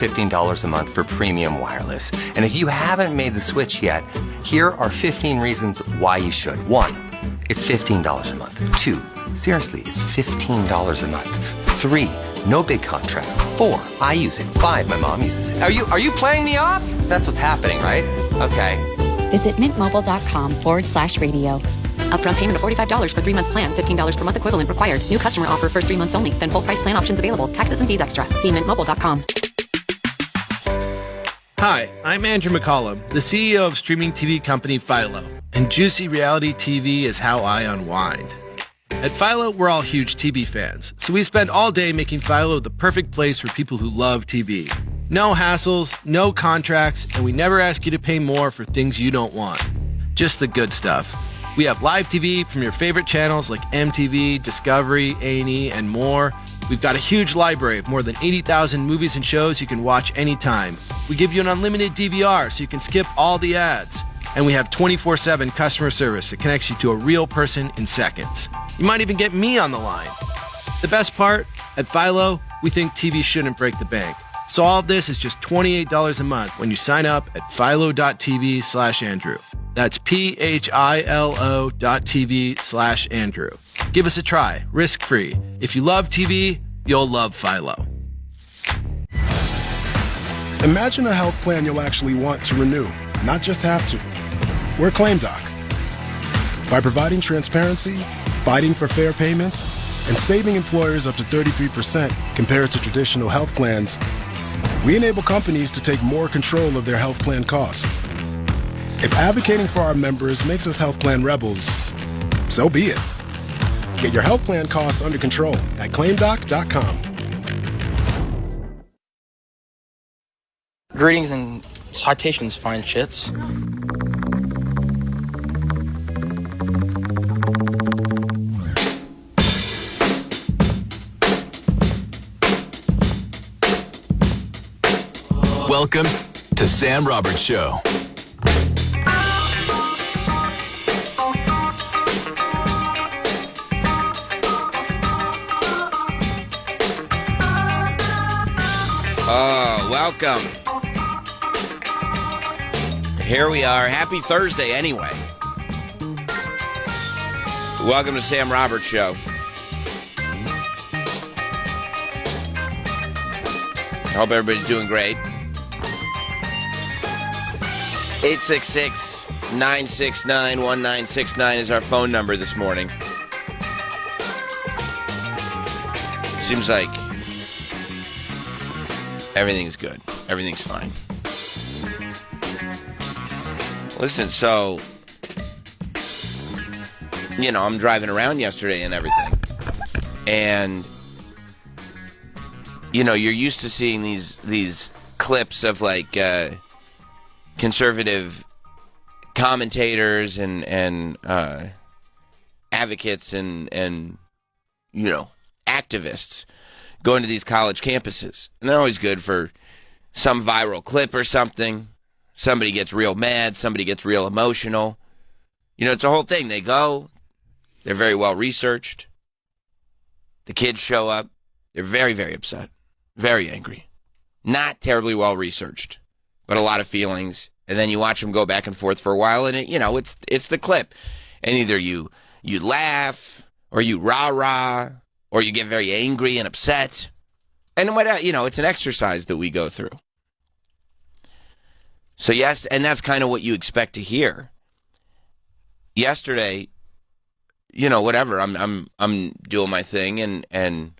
$15 a month for premium wireless. And if you haven't made the switch yet, here are 15 reasons why you should. 1, it's $15 a month. 2, seriously, it's $15 a month. 3, no big contrast. 4, I use it. 5, my mom uses it. Are you playing me off? That's what's happening, right? Okay. Visit mintmobile.com/radio. Upfront payment of $45 for 3-month plan. $15 per month equivalent required. New customer offer first 3 months only. Then full price plan options available. Taxes and fees extra. See mintmobile.com. Hi, I'm Andrew McCollum, the CEO of streaming TV company Philo, and juicy reality TV is how I unwind. At Philo, we're all huge TV fans, so we spend all day making Philo the perfect place for people who love TV. No hassles, no contracts, and we never ask you to pay more for things you don't want. Just the good stuff. We have live TV from your favorite channels like MTV, Discovery, A&E, and more. We've got a huge library of more than 80,000 movies and shows you can watch anytime. We give you an unlimited DVR so you can skip all the ads. And we have 24/7 customer service that connects you to a real person in seconds. You might even get me on the line. The best part? At Philo, we think TV shouldn't break the bank. So all of this is just $28 a month when you sign up at philo.tv/Andrew. That's philo.tv/Andrew. Give us a try, risk-free. If you love TV, you'll love Philo. Imagine a health plan you'll actually want to renew, not just have to. We're ClaimDoc. By providing transparency, fighting for fair payments, and saving employers up to 33% compared to traditional health plans, we enable companies to take more control of their health plan costs. If advocating for our members makes us health plan rebels, so be it. Get your health plan costs under control at claimdoc.com. Greetings and citations, fine shits. Welcome to Sam Roberts Show. Welcome. Here we are. Happy Thursday, anyway. Welcome to Sam Roberts Show. I hope everybody's doing great. 866-969-1969 is our phone number this morning. Seems like everything's good. Everything's fine. Listen, so, I'm driving around yesterday and everything. And, you're used to seeing these clips of, like, conservative commentators and advocates and activists going to these college campuses. And they're always good for some viral clip or something. Somebody gets real mad. Somebody gets real emotional. It's a whole thing. They go. They're very well researched. The kids show up. They're very, very upset. Very angry. Not terribly well researched, but a lot of feelings. And then you watch them go back and forth for a while, and it's the clip. And either you laugh, or you rah-rah, or you get very angry and upset. And it's an exercise that we go through. So yes, and that's kind of what you expect to hear. Yesterday, whatever, I'm doing my thing, and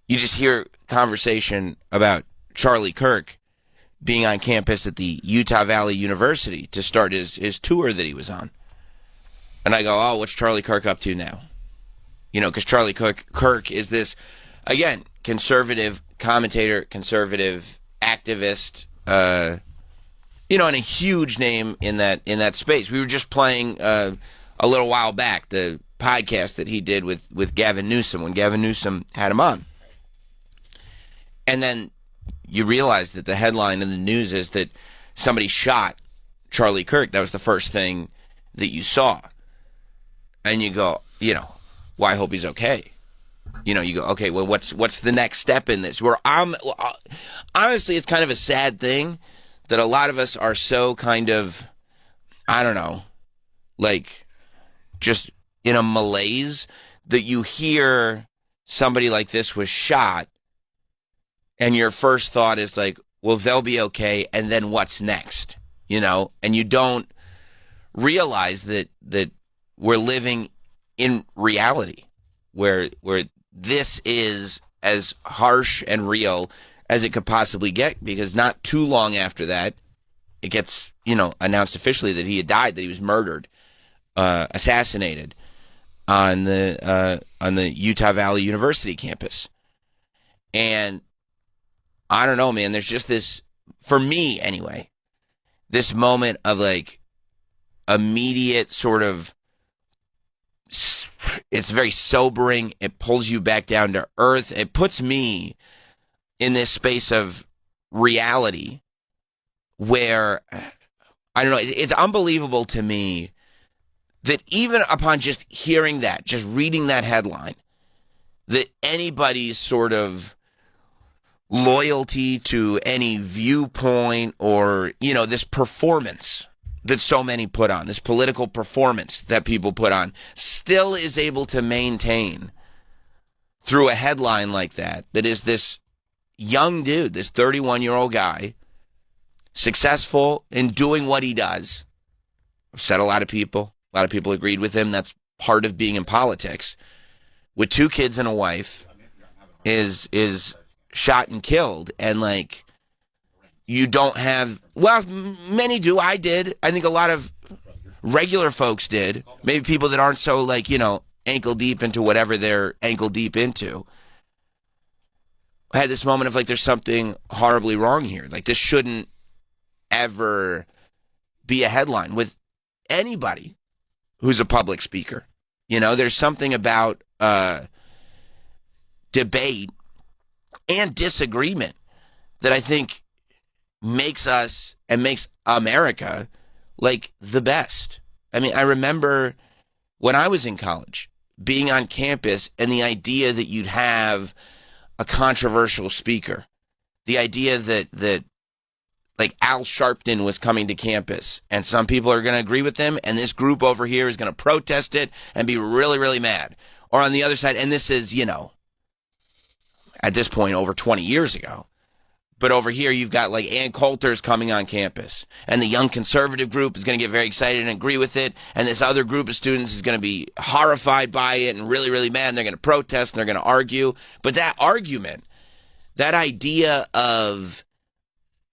you just hear conversation about Charlie Kirk being on campus at the Utah Valley University to start his tour that he was on. And I go, oh, what's Charlie Kirk up to now? Because Charlie Kirk is this, again, conservative commentator, conservative activist, and a huge name in that space. We were just playing a little while back the podcast that he did with Gavin Newsom when Gavin Newsom had him on. And then you realize that the headline in the news is that somebody shot Charlie Kirk. That was the first thing that you saw. And you go, well, I hope he's okay. You know, you go, okay, well, what's the next step in this? Honestly, it's kind of a sad thing that a lot of us are so kind of, I don't know, like just in a malaise that you hear somebody like this was shot and your first thought is like, well, they'll be okay. And then what's next? You know, and you don't realize that we're living in reality where this is as harsh and real as it could possibly get, because not too long after that, it gets, you know, announced officially that he had died, that he was murdered, assassinated on the Utah Valley University campus. And I don't know, man, there's just this, for me anyway, this moment of like immediate sort of, it's very sobering. It pulls you back down to earth. It puts me in this space of reality where, I don't know, it's unbelievable to me that even upon just hearing that, just reading that headline, that anybody's sort of loyalty to any viewpoint or, you know, this performance that so many put on, this political performance that people put on, still is able to maintain through a headline like that, that is this young dude, this 31-year-old guy, successful in doing what he does. I've said a lot of people agreed with him. That's part of being in politics. With 2 kids and a wife, is shot and killed, and like, you don't have, well, many do. I did. I think a lot of regular folks did. Maybe people that aren't so, like, you know, ankle deep into whatever they're ankle deep into. I had this moment of like, there's something horribly wrong here. Like, this shouldn't ever be a headline with anybody who's a public speaker. You know, there's something about debate and disagreement that I think makes us and makes America like the best. I mean, I remember when I was in college being on campus and the idea that you'd have a controversial speaker, the idea that like Al Sharpton was coming to campus and some people are going to agree with him and this group over here is going to protest it and be really, really mad. Or on the other side, and this is, you know, at this point over 20 years ago. But over here, you've got like Ann Coulter's coming on campus, and the young conservative group is going to get very excited and agree with it. And this other group of students is going to be horrified by it and really, really mad. And they're going to protest and they're going to argue. But that argument, that idea of,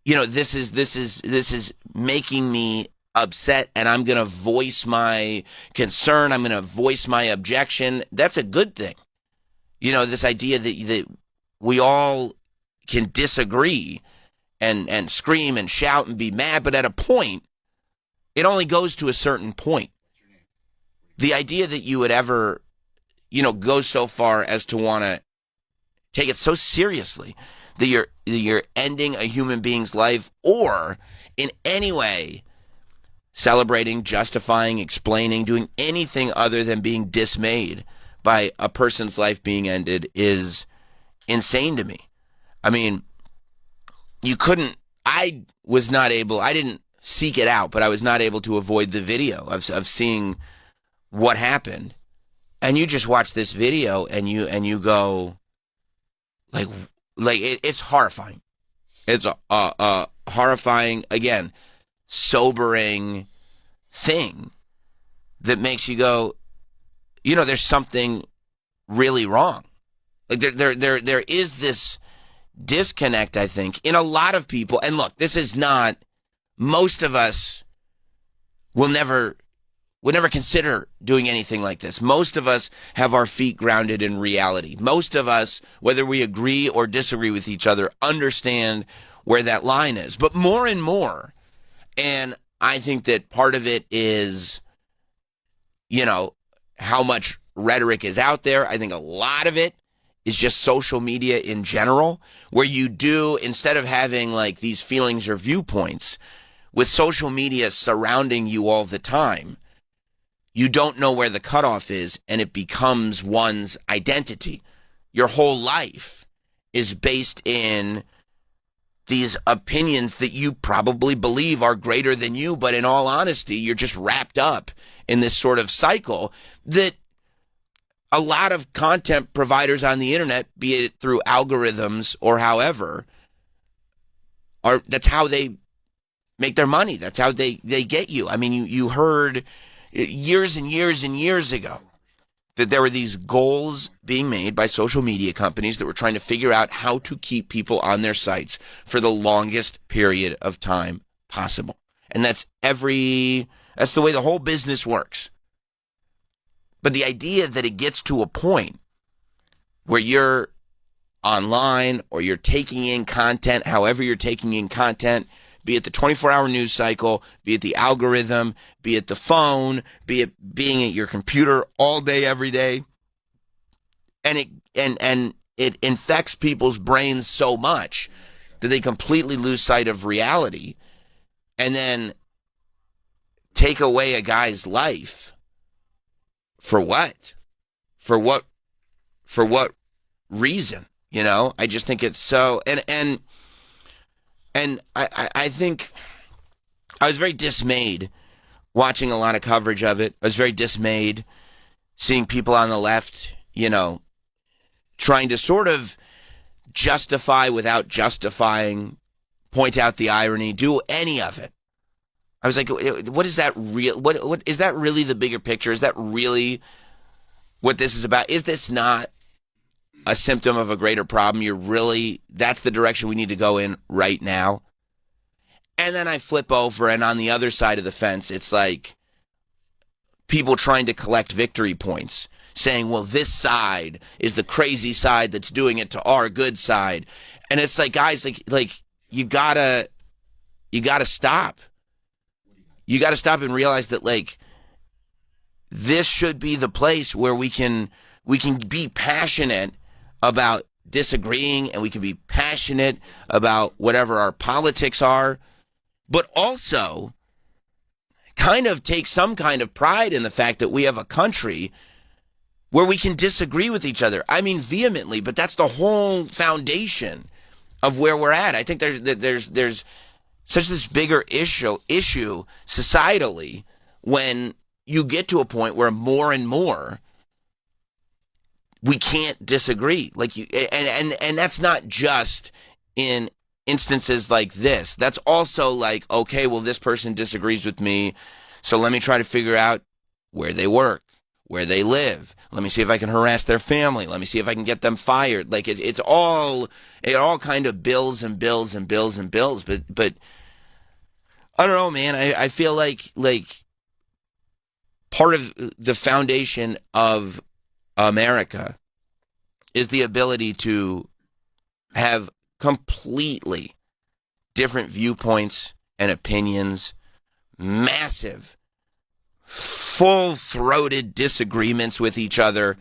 you know, this is making me upset, and I'm going to voice my concern. I'm going to voice my objection. That's a good thing. You know, this idea that we all can disagree and scream and shout and be mad, but at a point, it only goes to a certain point. The idea that you would ever, you know, go so far as to want to take it so seriously that you're ending a human being's life, or in any way celebrating, justifying, explaining, doing anything other than being dismayed by a person's life being ended, is insane to me. I mean, I didn't seek it out, but I was not able to avoid the video of seeing what happened. And you just watch this video and you go, it's horrifying. It's a horrifying, again, sobering thing that makes you go, you know, there's something really wrong. Like there is this disconnect, I think, in a lot of people. And look, this is not, most of us will never consider doing anything like this. Most of us have our feet grounded in reality. Most of us, whether we agree or disagree with each other, understand where that line is. But more and more, and I think that part of it is, you know, how much rhetoric is out there. I think a lot of it is just social media in general, where you do, instead of having like these feelings or viewpoints, with social media surrounding you all the time, you don't know where the cutoff is, and it becomes one's identity. your whole life is based in these opinions that you probably believe are greater than you, but in all honesty, you're just wrapped up in this sort of cycle that a lot of content providers on the internet, be it through algorithms or however, that's how they make their money. That's how they get you. I mean, you heard years and years and years ago that there were these goals being made by social media companies that were trying to figure out how to keep people on their sites for the longest period of time possible. And that's the way the whole business works. But the idea that it gets to a point where you're online or you're taking in content, however you're taking in content, be it the 24-hour news cycle, be it the algorithm, be it the phone, be it being at your computer all day, every day, and it infects people's brains so much that they completely lose sight of reality, and then take away a guy's life for what? For what reason? You know, I just think it's so, and I think I was very dismayed watching a lot of coverage of it. I was very dismayed seeing people on the left, you know, trying to sort of justify without justifying, point out the irony, do any of it. I was like, what is that real? What is that really the bigger picture? Is that really what this is about? Is this not a symptom of a greater problem? That's the direction we need to go in right now. And then I flip over, and on the other side of the fence, it's like people trying to collect victory points, saying, well, this side is the crazy side that's doing it to our good side. And it's like, guys, like you gotta stop. You gotta stop and realize that, like, this should be the place where we can be passionate about disagreeing, and we can be passionate about whatever our politics are, but also kind of take some kind of pride in the fact that we have a country where we can disagree with each other. I mean, vehemently, but that's the whole foundation of where we're at. I think there's such this bigger issue societally when you get to a point where more and more we can't disagree. Like you, and that's not just in instances like this. That's also like, okay, well, this person disagrees with me, so let me try to figure out where they work, where they live. Let me see if I can harass their family. Let me see if I can get them fired. Like it all kind of bills and bills and bills and bills. But I don't know, man. I feel like part of the foundation of America is the ability to have completely different viewpoints and opinions, massive, full-throated disagreements with each other,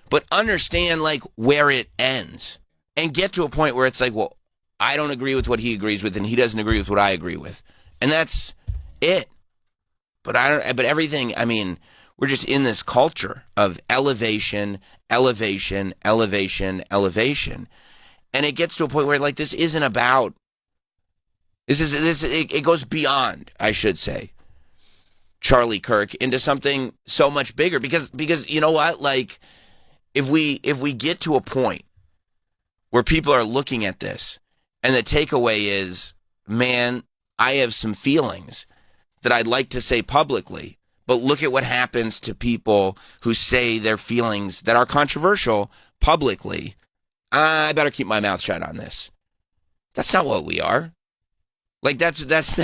but understand like where it ends and get to a point where it's like, well, I don't agree with what he agrees with and he doesn't agree with what I agree with. And that's it. But everything, I mean, we're just in this culture of elevation, elevation, elevation, elevation. And it gets to a point where like this isn't about it goes beyond, I should say, Charlie Kirk into something so much bigger because you know what? Like if we get to a point where people are looking at this and the takeaway is, man, I have some feelings that I'd like to say publicly, but look at what happens to people who say their feelings that are controversial publicly. I better keep my mouth shut on this. That's not what we are. Like that's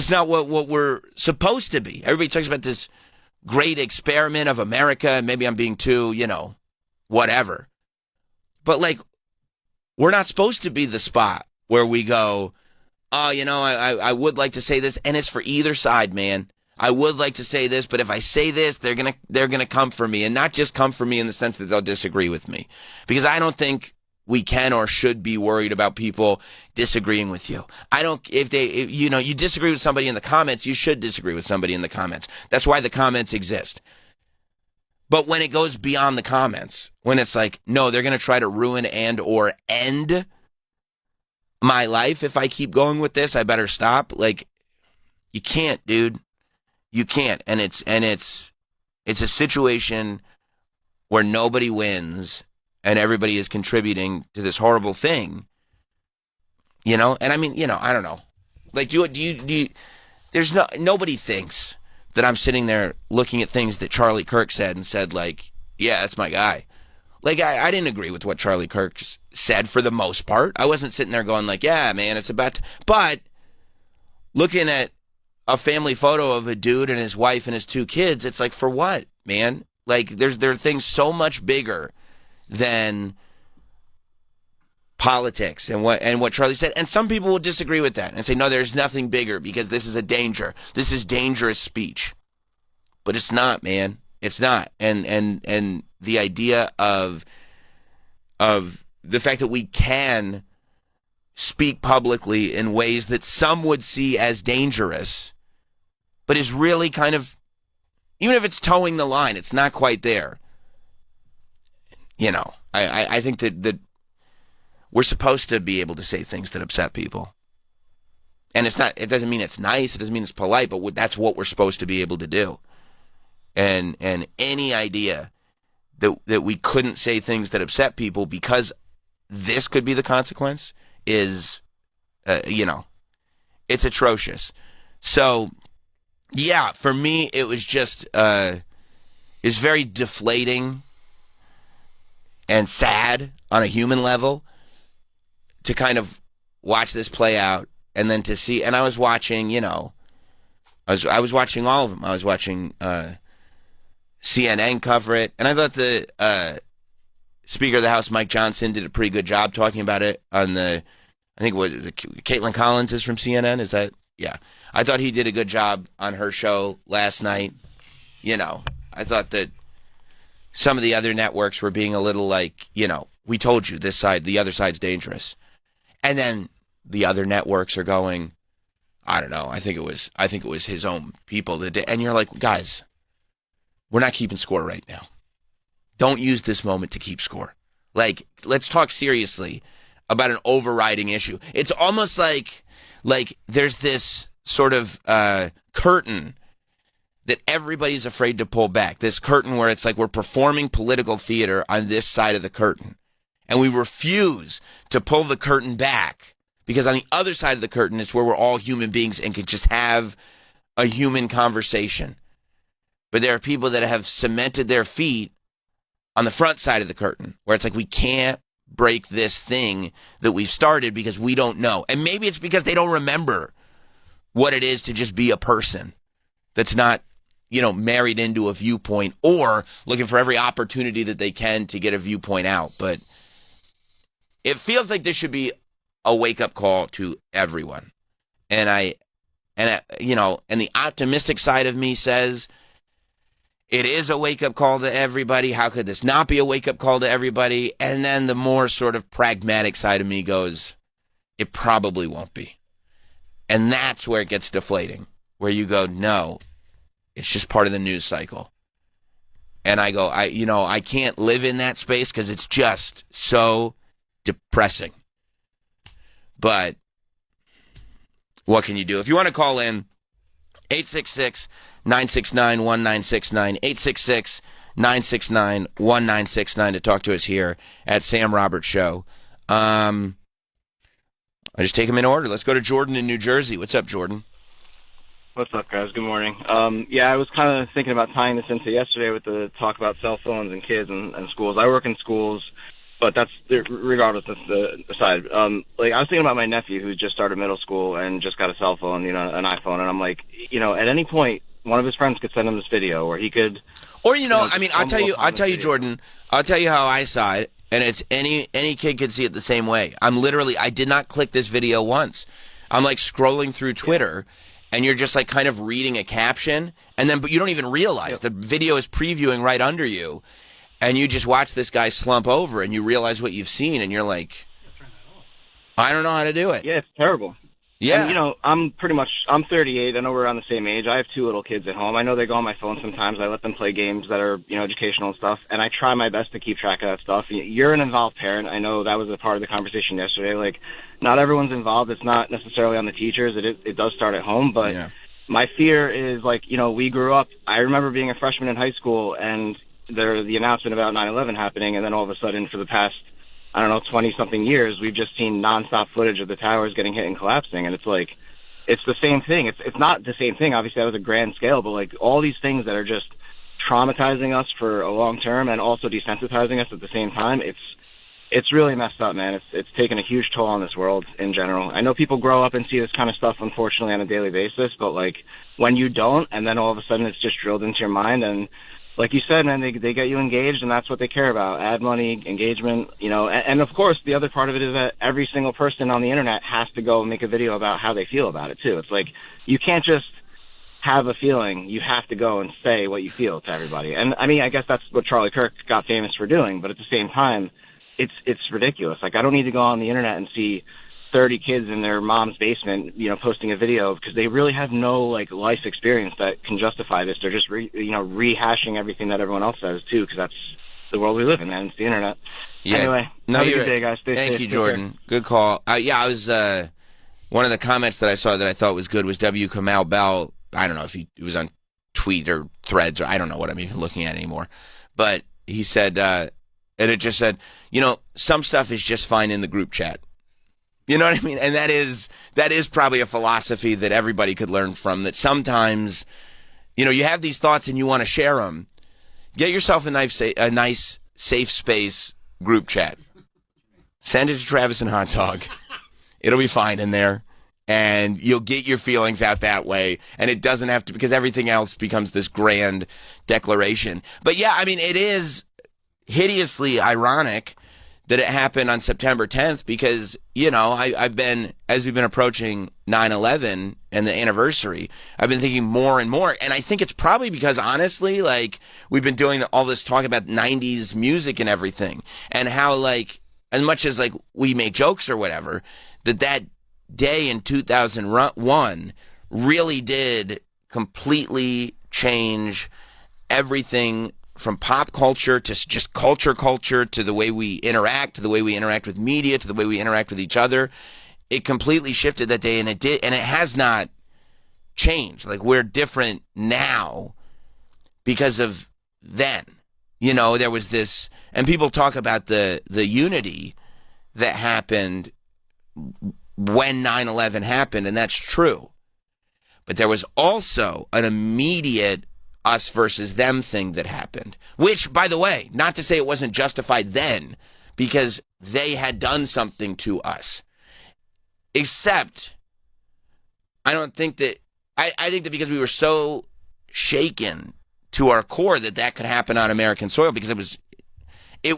not what we're supposed to be. Everybody talks about this great experiment of America, and maybe I'm being too, whatever. But like, we're not supposed to be the spot where we go, oh, I would like to say this, and it's for either side, man. I would like to say this, but if I say this, they're gonna come for me, and not just come for me in the sense that they'll disagree with me, because I don't think we can or should be worried about people disagreeing with you. If you disagree with somebody in the comments, you should disagree with somebody in the comments. That's why the comments exist. But when it goes beyond the comments, when it's like, no, they're going to try to ruin and or end my life if I keep going with this, I better stop. Like, you can't, dude. You can't. And it's a situation where nobody wins and everybody is contributing to this horrible thing. You know? And I mean, you know, I don't know. Like, do you there's nobody thinks that I'm sitting there looking at things that Charlie Kirk said and said, like, yeah, that's my guy. Like, I didn't agree with what Charlie Kirk said for the most part. I wasn't sitting there going like, yeah, man, it's about but looking at a family photo of a dude and his wife and his 2 kids, it's like, for what, man? Like, there are things so much bigger than politics and what Charlie said. And some people will disagree with that and say, no, there's nothing bigger because this is a danger. This is dangerous speech. But it's not, man. It's not. And the idea of the fact that we can speak publicly in ways that some would see as dangerous, but is really kind of, even if it's towing the line, it's not quite there. You know, I think that we're supposed to be able to say things that upset people. And it doesn't mean it's nice, it doesn't mean it's polite, but that's what we're supposed to be able to do. And any idea that we couldn't say things that upset people because this could be the consequence is, you know, it's atrocious. So, yeah, for me, it was just, it's very deflating and sad on a human level to kind of watch this play out and then to see, and I was watching, you know, I was watching all of them. I was watching CNN cover it, and I thought the Speaker of the House, Mike Johnson, did a pretty good job talking about it on I think it was Caitlin Collins is from CNN, is that? Yeah. I thought he did a good job on her show last night. You know, I thought that some of the other networks were being a little like, you know, we told you this side, the other side's dangerous. And then the other networks are going, I don't know, I think it was his own people that did. And you're like, guys, we're not keeping score right now. Don't use this moment to keep score. Like, let's talk seriously about an overriding issue. It's almost like there's this sort of curtain that everybody's afraid to pull back. This curtain where it's like we're performing political theater on this side of the curtain. And we refuse to pull the curtain back because on the other side of the curtain, it's where we're all human beings and can just have a human conversation. But there are people that have cemented their feet on the front side of the curtain where it's like we can't break this thing that we've started because we don't know. And maybe it's because they don't remember what it is to just be a person that's not, you know, married into a viewpoint or looking for every opportunity that they can to get a viewpoint out. But it feels like this should be a wake-up call to everyone. And you know, and the optimistic side of me says it is a wake-up call to everybody. How could this not be a wake-up call to everybody? And then the more sort of pragmatic side of me goes, it probably won't be. And that's where it gets deflating, where you go, no, it's just part of the news cycle. And I go, I can't live in that space because it's just so depressing. But what can you do? If you want to call in, 866-969-1969, 866-969-1969 to talk to us here at Sam Roberts Show. I just take them in order. Let's go to Jordan in New Jersey. What's up, Jordan? What's up, guys? Good morning. Yeah, I was kind of thinking about tying this into yesterday with the talk about cell phones and kids and schools. I work in schools, but that's regardless of the side. Like, I was thinking about my nephew who just started middle school and just got a cell phone, you know, an iPhone, and I'm like, you know, at any point, one of his friends could send him this video, or he could, or I mean, I'll tell you, Jordan, I'll tell you how I saw it, and it's any kid could see it the same way. I did not click this video once. I'm like scrolling through Twitter. Yeah. And you're just like kind of reading a caption, but you don't even realize the video is previewing right under you, and you just watch this guy slump over, and you realize what you've seen, and you're like, I don't know how to do it. Yeah, it's terrible. Yeah. And, I'm 38. I know we're around the same age. I have 2 little kids at home. I know they go on my phone sometimes. I let them play games that are, educational and stuff. And I try my best to keep track of that stuff. You're an involved parent. I know that was a part of the conversation yesterday. Like, not everyone's involved. It's not necessarily on the teachers. It does start at home. But my fear is, like, we grew up. I remember being a freshman in high school and the announcement about 9/11 happening. And then all of a sudden for the past, 20-something years, we've just seen nonstop footage of the towers getting hit and collapsing. And it's like, it's the same thing. It's not the same thing. Obviously, that was a grand scale, but like all these things that are just traumatizing us for a long term and also desensitizing us at the same time. It's really messed up, man. It's taken a huge toll on this world in general. I know people grow up and see this kind of stuff, unfortunately, on a daily basis, but like when you don't, and then all of a sudden it's just drilled into your mind, and like you said, man, they get you engaged, and that's what they care about: ad money, engagement, And of course, the other part of it is that every single person on the internet has to go and make a video about how they feel about it too. It's like you can't just have a feeling; you have to go and say what you feel to everybody. And I mean, I guess that's what Charlie Kirk got famous for doing. But at the same time, it's ridiculous. Like, I don't need to go on the internet and see 30 kids in their mom's basement, posting a video, because they really have no like life experience that can justify this. They're just rehashing everything that everyone else says too, because that's the world we live in, man. It's the internet. Yeah. Anyway, have a good day, guys. Stay safe. Thank you, Jordan. Good call. I was one of the comments that I saw that I thought was good was W. Kamau Bell. I don't know if it was on Tweet or Threads, or I don't know what I'm even looking at anymore, but he said, and it just said, some stuff is just fine in the group chat. You know what I mean? And that is probably a philosophy that everybody could learn from, that sometimes, you have these thoughts and you want to share them. Get yourself a nice, safe space group chat. Send it to Travis and Hot Dog. It'll be fine in there. And you'll get your feelings out that way. And it doesn't have to, because everything else becomes this grand declaration. But yeah, I mean, it is hideously ironic that it happened on September 10th, because, I've been, as we've been approaching 9/11 and the anniversary, I've been thinking more and more. And I think it's probably because, honestly, like, we've been doing all this talk about 90s music and everything, and how, like, as much as, like, we make jokes or whatever, that day in 2001 really did completely change everything, from pop culture to just culture to the way we interact, to the way we interact with media, to the way we interact with each other. It completely shifted that day, and it did, and it has not changed. Like, we're different now because of then. There was this, and people talk about the unity that happened when 9/11 happened, and that's true. But there was also an immediate us versus them thing that happened, which, by the way, not to say it wasn't justified then, because they had done something to us. Except, I think that because we were so shaken to our core that could happen on American soil, because it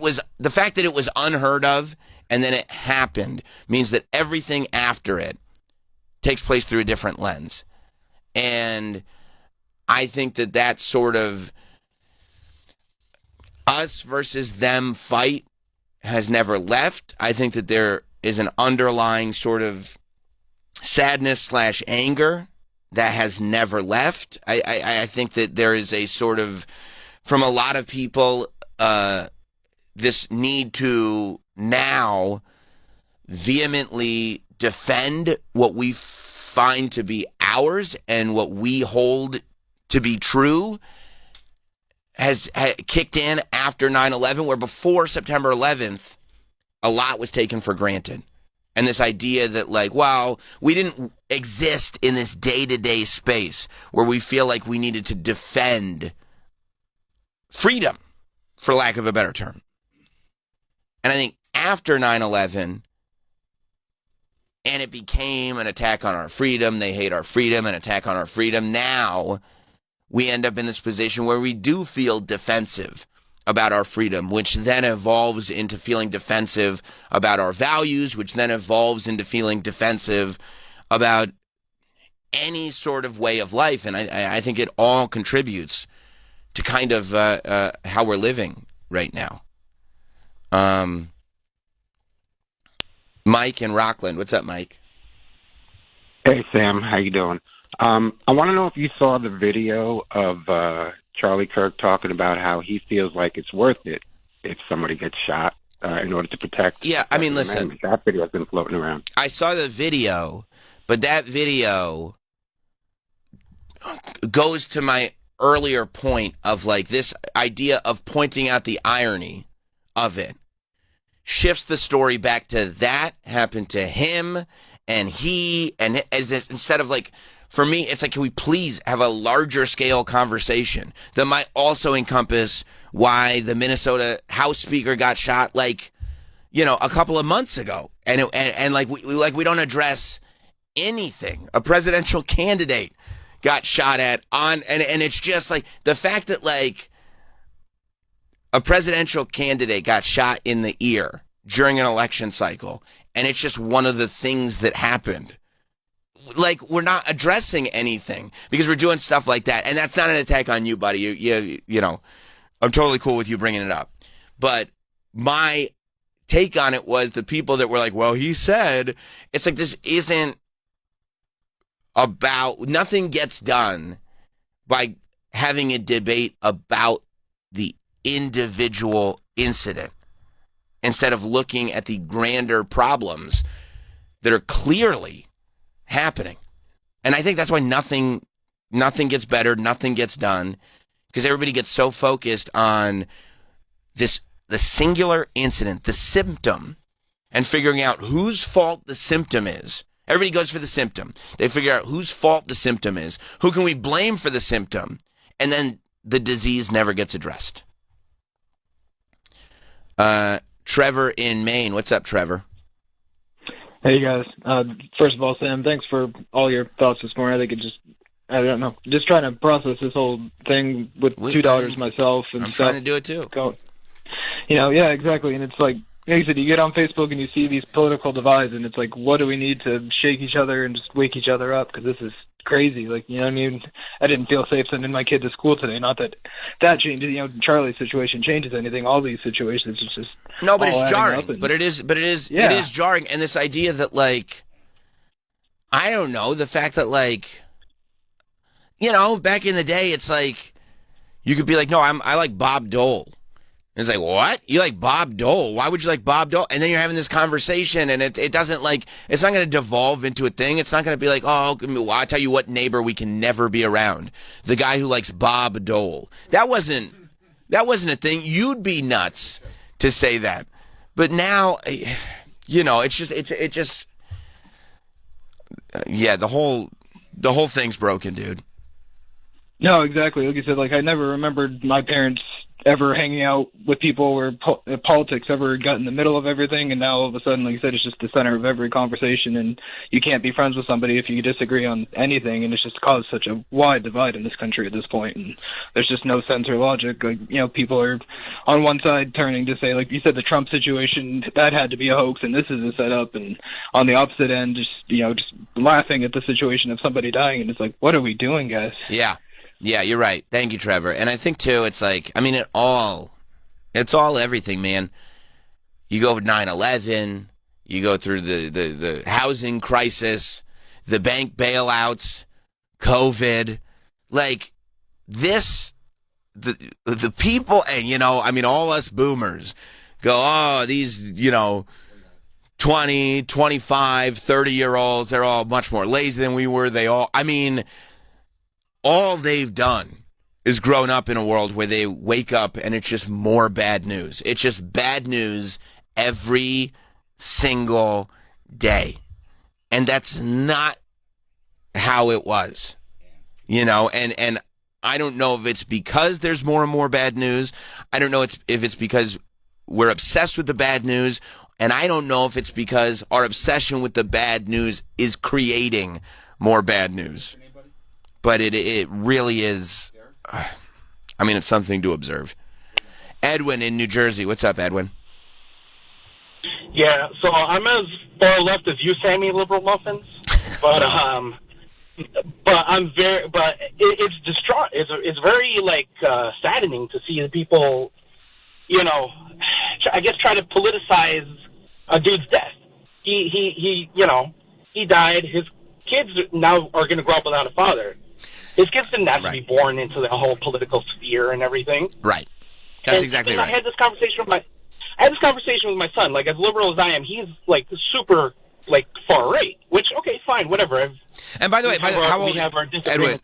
was the fact that it was unheard of and then it happened means that everything after it takes place through a different lens. And I think that sort of us versus them fight has never left. I think that there is an underlying sort of sadness / anger that has never left. I think that there is a sort of, from a lot of people, this need to now vehemently defend what we find to be ours and what we hold to be true has kicked in after 9/11, where before September 11th, a lot was taken for granted. And this idea that, like, well, we didn't exist in this day-to-day space where we feel like we needed to defend freedom, for lack of a better term. And I think after 9/11, and it became an attack on our freedom, they hate our freedom, an attack on our freedom, now we end up in this position where we do feel defensive about our freedom, which then evolves into feeling defensive about our values, which then evolves into feeling defensive about any sort of way of life. And I think it all contributes to kind of how we're living right now. Mike in Rockland. What's up, Mike? Hey, Sam. How you doing? I want to know if you saw the video of Charlie Kirk talking about how he feels like it's worth it if somebody gets shot in order to protect. Yeah, I mean, listen. That video has been floating around. I saw the video, but that video goes to my earlier point of like this idea of pointing out the irony of it. Shifts the story back to that happened to him and he, and instead of like, for me, it's like, can we please have a larger scale conversation that might also encompass why the Minnesota House Speaker got shot, like, you know, a couple of months ago, and like we don't address anything. A presidential candidate got shot at and it's just like the fact that like a presidential candidate got shot in the ear during an election cycle, and it's just one of the things that happened. Like, we're not addressing anything because we're doing stuff like that. And that's not an attack on you, buddy. You know, I'm totally cool with you bringing it up. But my take on it was the people that were like, well, he said, it's like, this isn't about, nothing gets done by having a debate about the individual incident instead of looking at the grander problems that are clearly happening. And I think that's why nothing gets better, nothing gets done, because everybody gets so focused on the singular incident, the symptom, and figuring out whose fault the symptom is. Everybody goes for the symptom. They figure out whose fault the symptom is, who can we blame for the symptom, and then the disease never gets addressed. Trevor in Maine. What's up, Trevor? Hey, guys. First of all, Sam, thanks for all your thoughts this morning. I think I don't know, just trying to process this whole thing with two daughters myself. And I'm stuff. trying to do it too. You know, yeah, exactly. And it's like you said, you get on Facebook and you see these political divides, and it's like, what do we need to shake each other and just wake each other up? Because this is crazy. Like, you know what I mean? I didn't feel safe sending my kid to school today. Not that changes, you know, Charlie's situation changes anything. All these situations, it's just no, but it's jarring. But it is yeah. It is jarring. And this idea that, like, I don't know, the fact that, like, you know, back in the day, it's like you could be like, no, I like Bob Dole. And it's like, what? You like Bob Dole? Why would you like Bob Dole? And then you're having this conversation, and it doesn't, like, it's not going to devolve into a thing. It's not going to be like, oh, well, I'll tell you what neighbor we can never be around. The guy who likes Bob Dole. That wasn't a thing. You'd be nuts to say that. But now, you know, it just, yeah, the whole thing's broken, dude. No, exactly. Like you said, like, I never remembered my parents ever hanging out with people where politics ever got in the middle of everything, and now all of a sudden, like you said, it's just the center of every conversation, and you can't be friends with somebody if you disagree on anything, and it's just caused such a wide divide in this country at this point, and there's just no sense or logic. Like, you know, people are on one side turning to say, like you said, the Trump situation, that had to be a hoax, and this is a setup, and on the opposite end, just, you know, just laughing at the situation of somebody dying, and it's like, what are we doing, guys? Yeah, you're right. Thank you, Trevor. And I think, too, it's like, I mean, it's all everything, man. You go 9/11, you go through the housing crisis, the bank bailouts, COVID. Like, this, the people, and, you know, I mean, all us boomers go, oh, these, you know, 20, 25, 30-year-olds, they're all much more lazy than we were. All they've done is grown up in a world where they wake up and it's just more bad news. It's just bad news every single day. And that's not how it was, you know, and I don't know if it's because there's more and more bad news. I don't know if it's because we're obsessed with the bad news, and I don't know if it's because our obsession with the bad news is creating more bad news. But it really is, I mean, it's something to observe. Edwin in New Jersey. What's up, Edwin? Yeah, so I'm as far left as you, Sammy, liberal muffins. But it's distraught. It's very, like, saddening to see the people, you know, I guess try to politicize a dude's death. He you know, he died. His kids now are going to grow up without a father. His kids didn't have to be born into the whole political sphere and everything. Right. That's exactly right. I had this conversation with my son. Like, as liberal as I am, he's like super like far right. Which, okay, fine, whatever. And by the way, how old?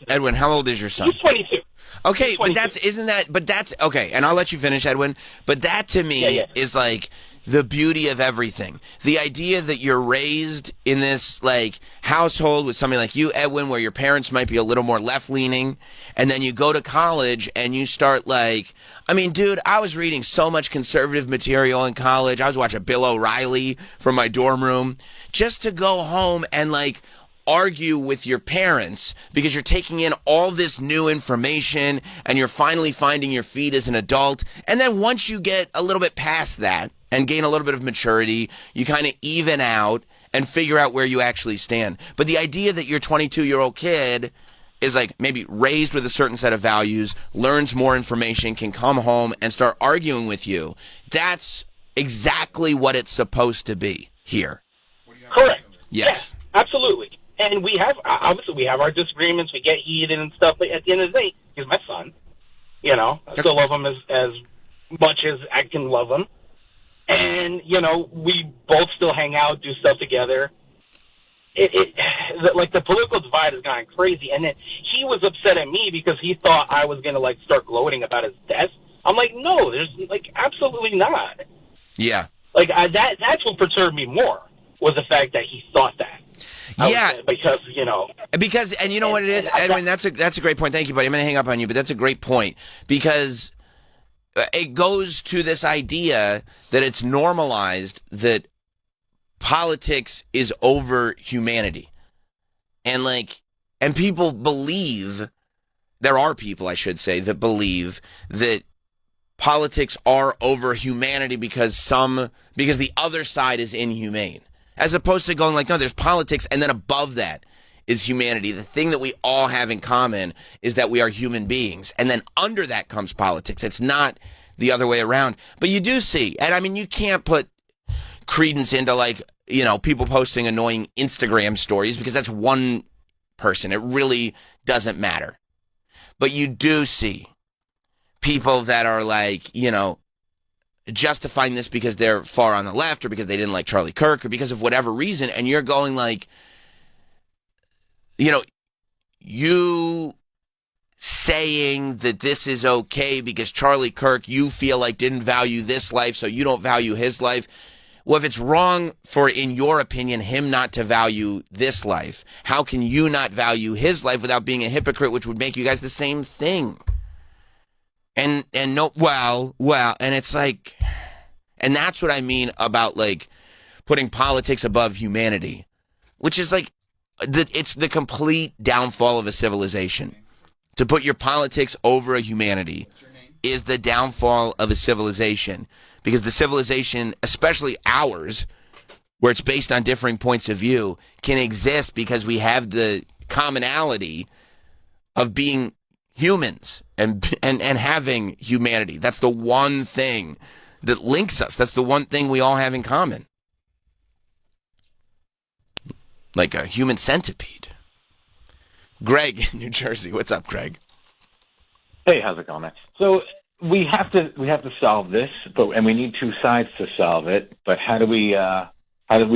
Edwin, how old is your son? He's 22. Okay, he's 22. But that's okay. And I'll let you finish, Edwin. But that to me is like the beauty of everything. The idea that you're raised in this like household with somebody like you, Edwin, where your parents might be a little more left-leaning, and then you go to college and you start like, I mean, dude, I was reading so much conservative material in college. I was watching Bill O'Reilly from my dorm room just to go home and like argue with your parents because you're taking in all this new information and you're finally finding your feet as an adult. And then once you get a little bit past that and gain a little bit of maturity, you kind of even out and figure out where you actually stand. But the idea that your 22-year-old kid is like maybe raised with a certain set of values, learns more information, can come home and start arguing with you, that's exactly what it's supposed to be here. Correct. Yes. Yeah, absolutely. And we have, obviously, we have our disagreements. We get heated and stuff. But at the end of the day, he's my son. You know, I still love him as much as I can love him. And, you know, we both still hang out, do stuff together. Like, the political divide has gone crazy. And then he was upset at me because he thought I was going to, like, start gloating about his death. I'm like, no, there's, like, absolutely not. Yeah. Like, that's what perturbed me more, was the fact that he thought that. Because, you know. Because, and you know what it is, Edwin, that's a great point. Thank you, buddy. I'm going to hang up on you, but that's a great point. Because it goes to this idea that it's normalized that politics is over humanity. And people believe, there are people, I should say, that believe that politics are over humanity because the other side is inhumane. As opposed to going like, no, there's politics, and then above that is humanity. The thing that we all have in common is that we are human beings. And then under that comes politics. It's not the other way around. But you do see, and I mean, you can't put credence into like, you know, people posting annoying Instagram stories because that's one person. It really doesn't matter. But you do see people that are like, you know, justifying this because they're far on the left or because they didn't like Charlie Kirk or because of whatever reason, and you're going like, you know, you saying that this is okay because Charlie Kirk, you feel like didn't value this life, so you don't value his life. Well, if it's wrong for, in your opinion, him not to value this life, how can you not value his life without being a hypocrite, which would make you guys the same thing? And no, well, and it's like, and that's what I mean about like putting politics above humanity, which is like, it's the complete downfall of a civilization. To put your politics over a humanity is the downfall of a civilization, because the civilization, especially ours, where it's based on differing points of view, can exist because we have the commonality of being humans and having humanity. That's the one thing that links us. That's the one thing we all have in common. Like a human centipede. Greg in New Jersey. What's up, Greg? Hey, how's it going, man? So we have to solve this, and we need two sides to solve it. But how do we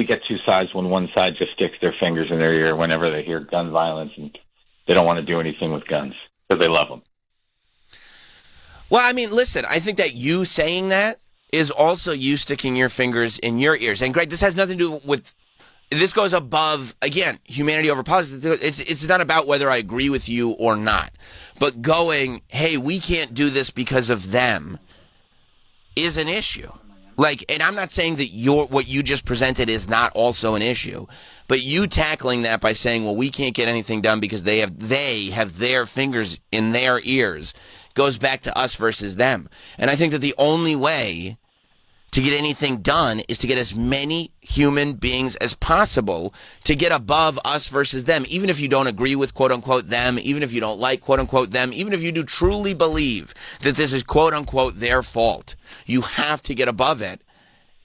get two sides when one side just sticks their fingers in their ear whenever they hear gun violence and they don't want to do anything with guns because they love them? Well, I mean, listen, I think that you saying that is also you sticking your fingers in your ears. And Greg, this has nothing to do with, this goes above, again, humanity over politics. It's not about whether I agree with you or not. But going, hey, we can't do this because of them is an issue. Like, and I'm not saying that what you just presented is not also an issue, but you tackling that by saying, well, we can't get anything done because they have their fingers in their ears, goes back to us versus them. And I think that the only way to get anything done is to get as many human beings as possible to get above us versus them, even if you don't agree with quote-unquote them, even if you don't like quote-unquote them, even if you do truly believe that this is quote-unquote their fault. You have to get above it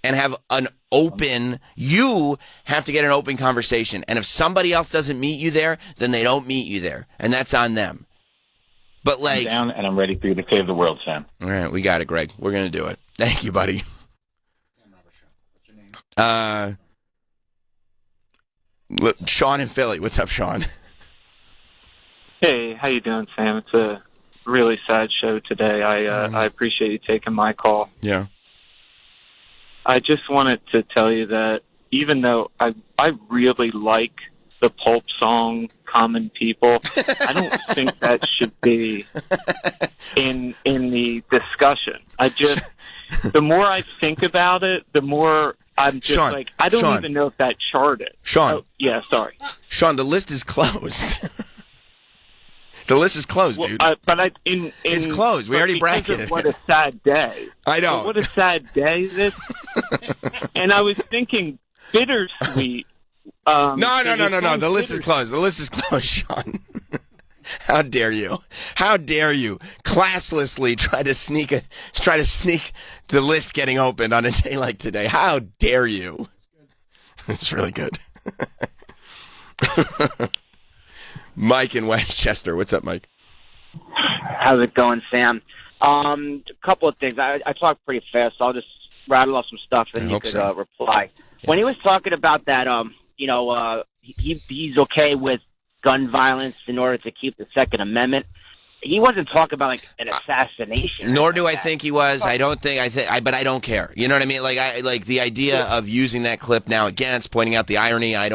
and have an open, you have to get an open conversation. And if somebody else doesn't meet you there, then they don't meet you there. And that's on them. But like, I'm down and I'm ready for you to save the world, Sam. All right, we got it, Greg. We're going to do it. Thank you, buddy. Sean in Philly. What's up, Sean? Hey, how you doing, Sam? It's a really sad show today. I appreciate you taking my call. Yeah. I just wanted to tell you that even though I really like the Pulp song "Common People," I don't think that should be in the discussion. The more I think about it, the more I'm just Sean, like, I don't even know if that charted. Sean. Oh, yeah, sorry. Sean, the list is closed. The list is closed, dude. It's closed. We already bracketed it. What a sad day. I know. But what a sad day this. And I was thinking bittersweet. No. The list is closed. The list is closed, Sean. How dare you? How dare you classlessly try to sneak the list getting opened on a day like today? How dare you? It's really good. Mike in Westchester. What's up, Mike? How's it going, Sam? A couple of things. I talk pretty fast, so I'll just rattle off some stuff and you could reply. Yeah. When he was talking about that, he's okay with gun violence in order to keep the Second Amendment. He wasn't talking about like an assassination. Nor do I think he was. I don't think but I don't care. You know what I mean? Like the idea of using that clip now against pointing out the irony. I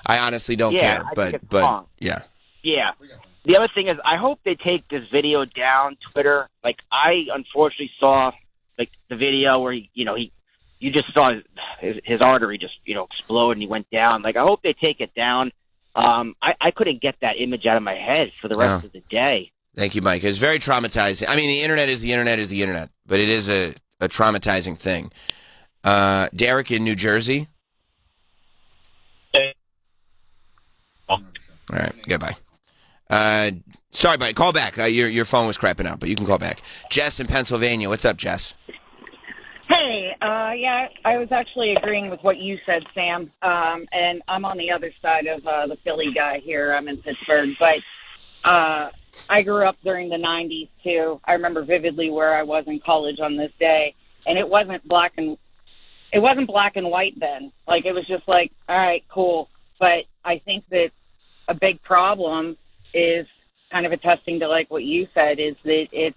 honestly don't care. But yeah. Yeah. The other thing is, I hope they take this video down Twitter. Like, I unfortunately saw like the video where you just saw his artery just explode and he went down. Like, I hope they take it down. I couldn't get that image out of my head for the rest of the day. Thank you, Mike. It's very traumatizing. I mean, the internet is the internet, but it is a traumatizing thing. Derek in New Jersey. All right, goodbye. Sorry, buddy. Call back. Your phone was crapping out, but you can call back. Jess in Pennsylvania. What's up, Jess? Hey, yeah, I was actually agreeing with what you said, Sam. And I'm on the other side of the Philly guy here. I'm in Pittsburgh, but I grew up during the 90s too. I remember vividly where I was in college on this day, and it wasn't black and white then. Like, it was just like, all right, cool. But I think that a big problem is kind of attesting to like what you said, is that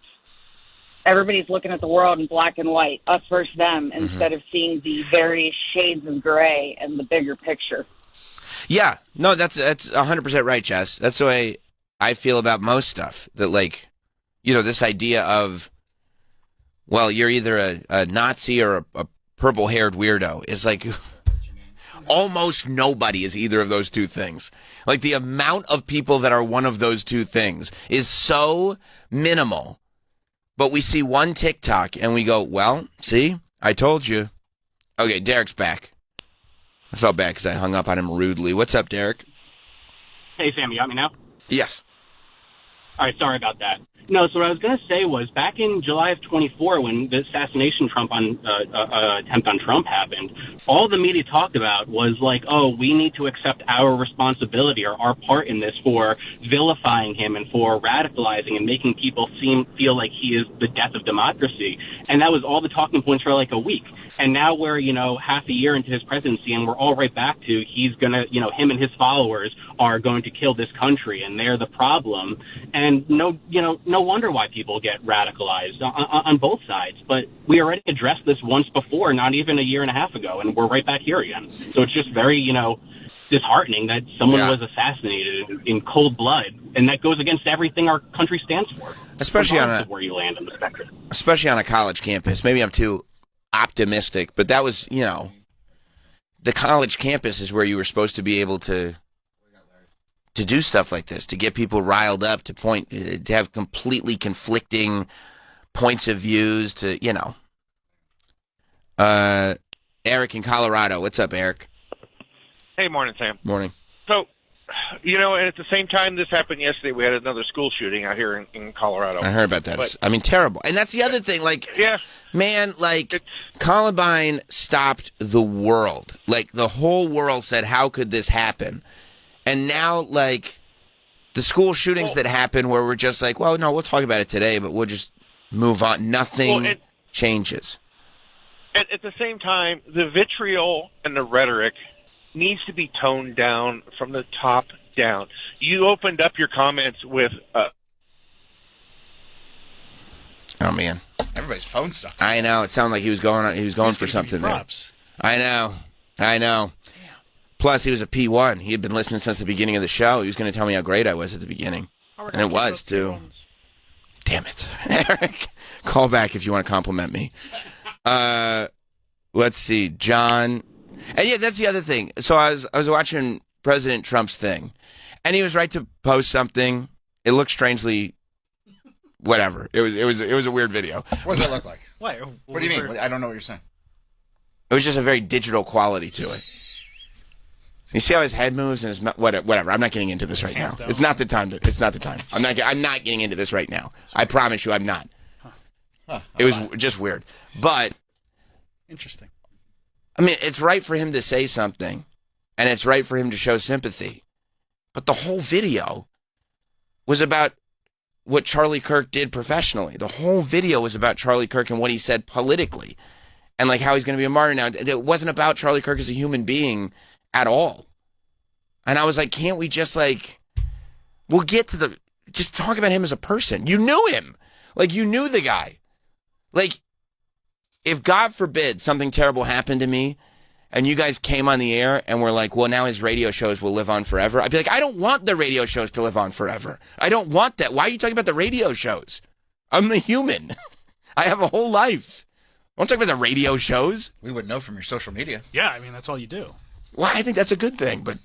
everybody's looking at the world in black and white, us versus them, instead of seeing the various shades of gray and the bigger picture. Yeah, no, that's 100% right, Jess. That's the way I feel about most stuff. That, like, this idea of, well, you're either a Nazi or a purple-haired weirdo is like, almost nobody is either of those two things. Like, the amount of people that are one of those two things is so minimal. But we see one TikTok and we go, well, see, I told you. Okay, Derek's back. I felt bad because I hung up on him rudely. What's up, Derek? Hey, Sam, you got me now? Yes. All right, sorry about that. No, so what I was going to say was back in July of 24, when the assassination attempt on Trump happened, all the media talked about was like, oh, we need to accept our responsibility or our part in this for vilifying him and for radicalizing and making people feel like he is the death of democracy. And that was all the talking points for like a week. And now we're, half a year into his presidency, and we're all right back to he's going to, him and his followers are going to kill this country, and they're the problem. And no wonder why people get radicalized on both sides. But we already addressed this once before, not even a year and a half ago, and we're right back here again. So it's just very, disheartening that someone was assassinated in cold blood, and that goes against everything our country stands for. Especially on where you land on the spectrum. Especially on a college campus. Maybe I'm too optimistic, but that was, the college campus is where you were supposed to be able to do stuff like this, to get people riled up, to have completely conflicting points of views, to, Eric in Colorado. What's up, Eric? Hey, morning, Sam. Morning. So, And at the same time, this happened yesterday. We had another school shooting out here in Colorado. I heard about that. But, terrible. And that's the other thing. Man, Columbine stopped the world. Like, the whole world said, how could this happen? And now, the school shootings that happen where we're just like, well, no, we'll talk about it today, but we'll just move on. Nothing changes. At the same time, the vitriol and the rhetoric needs to be toned down from the top down. You opened up your comments with... Oh, man. Everybody's phone sucks. I know. It sounded like he was going for something there. I know. Plus, he was a P1. He had been listening since the beginning of the show. He was going to tell me how great I was at the beginning. And it was, too. Damn it. Eric, call back if you want to compliment me. Let's see. John. And yeah, that's the other thing. So I was watching President Trump's thing, and he was right to post something. It looked strangely... whatever. It was a weird video. What does that look like? What do you mean? I don't know what you're saying. It was just a very digital quality to it. You see how his head moves and his whatever. I'm not getting into this right now. It's not the time. It's not the time. I'm not getting into this right now. I promise you, I'm not. It was just weird, but interesting. I mean, it's right for him to say something, and it's right for him to show sympathy, but the whole video was about what Charlie Kirk did professionally. The whole video was about Charlie Kirk and what he said politically, and how he's going to be a martyr now. It wasn't about Charlie Kirk as a human being at all. And I was like, can't we just we'll get to just talk about him as a person. You knew him. You knew the guy. If God forbid something terrible happened to me and you guys came on the air and were like, well, now his radio shows will live on forever, I'd be like, I don't want the radio shows to live on forever. I don't want that. Why are you talking about the radio shows? I'm the human. I have a whole life. I don't talk about the radio shows. We would know from your social media. Yeah, I mean, that's all you do. Well, I think that's a good thing, but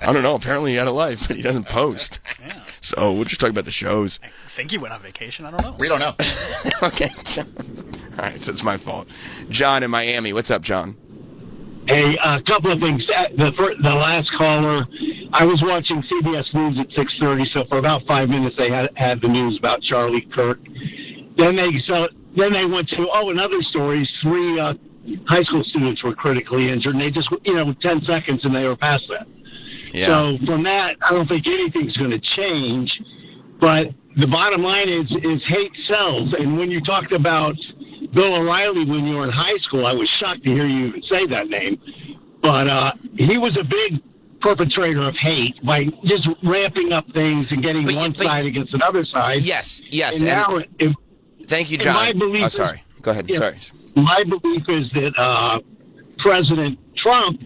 I don't know. Apparently he had a life, but he doesn't post. Yeah. So we'll just talk about the shows. I think he went on vacation. I don't know. We don't know. Okay, John. All right, so it's my fault. John in Miami. What's up, John? Hey, a couple of things. The last caller, I was watching CBS News at 6:30, so for about 5 minutes they had the news about Charlie Kirk. Then they went to another story. 3 high school students were critically injured, and they just 10 seconds and they were past that. Yeah. So from that, I don't think anything's going to change. But the bottom line is hate sells. And when you talked about Bill O'Reilly when you were in high school, I was shocked to hear you even say that name. But he was a big perpetrator of hate by just ramping up things and getting one side against another side. Yes. And now, thank you, John. My belief sorry. Go ahead. Sorry. My belief is that President Trump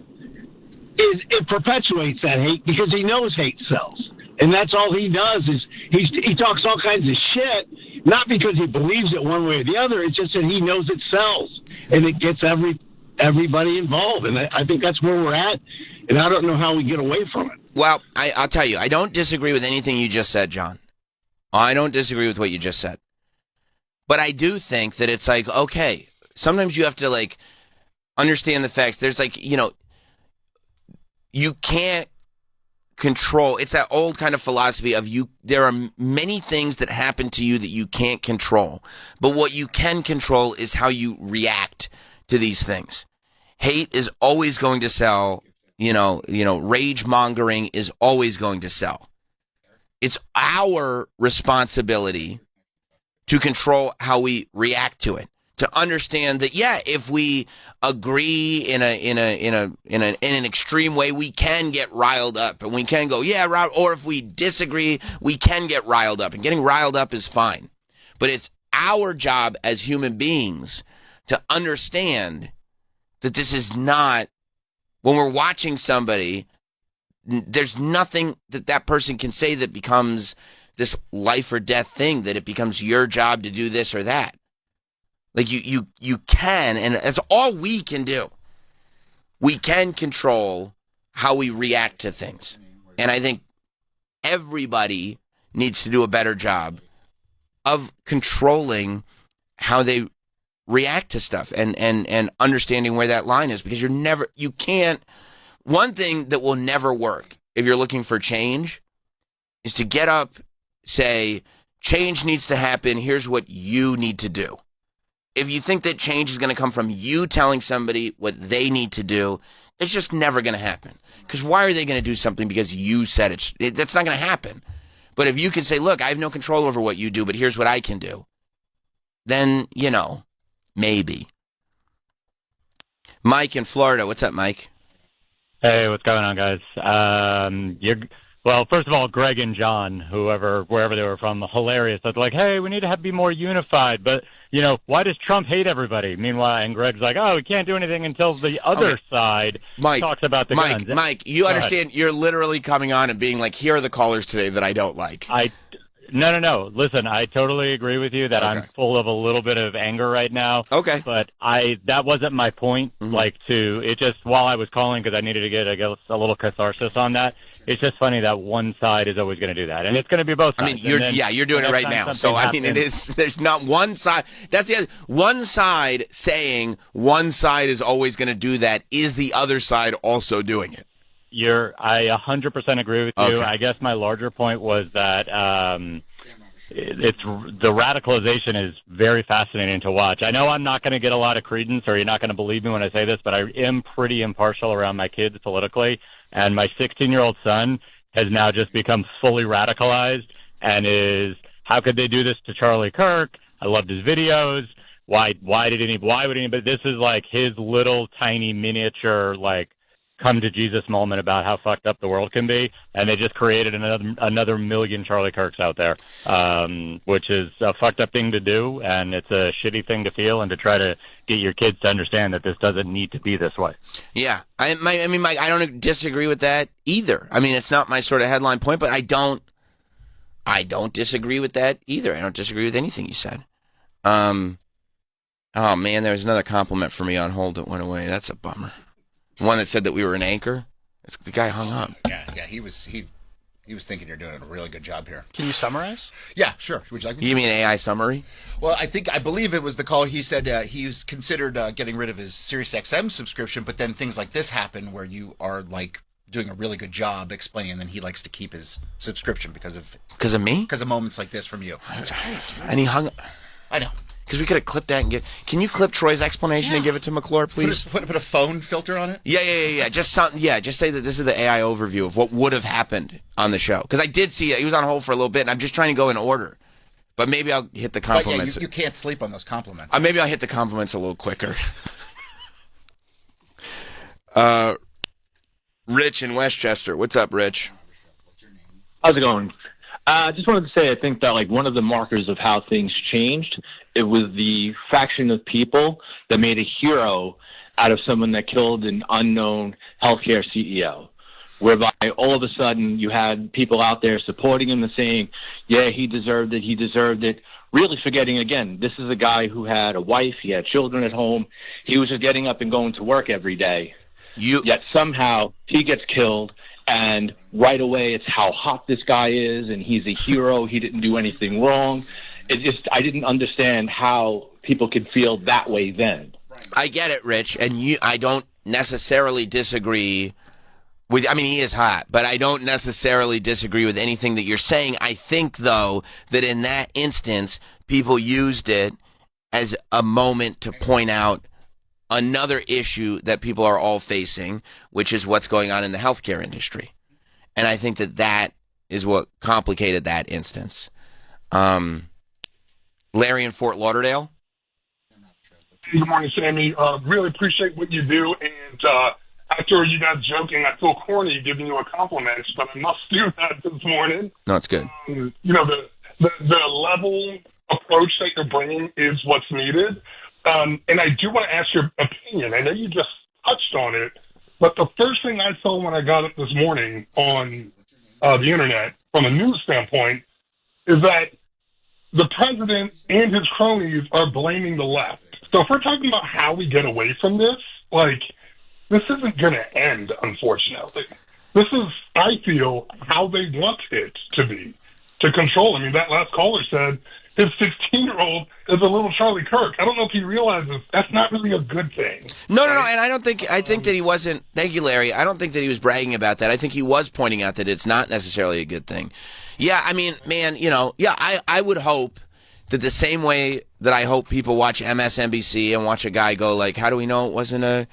it perpetuates that hate because he knows hate sells. And that's all he does is he talks all kinds of shit, not because he believes it one way or the other. It's just that he knows it sells, and it gets everybody involved. And I think that's where we're at, and I don't know how we get away from it. Well, I'll tell you, I don't disagree with anything you just said, John. I don't disagree with what you just said. But I do think that it's okay, sometimes you have to, understand the facts. There's, you can't control. It's that old kind of philosophy of there are many things that happen to you that you can't control. But what you can control is how you react to these things. Hate is always going to sell. Rage mongering is always going to sell. It's our responsibility to control how we react to it. To understand that, if we agree in an extreme way, we can get riled up, and we can go, or if we disagree, we can get riled up, and getting riled up is fine. But it's our job as human beings to understand that this is not, when we're watching somebody, there's nothing that person can say that becomes this life or death thing, that it becomes your job to do this or that. You can, and that's all we can do. We can control how we react to things. And I think everybody needs to do a better job of controlling how they react to stuff and understanding where that line is, because you can't, one thing that will never work if you're looking for change, is to get up, say, change needs to happen. Here's what you need to do. If you think that change is going to come from you telling somebody what they need to do, it's just never going to happen. Because why are they going to do something because you said it? That's not going to happen. But if you can say, look, I have no control over what you do, but here's what I can do, then, maybe. Mike in Florida. What's up, Mike? Hey, what's going on, guys? Well, first of all, Greg and John, wherever they were from, hilarious. That's like, hey, we need to be more unified. But, why does Trump hate everybody? Meanwhile, and Greg's like, oh, we can't do anything until the other side talks about the guns. Mike, you understand, you're literally coming on and being like, here are the callers today that I don't like. No. Listen, I totally agree with you that I'm full of a little bit of anger right now. Okay. But that wasn't my point. It just, while I was calling because I needed to get, I guess, a little catharsis on that. It's just funny that one side is always going to do that, and it's going to be both sides. You're doing it right now. So it is. There's not one side. That's the other. One side saying one side is always going to do that. Is the other side also doing it? I 100% agree with you. Okay. I guess my larger point was that the radicalization is very fascinating to watch. I know I'm not going to get a lot of credence, or you're not going to believe me when I say this, but I am pretty impartial around my kids politically. And my 16-year-old son has now just become fully radicalized and how could they do this to Charlie Kirk? I loved his videos. Why would anybody? This is like his little tiny miniature, come to Jesus moment about how fucked up the world can be. And they just created another million Charlie Kirks out there, which is a fucked up thing to do. And it's a shitty thing to feel and to try to get your kids to understand that this doesn't need to be this way. Yeah. Mike, I don't disagree with that either. It's not my sort of headline point, but I don't disagree with that either. I don't disagree with anything you said. Oh man, there was another compliment for me on hold that went away. That's a bummer. The one that said that we were an anchor. The guy hung up. Yeah, he was thinking you're doing a really good job here. Can you summarize? Yeah, sure. Would you like me to? You mean AI summary? Well, I believe it was the call. He said he's considered getting rid of his SiriusXM subscription, but then things like this happen where you are doing a really good job explaining, and then he likes to keep his subscription because of me? Because of moments like this from you. And he hung up. I know. Because we could have clipped that and can you clip Troy's explanation and give it to McClure, please? Put a phone filter on it? Yeah. Just say that this is the AI overview of what would have happened on the show. Because I did see it. He was on hold for a little bit, and I'm just trying to go in order. But maybe I'll hit the compliments. You can't sleep on those compliments. Maybe I'll hit the compliments a little quicker. Rich in Westchester. What's up, Rich? How's it going? I just wanted to say I think that one of the markers of how things changed, it was the faction of people that made a hero out of someone that killed an unknown healthcare CEO, whereby all of a sudden you had people out there supporting him and saying, yeah, he deserved it, really forgetting, again, this is a guy who had a wife, he had children at home, he was just getting up and going to work every day. Yet somehow he gets killed, and right away it's how hot this guy is, and he's a hero, he didn't do anything wrong. I didn't understand how people could feel that way then. I get it, Rich, and I don't necessarily disagree with, he is hot, but I don't necessarily disagree with anything that you're saying. I think, though, that in that instance, people used it as a moment to point out another issue that people are all facing, which is what's going on in the healthcare industry. And I think that is what complicated that instance. Larry in Fort Lauderdale. Good morning, Sammy. Really appreciate what you do. And after you got joking, I feel corny giving you a compliment, but I must do that this morning. No, it's good. The level approach that you're bringing is what's needed. And I do want to ask your opinion. I know you just touched on it, but the first thing I saw when I got up this morning on the internet, from a news standpoint, is that the president and his cronies are blaming the left. So if we're talking about how we get away from this, this isn't going to end, unfortunately. This is, I feel, how they want it to be, to control. That last caller said his 16-year-old is a little Charlie Kirk. I don't know if he realizes that's not really a good thing. No, and I think that he wasn't, thank you, Larry, I don't think that he was bragging about that. I think he was pointing out that it's not necessarily a good thing. Yeah, I mean, man, I would hope that the same way that I hope people watch MSNBC and watch a guy go like, how do we know it wasn't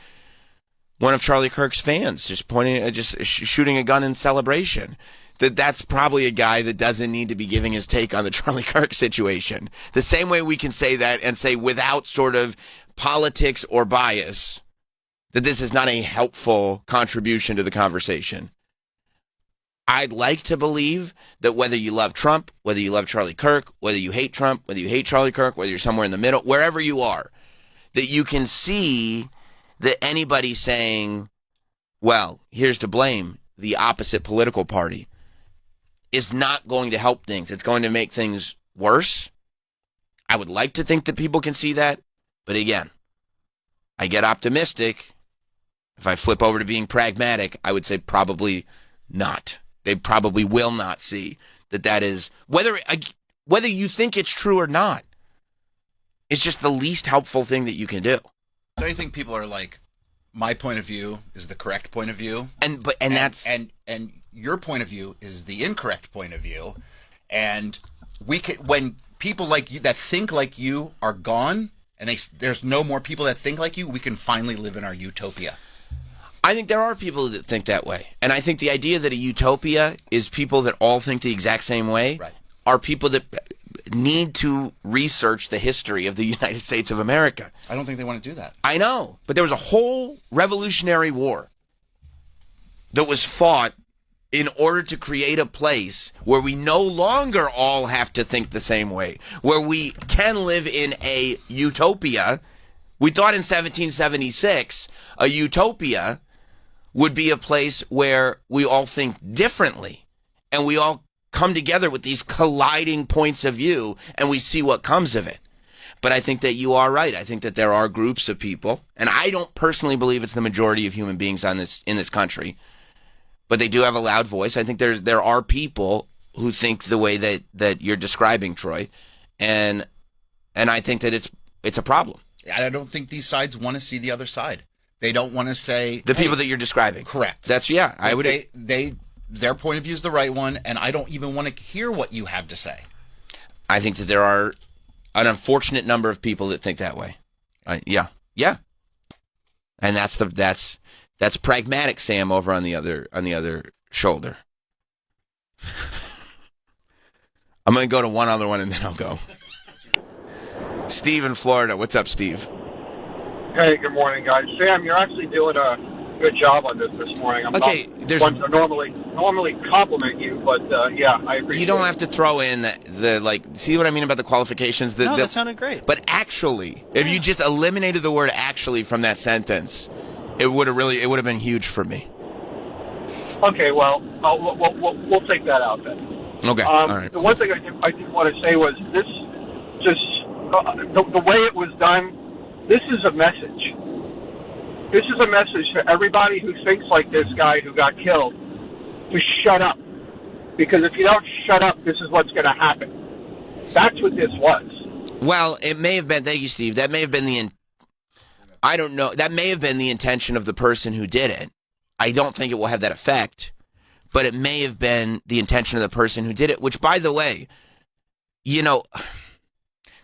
one of Charlie Kirk's fans just shooting a gun in celebration? That's probably a guy that doesn't need to be giving his take on the Charlie Kirk situation. The same way we can say that and say without sort of politics or bias that this is not a helpful contribution to the conversation. I'd like to believe that whether you love Trump, whether you love Charlie Kirk, whether you hate Trump, whether you hate Charlie Kirk, whether you're somewhere in the middle, wherever you are, that you can see that anybody saying, well, here's to blame, the opposite political party, is not going to help things. It's going to make things worse. I would like to think that people can see that. But again, I get optimistic. If I flip over to being pragmatic, I would say probably not. They probably will not see that is, whether you think it's true or not, it's just the least helpful thing that you can do. So I think people are like, my point of view is the correct point of view, and your point of view is the incorrect point of view, and when people like you that think like you are gone, and there's no more people that think like you, we can finally live in our utopia. I think there are people that think that way, and I think the idea that a utopia is people that all think the exact same way are people that need to research the history of the United States of America. I don't think they want to do that. I know, but there was a whole Revolutionary War that was fought in order to create a place where we no longer all have to think the same way, where we can live in a utopia. We thought in 1776 a utopia would be a place where we all think differently and we all come together with these colliding points of view and we see what comes of it. But I think that you are right. I think that there are groups of people, and I don't personally believe it's the majority of human beings in this country, but they do have a loud voice. I think there are people who think the way that you're describing, Troy, and I think that it's a problem. I don't think these sides want to see the other side. They don't want to say the people that you're describing. Correct. I would. Their point of view is the right one, and I don't even want to hear what you have to say. I think that there are an unfortunate number of people that think that way. Yeah, and that's pragmatic Sam over on the other shoulder. I'm going to go to one other one and then I'll go. Steve in Florida. What's up, Steve? Hey, good morning, guys. Sam, you're actually doing a good job on this morning. I'm not one to normally compliment you, but yeah, I appreciate it. You don't have to throw in the see what I mean about the qualifications? No, that sounded great. But actually, if you just eliminated the word actually from that sentence, it would have been huge for me. Okay, well, we'll take that out then. Okay, all right. The one thing I did want to say was this, just the way it was done, this is a message. This is a message to everybody who thinks like this guy who got killed to shut up. Because if you don't shut up, this is what's going to happen. That's what this was. Well, it may have been, thank you, Steve, that may have been I don't know, that may have been the intention of the person who did it. I don't think it will have that effect, but it may have been the intention of the person who did it, which, by the way,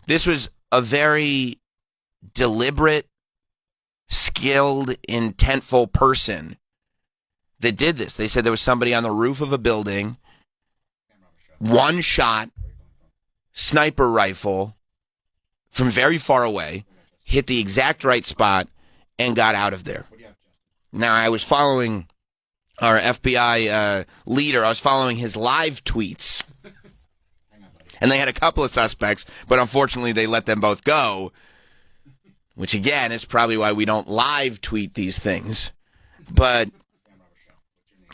this was a very deliberate, skilled, intentful person that did this. They said there was somebody on the roof of a building, one shot, sniper rifle from very far away, hit the exact right spot, and got out of there. Now, I was following our FBI leader. I was following his live tweets. And they had a couple of suspects, but unfortunately they let them both go, which, again, is probably why we don't live tweet these things. But,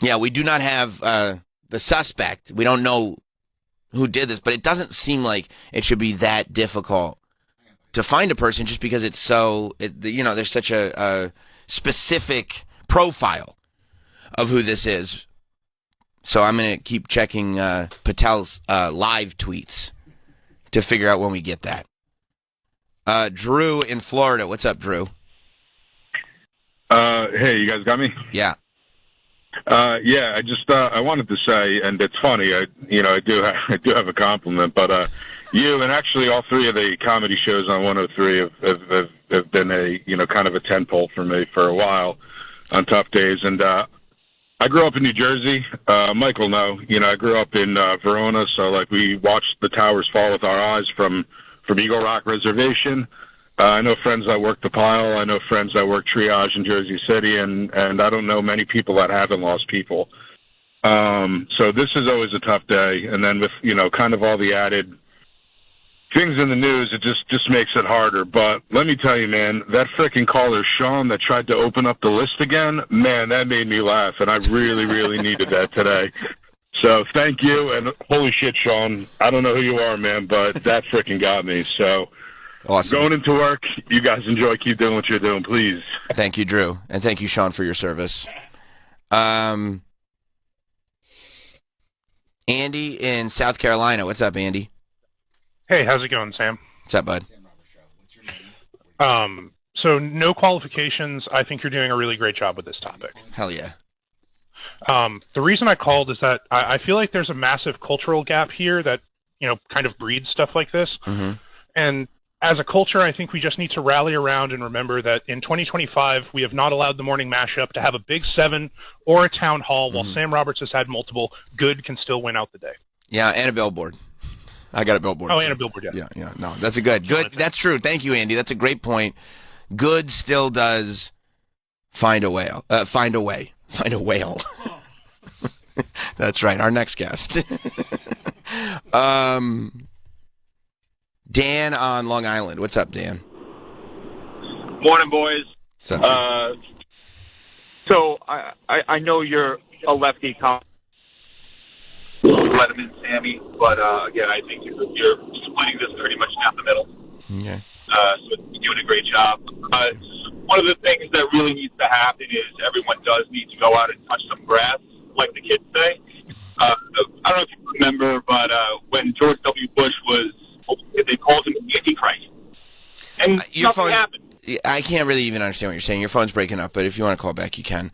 yeah, we do not have the suspect. We don't know who did this, but it doesn't seem like it should be that difficult to find a person just because it's so, there's such a specific profile of who this is. So I'm going to keep checking Patel's live tweets to figure out when we get that. Drew in Florida. What's up, Drew? Hey, you guys got me? Yeah. Yeah, I just I wanted to say, and it's funny, I do have a compliment, but you and actually all three of the comedy shows on 103 have been a kind of a tentpole for me for a while on tough days. And I grew up in New Jersey. Michael, no, I grew up in Verona, so like we watched the towers fall with our eyes from Eagle Rock Reservation. I know friends that work the Pile. I know friends that work triage in Jersey City, and I don't know many people that haven't lost people. So this is always a tough day. And then with, kind of all the added things in the news, it just makes it harder. But let me tell you, man, that frickin' caller, Sean, that tried to open up the list again, man, that made me laugh. And I really, really needed that today. So thank you. And holy shit, Sean, I don't know who you are, man, but that frickin' got me. So awesome. Going into work, you guys enjoy. Keep doing what you're doing, please. Thank you, Drew. And thank you, Sean, for your service. Andy in South Carolina. What's up, Andy? Hey, how's it going, Sam? What's up, bud? So no qualifications. I think you're doing a really great job with this topic. Hell yeah. The reason I called is that I feel like there's a massive cultural gap here that, kind of breeds stuff like this. Mm-hmm. And as a culture, I think we just need to rally around and remember that in 2025, we have not allowed the morning mashup to have a Big Seven or a town hall, while Sam Roberts has had multiple. Good can still win out the day. Yeah, and a billboard. I got a billboard. Oh, too. And a billboard, yeah. Yeah. No, that's a good. That's true. Thank you, Andy. That's a great point. Good still does find a whale. Find a way. Find a whale. That's right. Our next guest. Dan on Long Island. What's up, Dan? Morning, boys. What's up? So I know you're a lefty Letterman, Sammy, but again, I think you're splitting this pretty much down the middle. Okay. So you're doing a great job. One of the things that really needs to happen is everyone does need to go out and touch some grass, like the kids say. I don't know if you remember, but when George W. Bush was, they called him the Antichrist. And nothing happened. I can't really even understand what you're saying. Your phone's breaking up, but if you want to call back, you can.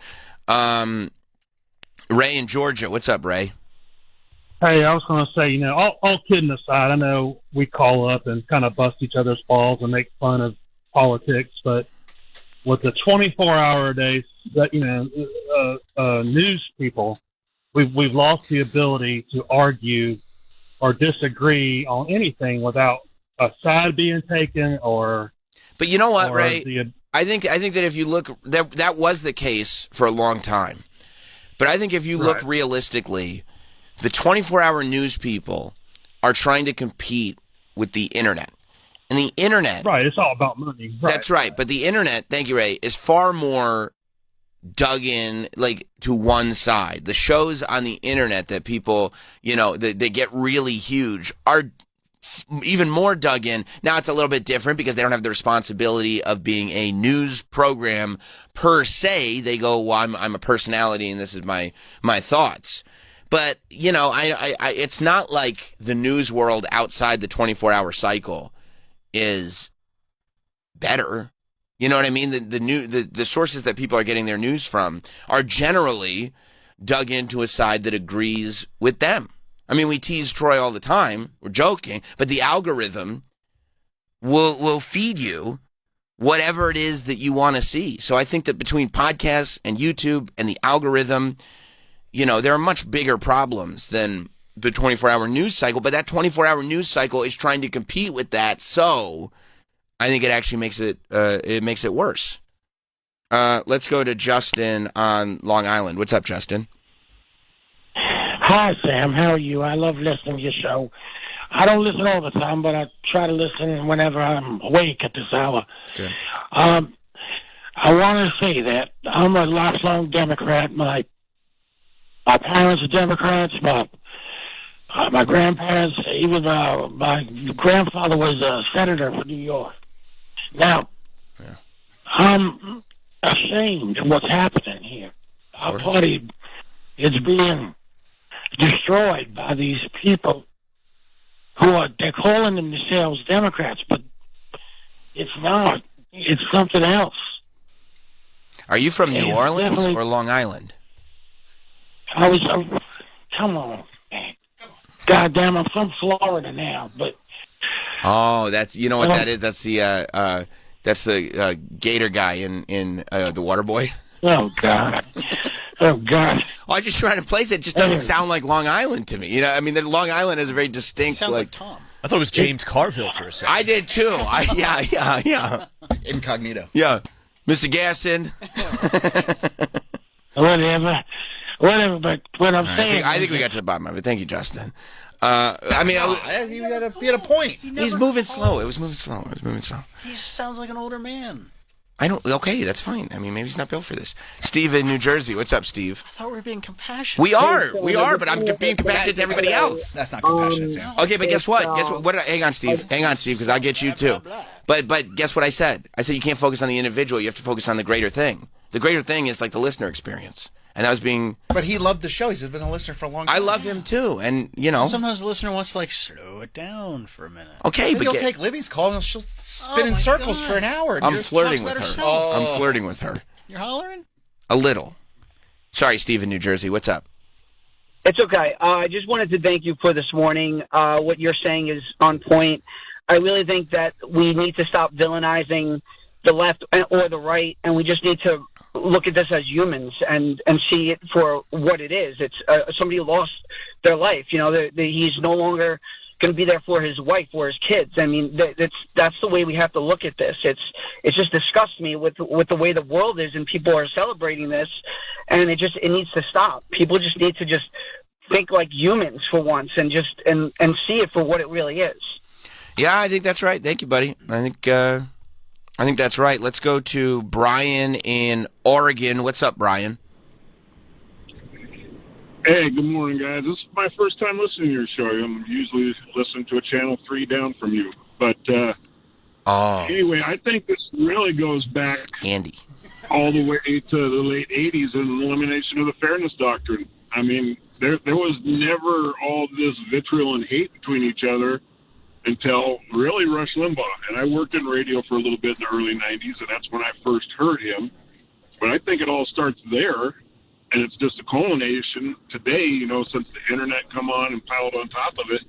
Ray in Georgia. What's up, Ray? Hey, I was going to say, all kidding aside, I know we call up and kind of bust each other's balls and make fun of politics, but with the 24-hour days, news people, we've lost the ability to argue or disagree on anything without a side being taken or. But you know what, Ray? I think that if you look, that was the case for a long time. But I think if you look realistically, the 24-hour news people are trying to compete with the internet. And the internet... Right, it's all about money. Right. That's right. But the internet, thank you, Ray, is far more dug in, like, to one side. The shows on the internet that people, they get really huge are even more dug in. Now it's a little bit different because they don't have the responsibility of being a news program per se. They go, well, I'm a personality and this is my thoughts. But, it's not like the news world outside the 24-hour cycle is better. You know what I mean? The sources that people are getting their news from are generally dug into a side that agrees with them. I mean, we tease Troy all the time. We're joking. But the algorithm will feed you whatever it is that you want to see. So I think that between podcasts and YouTube and the algorithm, there are much bigger problems than the 24-hour news cycle, but that 24-hour news cycle is trying to compete with that, so I think it actually makes it worse. Let's go to Justin on Long Island. What's up, Justin? Hi, Sam. How are you? I love listening to your show. I don't listen all the time, but I try to listen whenever I'm awake at this hour. Good. I want to say that I'm a lifelong Democrat. My parents are Democrats. My grandparents, even my grandfather was a senator for New York. Now, I'm ashamed of what's happening here. Our party is being destroyed by these people they're calling themselves Democrats, but it's not. It's something else. Are you from New It's Orleans definitely- or Long Island? Come on, man. Goddamn, I'm from Florida now, but Oh, that's you know what that is. That's the Gator guy in The Waterboy. oh god, oh god. Oh, I just trying to place it. It just doesn't sound like Long Island to me. You know, I mean, Long Island is a very distinct. Sounds like Tom. I thought it was James Carville for a second. I did too. Yeah. Incognito. Yeah, Mr. Gasson. Whatever. But what I'm saying, I think we got to the bottom of it. Thank you, Justin. You had a point. He's moving slow. It was moving slow. He sounds like an older man. I don't. Okay, that's fine. I mean, maybe he's not built for this. Steve in New Jersey. What's up, Steve? I thought we were being compassionate. We are, but I'm being compassionate to everybody else. That's not compassionate, Sam. Okay, but guess what? Hang on, Steve, because I'll get you too. But guess what I said? I said you can't focus on the individual. You have to focus on the greater thing. The greater thing is like the listener experience. And I was being... But he loved the show. He's been a listener for a long time. I love him too, and you know... Sometimes the listener wants to, like, slow it down for a minute. Okay, but he'll take Libby's call and she'll spin in circles for an hour. I'm flirting with her. I'm flirting with her. You're hollering? A little. Sorry, Steve in New Jersey. What's up? It's okay. I just wanted to thank you for this morning. What you're saying is on point. I really think that we need to stop villainizing the left or the right, and we just need to look at this as humans and see it for what it is. It's somebody who lost their life. You know, he's no longer going to be there for his wife or his kids. I mean, that's the way we have to look at this. It just disgusts me with the way the world is, and people are celebrating this, and it needs to stop. People just need to just think like humans for once and just and see it for what it really is. Yeah, I think that's right. Thank you, buddy. I think that's right. Let's go to Brian in Oregon. What's up, Brian? Hey, good morning, guys. This is my first time listening to your show. I'm usually listening to a channel 3 down from you. But anyway, I think this really goes back all the way to the late 80s and the elimination of the fairness doctrine. I mean, there was never all this vitriol and hate between each other until really Rush Limbaugh. And I worked in radio for a little bit in the early 90s, and that's when I first heard him. But I think it all starts there, and it's just a culmination today, you know, since the internet come on and piled on top of it.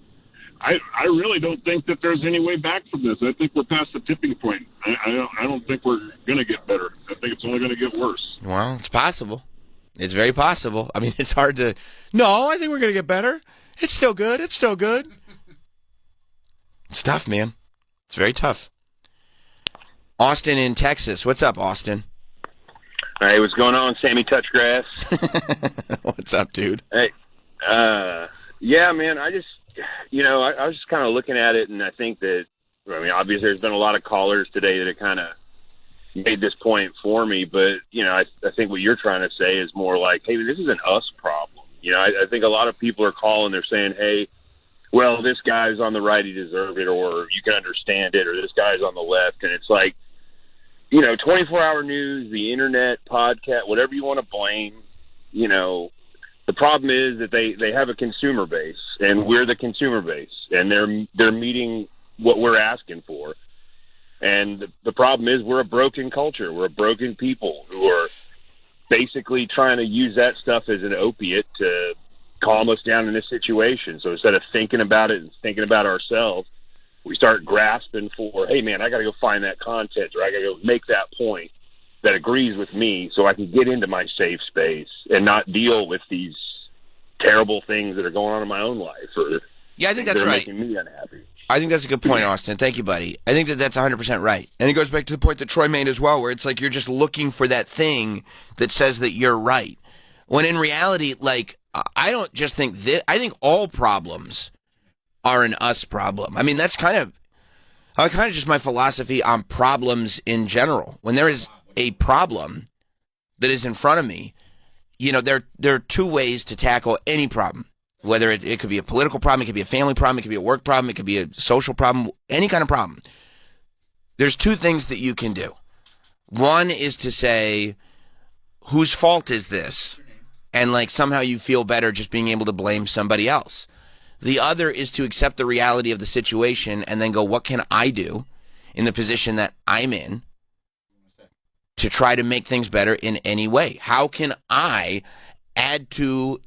I really don't think that there's any way back from this. I think we're past the tipping point. I don't think we're going to get better. I think it's only going to get worse. Well, it's possible. It's very possible. I mean, it's hard to... No, I think we're going to get better. It's still good. It's still good. It's tough, man. It's very tough. Austin in Texas. What's up, Austin? Hey, what's going on, Sammy Touchgrass? What's up, dude? Hey, yeah, man, I just, you know, I was just kind of looking at it, and I think that, I mean, obviously there's been a lot of callers today that have kind of made this point for me, but, you know, I think what you're trying to say is more like, hey, this is an us problem. You know, I think a lot of people are calling, they're saying, hey, well, this guy's on the right, he deserved it, or you can understand it, or this guy's on the left. And it's like, you know, 24-hour news, the internet, podcast, whatever you want to blame, you know, the problem is that they have a consumer base, and we're the consumer base, and they're meeting what we're asking for. And the problem is we're a broken culture. We're a broken people who are basically trying to use that stuff as an opiate to calm us down in this situation. So instead of thinking about it and thinking about ourselves, we start grasping for, hey, man, I got to go find that content, or I got to go make that point that agrees with me so I can get into my safe space and not deal with these terrible things that are going on in my own life. Or yeah, I think that's right. Making me unhappy. I think that's a good point, Austin. Thank you, buddy. I think that's 100% right. And it goes back to the point that Troy made as well, where it's like you're just looking for that thing that says that you're right. When in reality, like, I don't just think this, I think all problems are an us problem. I mean, that's kind of just my philosophy on problems in general. When there is a problem that is in front of me, you know, there are two ways to tackle any problem. Whether it could be a political problem, it could be a family problem, it could be a work problem, it could be a social problem, any kind of problem. There's two things that you can do. One is to say, whose fault is this? And like somehow you feel better just being able to blame somebody else. The other is to accept the reality of the situation and then go, what can I do in the position that I'm in to try to make things better in any way? How can I add to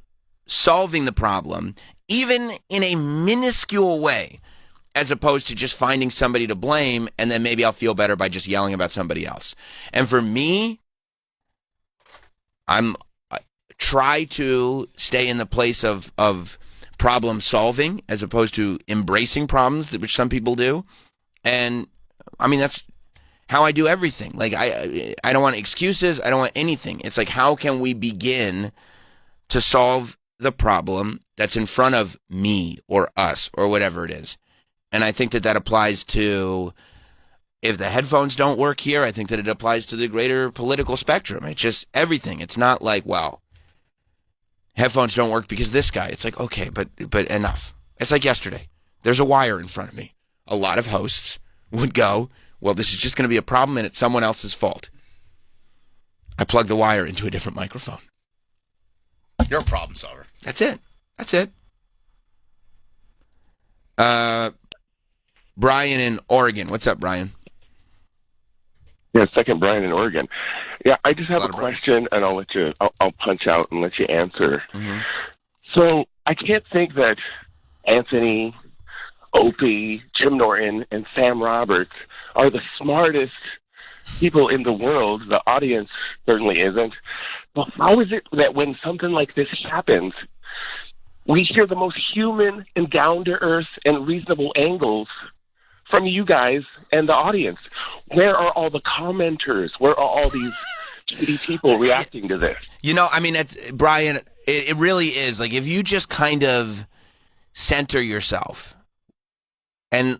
solving the problem, even in a minuscule way, as opposed to just finding somebody to blame and then maybe I'll feel better by just yelling about somebody else. And for me, I'm try to stay in the place of problem solving as opposed to embracing problems, which some people do. And I mean, that's how I do everything. Like I don't want excuses. I don't want anything. It's like, how can we begin to solve the problem that's in front of me or us or whatever it is? And I think that applies to, if the headphones don't work here, I think that it applies to the greater political spectrum. It's just everything. It's not like, well, headphones don't work because this guy. It's like, okay, but enough. It's like yesterday. There's a wire in front of me. A lot of hosts would go, well, this is just going to be a problem and it's someone else's fault. I plug the wire into a different microphone. You're a problem solver. That's it. That's it. Brian in Oregon. What's up, Brian? Yeah, second Brian in Oregon. Yeah, I just have a question, and I'll let you. I'll punch out and let you answer. Mm-hmm. So I can't think that Anthony, Opie, Jim Norton, and Sam Roberts are the smartest people in the world. The audience certainly isn't. But how is it that when something like this happens, we hear the most human and down-to-earth and reasonable angles from you guys and the audience? Where are all the commenters? Where are all these shitty people reacting to this? You know, I mean, Brian, it really is. Like, if you just kind of center yourself and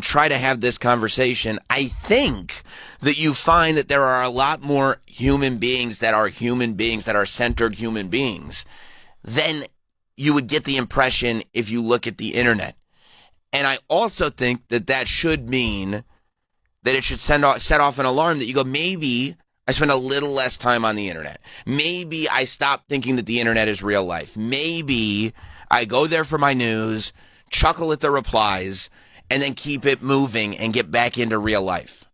try to have this conversation, I think that you find that there are a lot more human beings that are centered human beings than you would get the impression if you look at the internet. And I also think that should mean that it should set off an alarm that you go, maybe I spend a little less time on the internet. Maybe I stop thinking that the internet is real life. Maybe I go there for my news, chuckle at the replies, and then keep it moving and get back into real life.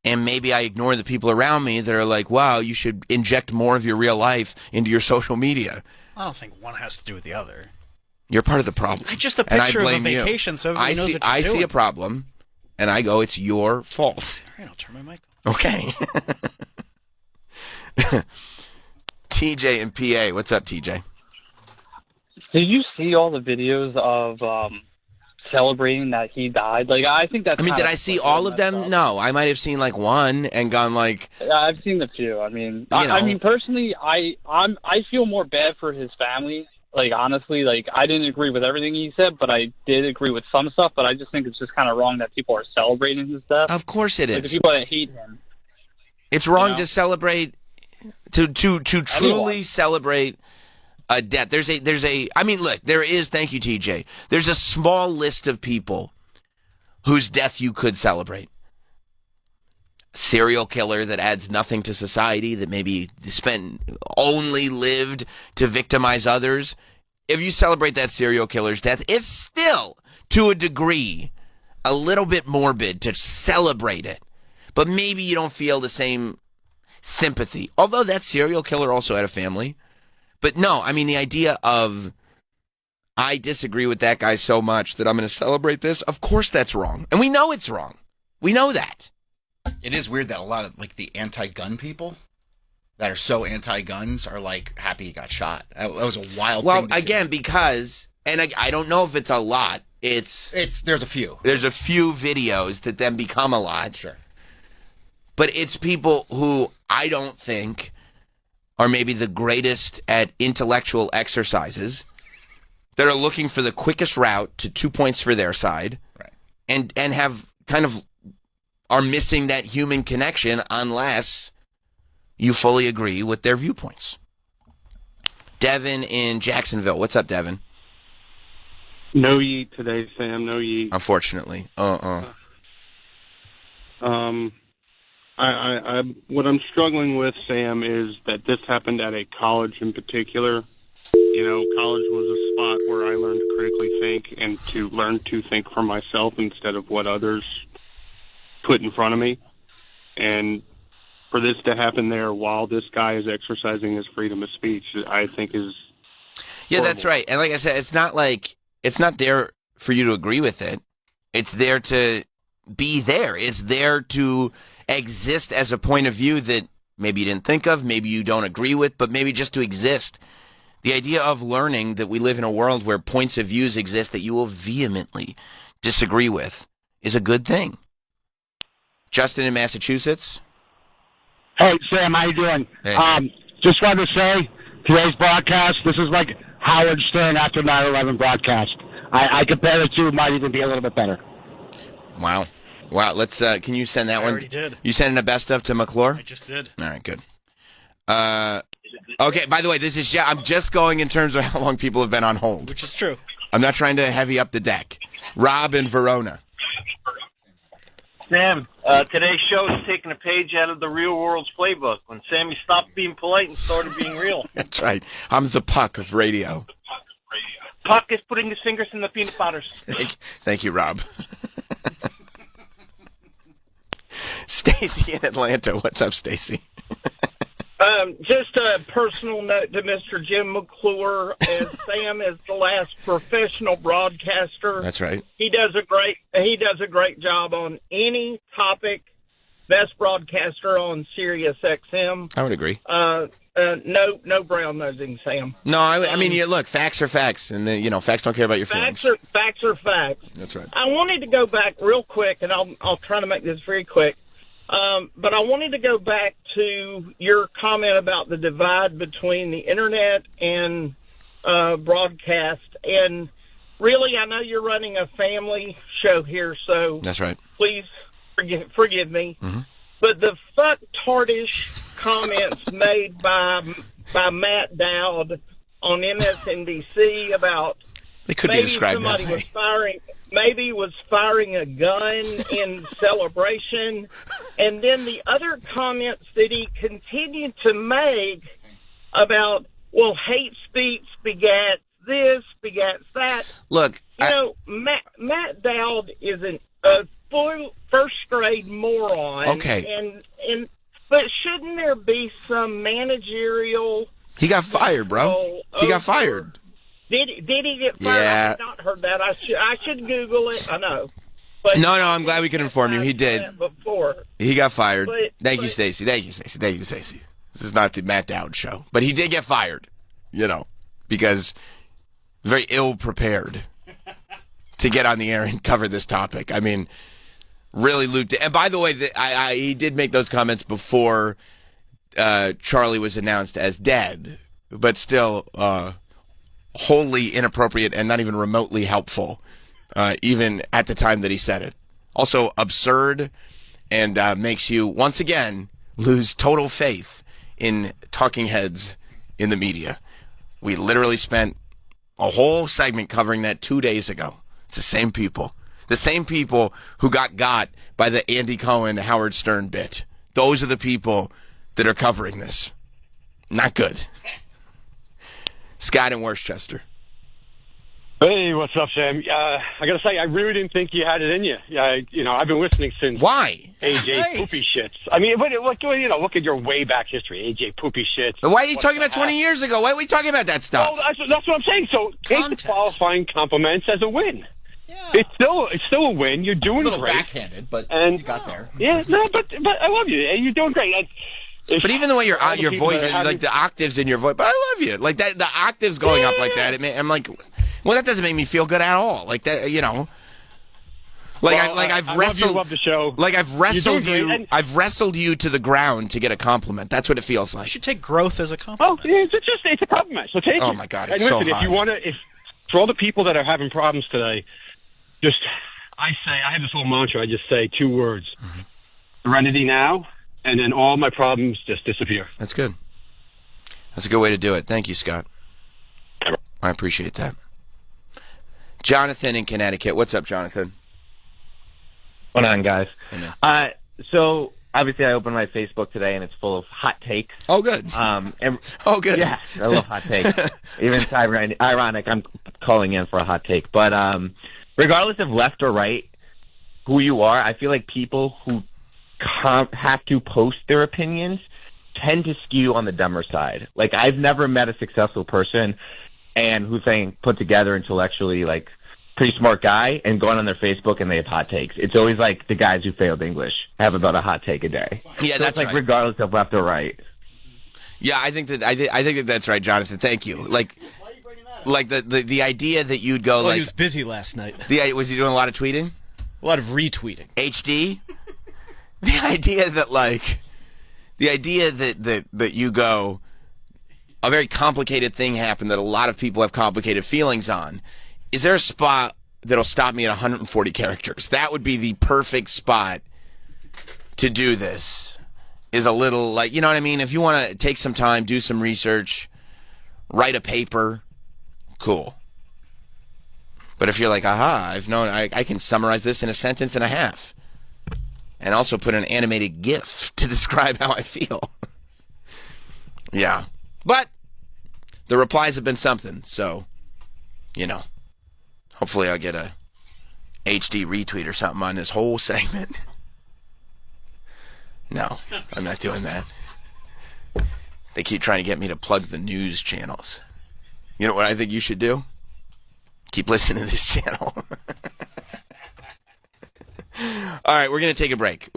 And maybe I ignore the people around me that are like, wow, you should inject more of your real life into your social media. I don't think one has to do with the other. You're part of the problem. Just a picture of a vacation, so everybody knows what you're I doing. see a problem, and I go, it's your fault. All right, I'll turn my mic off. Okay. TJ in PA. What's up, TJ? Did you see all the videos of celebrating that he died? Like, I think that's. I mean, did I see all of them? No, I might have seen like one and gone like. Yeah, I've seen a few. I mean, I mean, personally, I feel more bad for his family. Like, honestly, like, I didn't agree with everything he said, but I did agree with some stuff. But I just think it's just kind of wrong that people are celebrating his death. Of course it is. The people that hate him. It's wrong to celebrate, to truly celebrate a death. There's a. I mean, look, there is. Thank you, TJ. There's a small list of people whose death you could celebrate. Serial killer that adds nothing to society, that maybe only lived to victimize others. If you celebrate that serial killer's death, it's still, to a degree, a little bit morbid to celebrate it. But maybe you don't feel the same sympathy. Although that serial killer also had a family. But no, I mean, the idea of, I disagree with that guy so much that I'm going to celebrate this, of course that's wrong. And we know it's wrong. We know that. It is weird that a lot of like the anti-gun people that are so anti-guns are like happy he got shot. That was a wild thing. Well, again, because, and I don't know if it's a lot. There's a few. There's a few videos that then become a lot. Sure. But it's people who I don't think are maybe the greatest at intellectual exercises that are looking for the quickest route to 2 points for their side. Right. And have kind of are missing that human connection unless you fully agree with their viewpoints. Devin in Jacksonville. What's up, Devin? No yeet today, Sam. No yeet. Unfortunately. What I'm struggling with, Sam, is that this happened at a college in particular. You know, college was a spot where I learned to critically think and to learn to think for myself instead of what others put in front of me. And for this to happen there while this guy is exercising his freedom of speech, I think is horrible. That's right. And like I said, it's not there for you to agree with it. It's there to be there. It's there to exist as a point of view that maybe you didn't think of, maybe you don't agree with, but maybe just to exist. The idea of learning that we live in a world where points of views exist that you will vehemently disagree with is a good thing. Justin in Massachusetts. Hey, Sam, how you doing? Hey. Just wanted to say, today's broadcast, this is like Howard Stern after 9/11 broadcast. I compare it to, might even be a little bit better. Wow. Let's, can you send that one? I already did. You sending a best of to McClure? I just did. All right, good. Okay, by the way, I'm just going in terms of how long people have been on hold. Which is true. I'm not trying to heavy up the deck. Rob in Verona. Sam, today's show is taking a page out of the real world's playbook when Sammy stopped being polite and started being real. That's right. I'm the Puck of radio. Puck is putting his fingers in the peanut butters. Thank you, Rob. Stacy in Atlanta. What's up, Stacy? Just a personal note to Mr. Jim McClure, as Sam is the last professional broadcaster. That's right. He does a great job on any topic. Best broadcaster on Sirius XM. I would agree. No brown nosing, Sam. No, I mean, look, facts are facts, and facts don't care about your feelings. Facts are facts. That's right. I wanted to go back real quick, and I'll try to make this very quick. But I wanted to go back to your comment about the divide between the internet and broadcast. And really, I know you're running a family show here, so that's right. Please forgive me. Mm-hmm. But the fucktardish comments made by Matt Dowd on MSNBC about they could be described somebody that way. was firing a gun in celebration, and then the other comments that he continued to make about, well, hate speech begats this, begats that. Look, Matt Dowd is a full first-grade moron. Okay. But shouldn't there be some managerial? He got fired, bro. He got fired. Did he get fired? Yeah. I have not heard that. I should Google it. I know. But no, I'm glad we could inform you. He did. Before. He got fired. Thank you, Stacy. Thank you, Stacy. This is not the Matt Dowd show. But he did get fired, because very ill-prepared to get on the air and cover this topic. I mean, really looped it. And by the way, he did make those comments before Charlie was announced as dead, but still wholly inappropriate and not even remotely helpful, even at the time that he said it. Also absurd and makes you, once again, lose total faith in talking heads in the media. We literally spent a whole segment covering that 2 days ago. It's the same people. The same people who got by the Andy Cohen, Howard Stern bit. Those are the people that are covering this. Not good. Scott in Worcester. Hey, what's up, Sam? I got to say, I really didn't think you had it in you. I've been listening since. Why? AJ Poopy Shits. I mean, look at your way back history. AJ Poopy Shits. Why are you talking about 20 years ago? Why are we talking about that stuff? Well, that's what I'm saying. So take the qualifying compliments as a win. Yeah. It's still a win. You're doing a little great. Backhanded, but you got there. Yeah, no, but I love you. You're doing great. But even the way your voice, like the octaves in your voice, but I love you. Like that, the octaves going up like that. I'm like, well, that doesn't make me feel good at all. Like that, I've wrestled. Love the show. Like I've wrestled you. I've wrestled you to the ground to get a compliment. That's what it feels like. You should take growth as a compliment. Oh, it's a compliment. So take it. Oh my God, it's and so listen, high. if for all the people that are having problems today, I have this whole mantra. I just say 2 words: Serenity now. And then all my problems just disappear. That's good. That's a good way to do it. Thank you, Scott. I appreciate that. Jonathan in Connecticut. What's up, Jonathan? What's going on, guys? So obviously I opened my Facebook today and it's full of hot takes. Oh, good. Oh, good. Yeah, I love hot takes. Even it's ironic I'm calling in for a hot take. But regardless of left or right, who you are, I feel like people who have to post their opinions tend to skew on the dumber side. Like, I've never met a successful person and who's saying put together intellectually, like, pretty smart guy, and going on their Facebook and they have hot takes. It's always like the guys who failed English have about a hot take a day. Yeah, so that's it's like right. Regardless of left or right. Yeah, I think that that's right, Jonathan. Thank you. Like the idea that you'd go he was busy last night. Was he doing a lot of tweeting? A lot of retweeting. HD? The idea that you go, a very complicated thing happened that a lot of people have complicated feelings on. Is there a spot that'll stop me at 140 characters? That would be the perfect spot to do this. Is a little, like, you know what I mean? If you want to take some time, do some research, write a paper, cool. But if you're like, aha, I can summarize this in a sentence and a half. And also put an animated GIF to describe how I feel. Yeah. But the replies have been something, so, you know. Hopefully I'll get a HD retweet or something on this whole segment. No, I'm not doing that. They keep trying to get me to plug the news channels. You know what I think you should do? Keep listening to this channel. All right, we're going to take a break.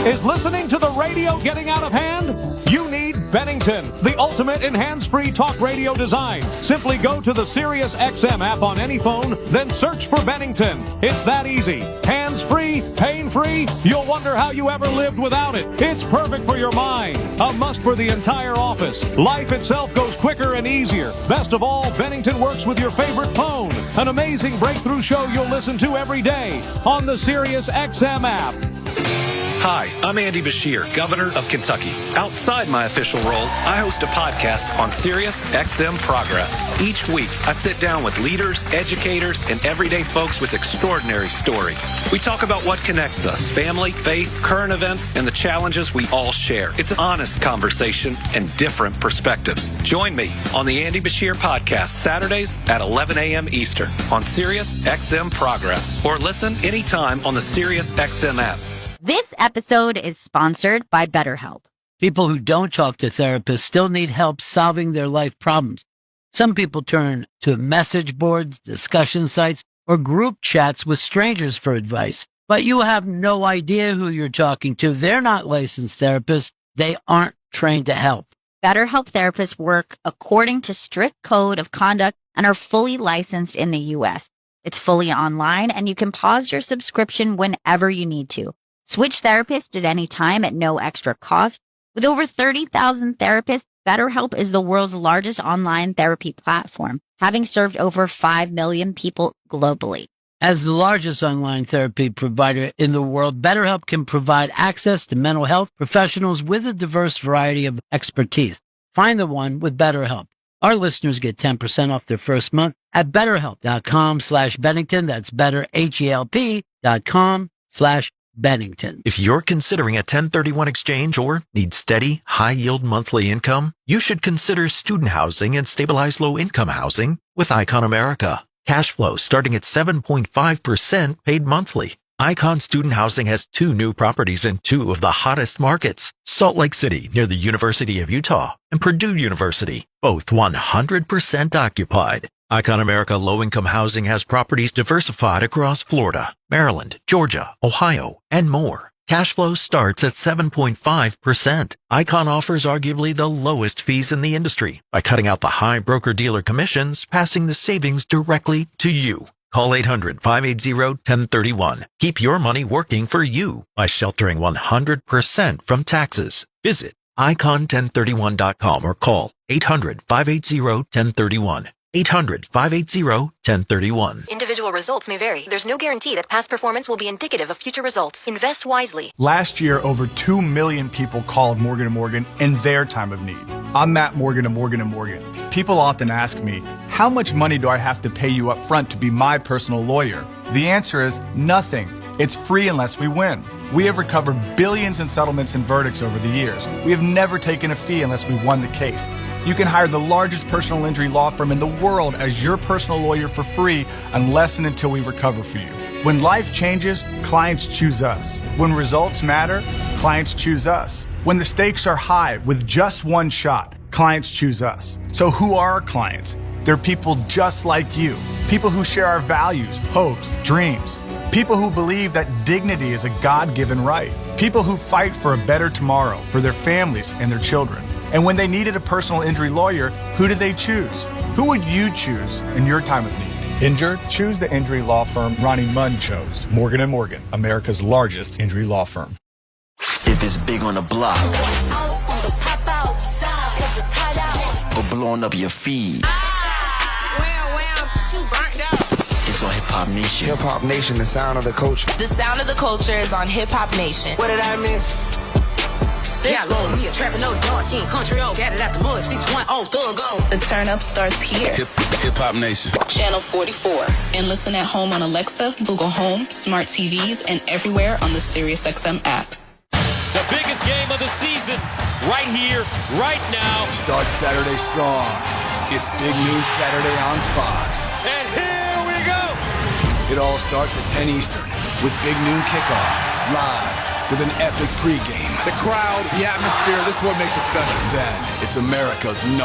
Is listening to the radio getting out of hand? You need Bennington, the ultimate in hands-free talk radio design. Simply go to the Sirius XM app on any phone, then search for Bennington. It's that easy. Hands-free, pain-free. You'll wonder how you ever lived without it. It's perfect for your mind. A must for the entire office. Life itself goes quicker and easier. Best of all, Bennington works with your favorite phone. An amazing breakthrough show you'll listen to every day on the Sirius XM app. Hi, I'm Andy Bashir, Governor of Kentucky. Outside my official role, I host a podcast on Sirius XM Progress. Each week, I sit down with leaders, educators, and everyday folks with extraordinary stories. We talk about what connects us, family, faith, current events, and the challenges we all share. It's an honest conversation and different perspectives. Join me on the Andy Bashir Podcast, Saturdays at 11 a.m. Eastern on Sirius XM Progress, or listen anytime on the Sirius XM app. This episode is sponsored by BetterHelp. People who don't talk to therapists still need help solving their life problems. Some people turn to message boards, discussion sites, or group chats with strangers for advice. But you have no idea who you're talking to. They're not licensed therapists. They aren't trained to help. BetterHelp therapists work according to strict code of conduct and are fully licensed in the U.S. It's fully online, and you can pause your subscription whenever you need to. Switch therapists at any time at no extra cost. With over 30,000 therapists, BetterHelp is the world's largest online therapy platform, having served over 5 million people globally. As the largest online therapy provider in the world, BetterHelp can provide access to mental health professionals with a diverse variety of expertise. Find the one with BetterHelp. Our listeners get 10% off their first month at BetterHelp.com/Bennington. That's BetterHelp.com/Bennington. If you're considering a 1031 exchange or need steady, high-yield monthly income, you should consider student housing and stabilized low-income housing with Icon America. Cash flow starting at 7.5% paid monthly. Icon Student Housing has 2 new properties in 2 of the hottest markets, Salt Lake City near the University of Utah and Purdue University, both 100% occupied. Icon America Low-Income Housing has properties diversified across Florida, Maryland, Georgia, Ohio, and more. Cash flow starts at 7.5%. Icon offers arguably the lowest fees in the industry by cutting out the high broker-dealer commissions, passing the savings directly to you. Call 800-580-1031. Keep your money working for you by sheltering 100% from taxes. Visit icon1031.com or call 800-580-1031. 800-580-1031. Individual results may vary. There's no guarantee that past performance will be indicative of future results. Invest wisely. Last year, over 2 million people called Morgan & Morgan in their time of need. I'm Matt Morgan of Morgan & Morgan. People often ask me, how much money do I have to pay you up front to be my personal lawyer? The answer is nothing. It's free unless we win. We have recovered billions in settlements and verdicts over the years. We have never taken a fee unless we've won the case. You can hire the largest personal injury law firm in the world as your personal lawyer for free unless and until we recover for you. When life changes, clients choose us. When results matter, clients choose us. When the stakes are high with just one shot, clients choose us. So who are our clients? They're people just like you. People who share our values, hopes, dreams. People who believe that dignity is a God-given right. People who fight for a better tomorrow for their families and their children. And when they needed a personal injury lawyer, who did they choose? Who would you choose in your time of need? Injured? Choose the injury law firm Ronnie Munn chose. Morgan & Morgan, America's largest injury law firm. If it's big on the block or blowing up your feed, it's on Hip Hop Nation. Hip Hop Nation, the sound of the culture. The sound of the culture is on Hip Hop Nation. What did I miss? Yeah, Lord, me a trapping, no dark skin, country old, got it out the mud, 610, thug go. The turn up starts here. Hip Hop Nation. Channel 44. And listen at home on Alexa, Google Home, smart TVs, and everywhere on the SiriusXM app. The biggest game of the season, right here, right now. Starts Saturday strong. It's Big Noon Saturday on Fox. And here we go. It all starts at 10 Eastern with Big Noon Kickoff, live with an epic pregame. The crowd, the atmosphere, this is what makes it special. Then, it's America's #1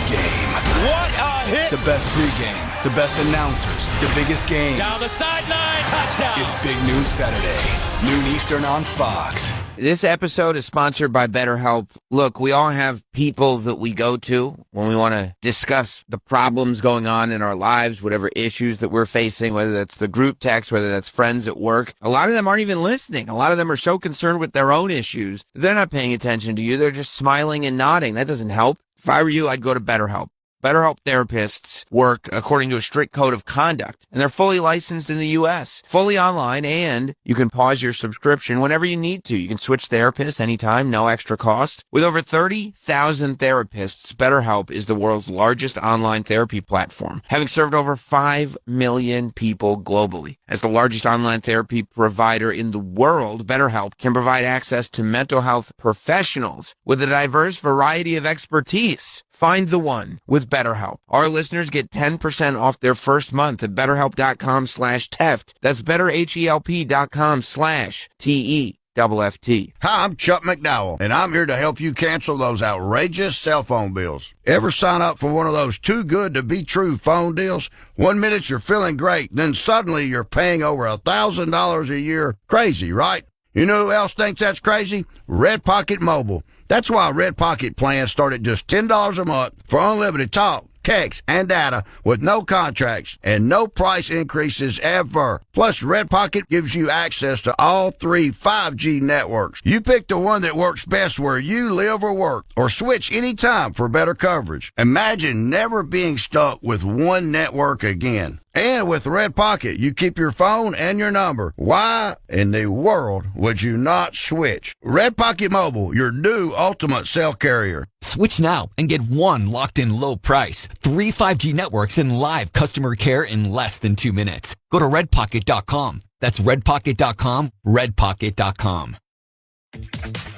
game. What a hit! The best pregame, the best announcers, the biggest games. Down the sideline, touchdown! It's Big Noon Saturday, noon Eastern on Fox. This episode is sponsored by BetterHelp. Look, we all have people that we go to when we want to discuss the problems going on in our lives, whatever issues that we're facing, whether that's the group text, whether that's friends at work. A lot of them aren't even listening. A lot of them are so concerned with their own issues. They're not paying attention to you. They're just smiling and nodding. That doesn't help. If I were you, I'd go to BetterHelp. BetterHelp therapists work according to a strict code of conduct, and they're fully licensed in the U.S., fully online, and you can pause your subscription whenever you need to. You can switch therapists anytime, no extra cost. With over 30,000 therapists, BetterHelp is the world's largest online therapy platform, having served over 5 million people globally. As the largest online therapy provider in the world, BetterHelp can provide access to mental health professionals with a diverse variety of expertise. Find the one with BetterHelp. Our listeners get 10% off their first month at BetterHelp.com/Teft. That's BetterHelp.com/TEFFT. Hi, I'm Chuck McDowell, and I'm here to help you cancel those outrageous cell phone bills. Ever sign up for one of those too good to be true phone deals? 1 minute you're feeling great, then suddenly you're paying over $1,000 a year. Crazy, right? You know who else thinks that's crazy? Red Pocket Mobile. That's why Red Pocket plans start at just $10 a month for unlimited talk, text, and data with no contracts and no price increases ever. Plus, Red Pocket gives you access to all 3 5G networks. You pick the one that works best where you live or work, or switch anytime for better coverage. Imagine never being stuck with one network again. And with Red Pocket, you keep your phone and your number. Why in the world would you not switch? Red Pocket Mobile, your new ultimate cell carrier. Switch now and get one locked-in low price, 3 5G networks, and live customer care in less than 2 minutes. Go to redpocket.com. That's redpocket.com, redpocket.com.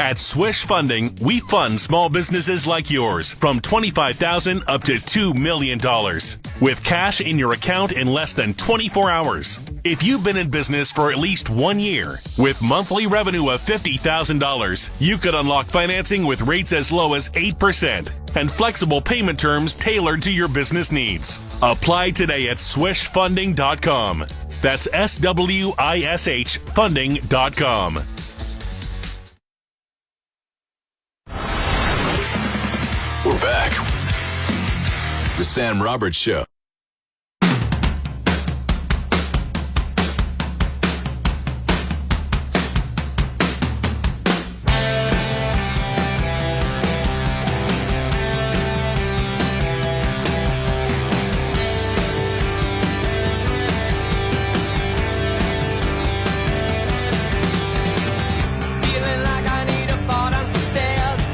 At Swish Funding, we fund small businesses like yours from $25,000 up to $2 million with cash in your account in less than 24 hours. If you've been in business for at least 1 year with monthly revenue of $50,000, you could unlock financing with rates as low as 8% and flexible payment terms tailored to your business needs. Apply today at swishfunding.com. That's SWISH funding.com. We're back. The Sam Roberts Show.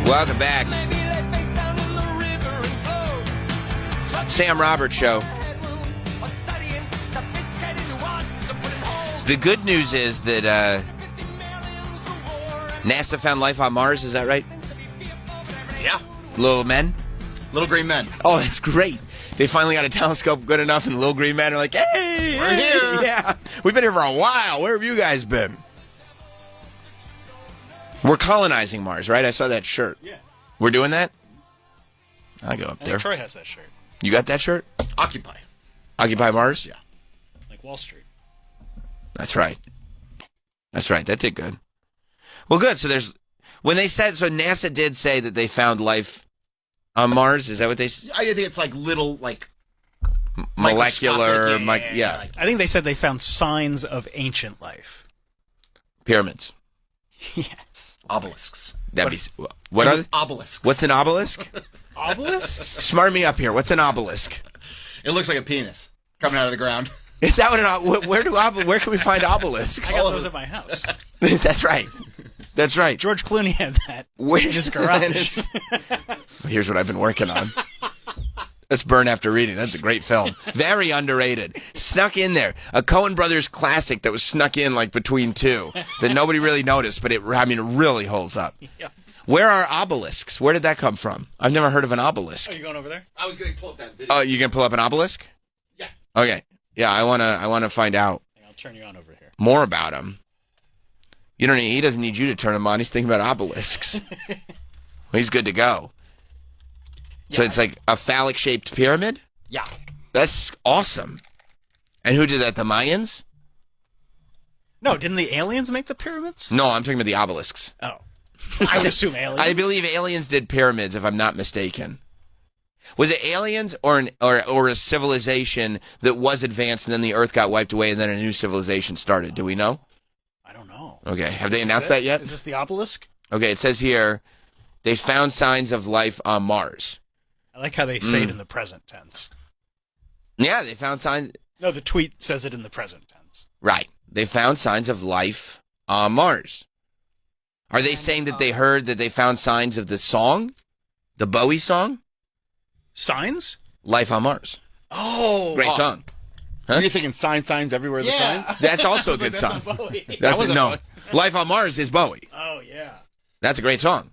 Welcome back. Sam Roberts Show. The good news is that NASA found life on Mars, is that right? Yeah. Little men? Little green men. Oh, that's great. They finally got a telescope good enough, and the little green men are like, hey, we're here. Yeah, we've been here for a while. Where have you guys been? We're colonizing Mars, right? I saw that shirt. Yeah. We're doing that? I'll go up I there. think Troy has that shirt. You got that shirt? Occupy. Occupy Mars? Yeah. Like Wall Street. That's right. That's right. That did good. Well, good. So when they said, so NASA did say that they found life on Mars. Is that what they said? I think it's like little, like molecular. I think they said they found signs of ancient life. Pyramids. Yes. Obelisks. What are they? Obelisks. What's an obelisk? Obelisks? Smart me up here. What's an obelisk? It looks like a penis coming out of the ground. Is that what where can we find obelisks? I got those at my house. That's right. That's right. George Clooney had that in his garage. Here's what I've been working on. That's Burn After Reading. That's a great film. Very underrated. Snuck in there. A Coen Brothers classic that was snuck in like between two that nobody really noticed, but it really holds up. Yeah. Where are obelisks? Where did that come from? I've never heard of an obelisk. Oh, you going over there? I was going to pull up that video. Oh, you can pull up an obelisk? Yeah. Okay. Yeah, I wanna find out I'll turn you on over here. more about him. He doesn't need you to turn him on. He's thinking about obelisks. Well, he's good to go. So it's like a phallic-shaped pyramid? Yeah. That's awesome. And who did that? The Mayans? No, didn't the aliens make the pyramids? No, I'm talking about the obelisks. Oh. I would assume aliens. I believe aliens did pyramids, if I'm not mistaken. Was it aliens or a civilization that was advanced and then the Earth got wiped away and then a new civilization started? Do we know? I don't know. Okay. Have they announced that yet? Is this the obelisk? Okay, it says here, they found signs of life on Mars. I like how they say it in the present tense. Yeah, they found signs. No, the tweet says it in the present tense. Right. They found signs of life on Mars. Are they saying that they heard that they found signs of the song? The Bowie song? Signs? Life on Mars. Oh. Great song. Huh? You're thinking signs everywhere, the signs? That's also a good song. No. Life on Mars is Bowie. Oh, yeah. That's a great song.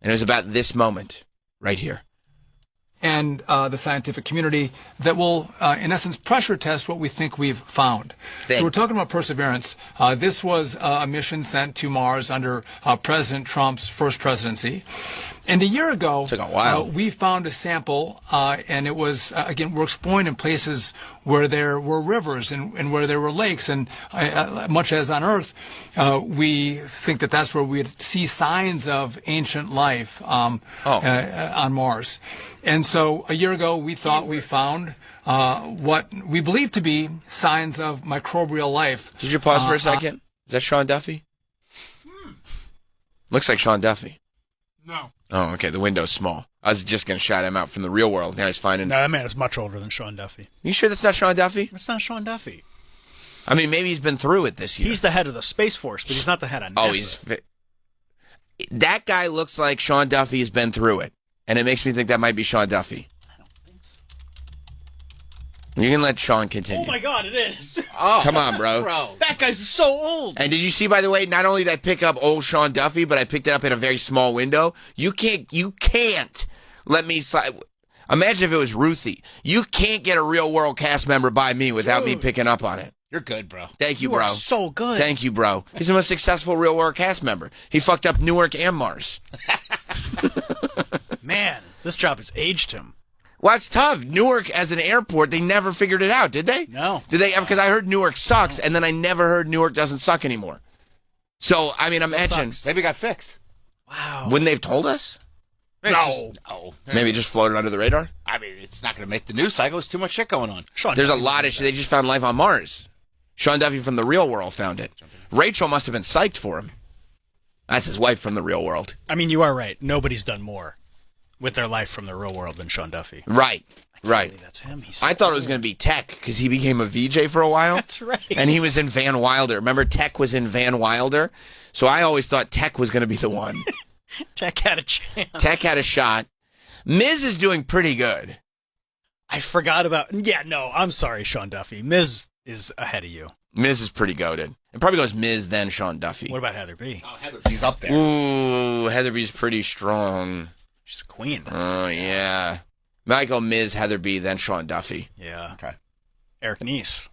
And it was about this moment right here. And the scientific community that will, in essence, pressure test what we think we've found. So we're talking about Perseverance. This was a mission sent to Mars under President Trump's first presidency. And a year ago, we found a sample, and it was, again, we're exploring in places where there were rivers and where there were lakes. And much as on Earth, we think that that's where we'd see signs of ancient life on Mars. And so a year ago, we thought we found what we believe to be signs of microbial life. Did you pause for a second? Is that Sean Duffy? Looks like Sean Duffy. No. Oh, okay. The window's small. I was just going to shout him out from the real world. Now he's finding... No, that man is much older than Sean Duffy. You sure that's not Sean Duffy? That's not Sean Duffy. I mean, maybe he's been through it this year. He's the head of the Space Force, but he's not the head of NASA. That guy looks like Sean Duffy has been through it. And it makes me think that might be Sean Duffy. I don't think so. You can let Sean continue. Oh, my God, it is. Oh, come on, bro. That guy's so old. And did you see, by the way, not only did I pick up old Sean Duffy, but I picked it up in a very small window. You can't let me slide. Imagine if it was Ruthie. You can't get a real world cast member by me without me picking up on it. You're good, bro. Thank you, bro. You are so good. Thank you, bro. He's the most successful real world cast member. He fucked up Newark and Mars. Man, this job has aged him. Well, it's tough. Newark as an airport, they never figured it out, did they? No. Did they? Because I heard Newark sucks, and then I never heard Newark doesn't suck anymore. So, I mean, imagine. Maybe it got fixed. Wow. Wouldn't they have told us? No. Maybe it just floated under the radar? I mean, it's not going to make the news cycle. There's too much shit going on. There's a lot of shit. They just found life on Mars. Sean Duffy from The Real World found it. Rachel must have been psyched for him. That's his wife from The Real World. I mean, you are right. Nobody's done more with their life from the real world than Sean Duffy. Right. That's him. I thought it was going to be Tech because he became a VJ for a while. That's right. And he was in Van Wilder. Remember, Tech was in Van Wilder? So I always thought Tech was going to be the one. Tech had a chance. Tech had a shot. Miz is doing pretty good. I forgot about... Yeah, no, I'm sorry, Sean Duffy. Miz is ahead of you. Miz is pretty goated. It probably goes Miz, then Sean Duffy. What about Heather B? Oh, Heather B's up there. Ooh, Heather B's pretty strong. She's a queen. Oh, yeah. Michael, Miz, Heather B, then Sean Duffy. Yeah. Okay. Eric Nies.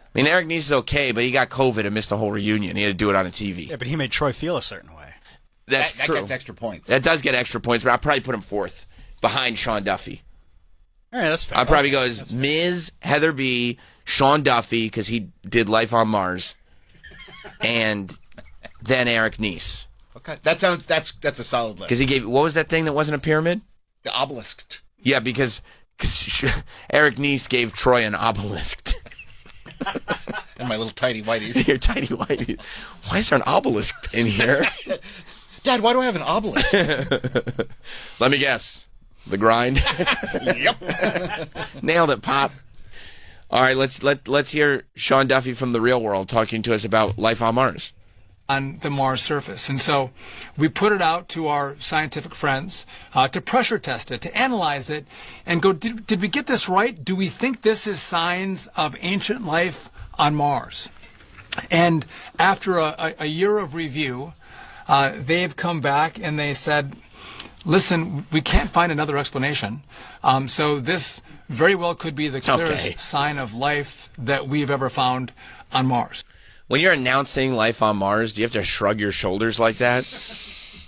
I mean, Eric Nies is okay, but he got COVID and missed the whole reunion. He had to do it on a TV. Yeah, but he made Troy feel a certain way. That's true. That gets extra points. That does get extra points, but I'll probably put him fourth behind Sean Duffy. All right, that's fair. I'll probably go as Miz, Heather B, Sean Duffy, because he did Life on Mars, and then Eric Nies. Okay. That's a solid list. Because he gave, what was that thing that wasn't a pyramid? The obelisk. Yeah, because Eric Nies gave Troy an obelisk. And my little tidy whities. Your tidy whities. Why is there an obelisk in here? Dad, why do I have an obelisk? Let me guess. The grind. Yep. Nailed it, Pop. All right, let's hear Sean Duffy from the real world talking to us about life on Mars. On the Mars surface. And so we put it out to our scientific friends to pressure test it, to analyze it, and go, did we get this right? Do we think this is signs of ancient life on Mars? And after a year of review, they've come back and they said, listen, we can't find another explanation. So this very well could be the clearest sign of life that we've ever found on Mars. When you're announcing life on Mars, do you have to shrug your shoulders like that?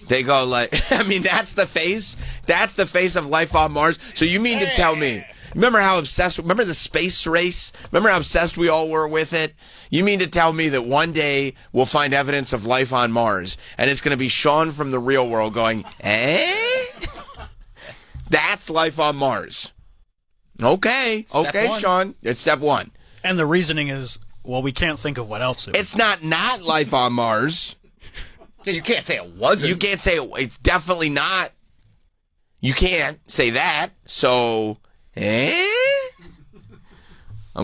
They go like, I mean, that's the face? That's the face of life on Mars? So you mean to tell me, remember the space race? Remember how obsessed we all were with it? You mean to tell me that one day we'll find evidence of life on Mars, and it's going to be Sean from the real world going, eh? That's life on Mars. Okay, Step Sean. It's step one. And the reasoning is, well, we can't think of what else it It's not life on Mars. Yeah, you can't say it wasn't. You can't say it's definitely not. You can't say that. So, I'm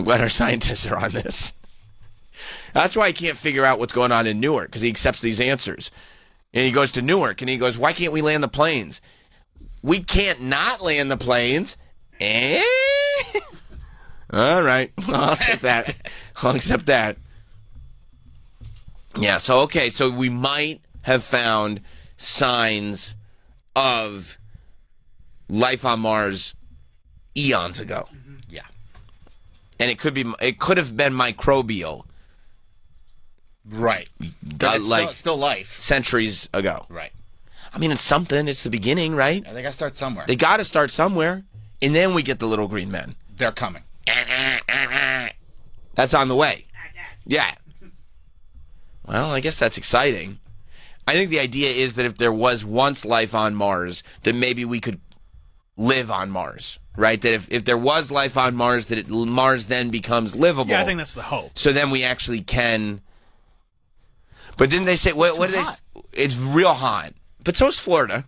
glad our scientists are on this. That's why I can't figure out what's going on in Newark, because he accepts these answers. And he goes to Newark, and he goes, why can't we land the planes? We can't not land the planes. All right. I'll take that. I'll accept that. Yeah, so we might have found signs of life on Mars eons ago. Yeah. And it could have been microbial. Right. It's still life. Centuries ago. Right. I mean, it's something. It's the beginning, right? Yeah, they got to start somewhere. They got to start somewhere. And then we get the little green men. They're coming. That's on the way. Yeah. Well, I guess that's exciting. I think the idea is that if there was once life on Mars, then maybe we could live on Mars, right? That if there was life on Mars, that Mars then becomes livable. Yeah, I think that's the hope. So then we actually can. But didn't they say, what did they say? It's real hot. But so is Florida.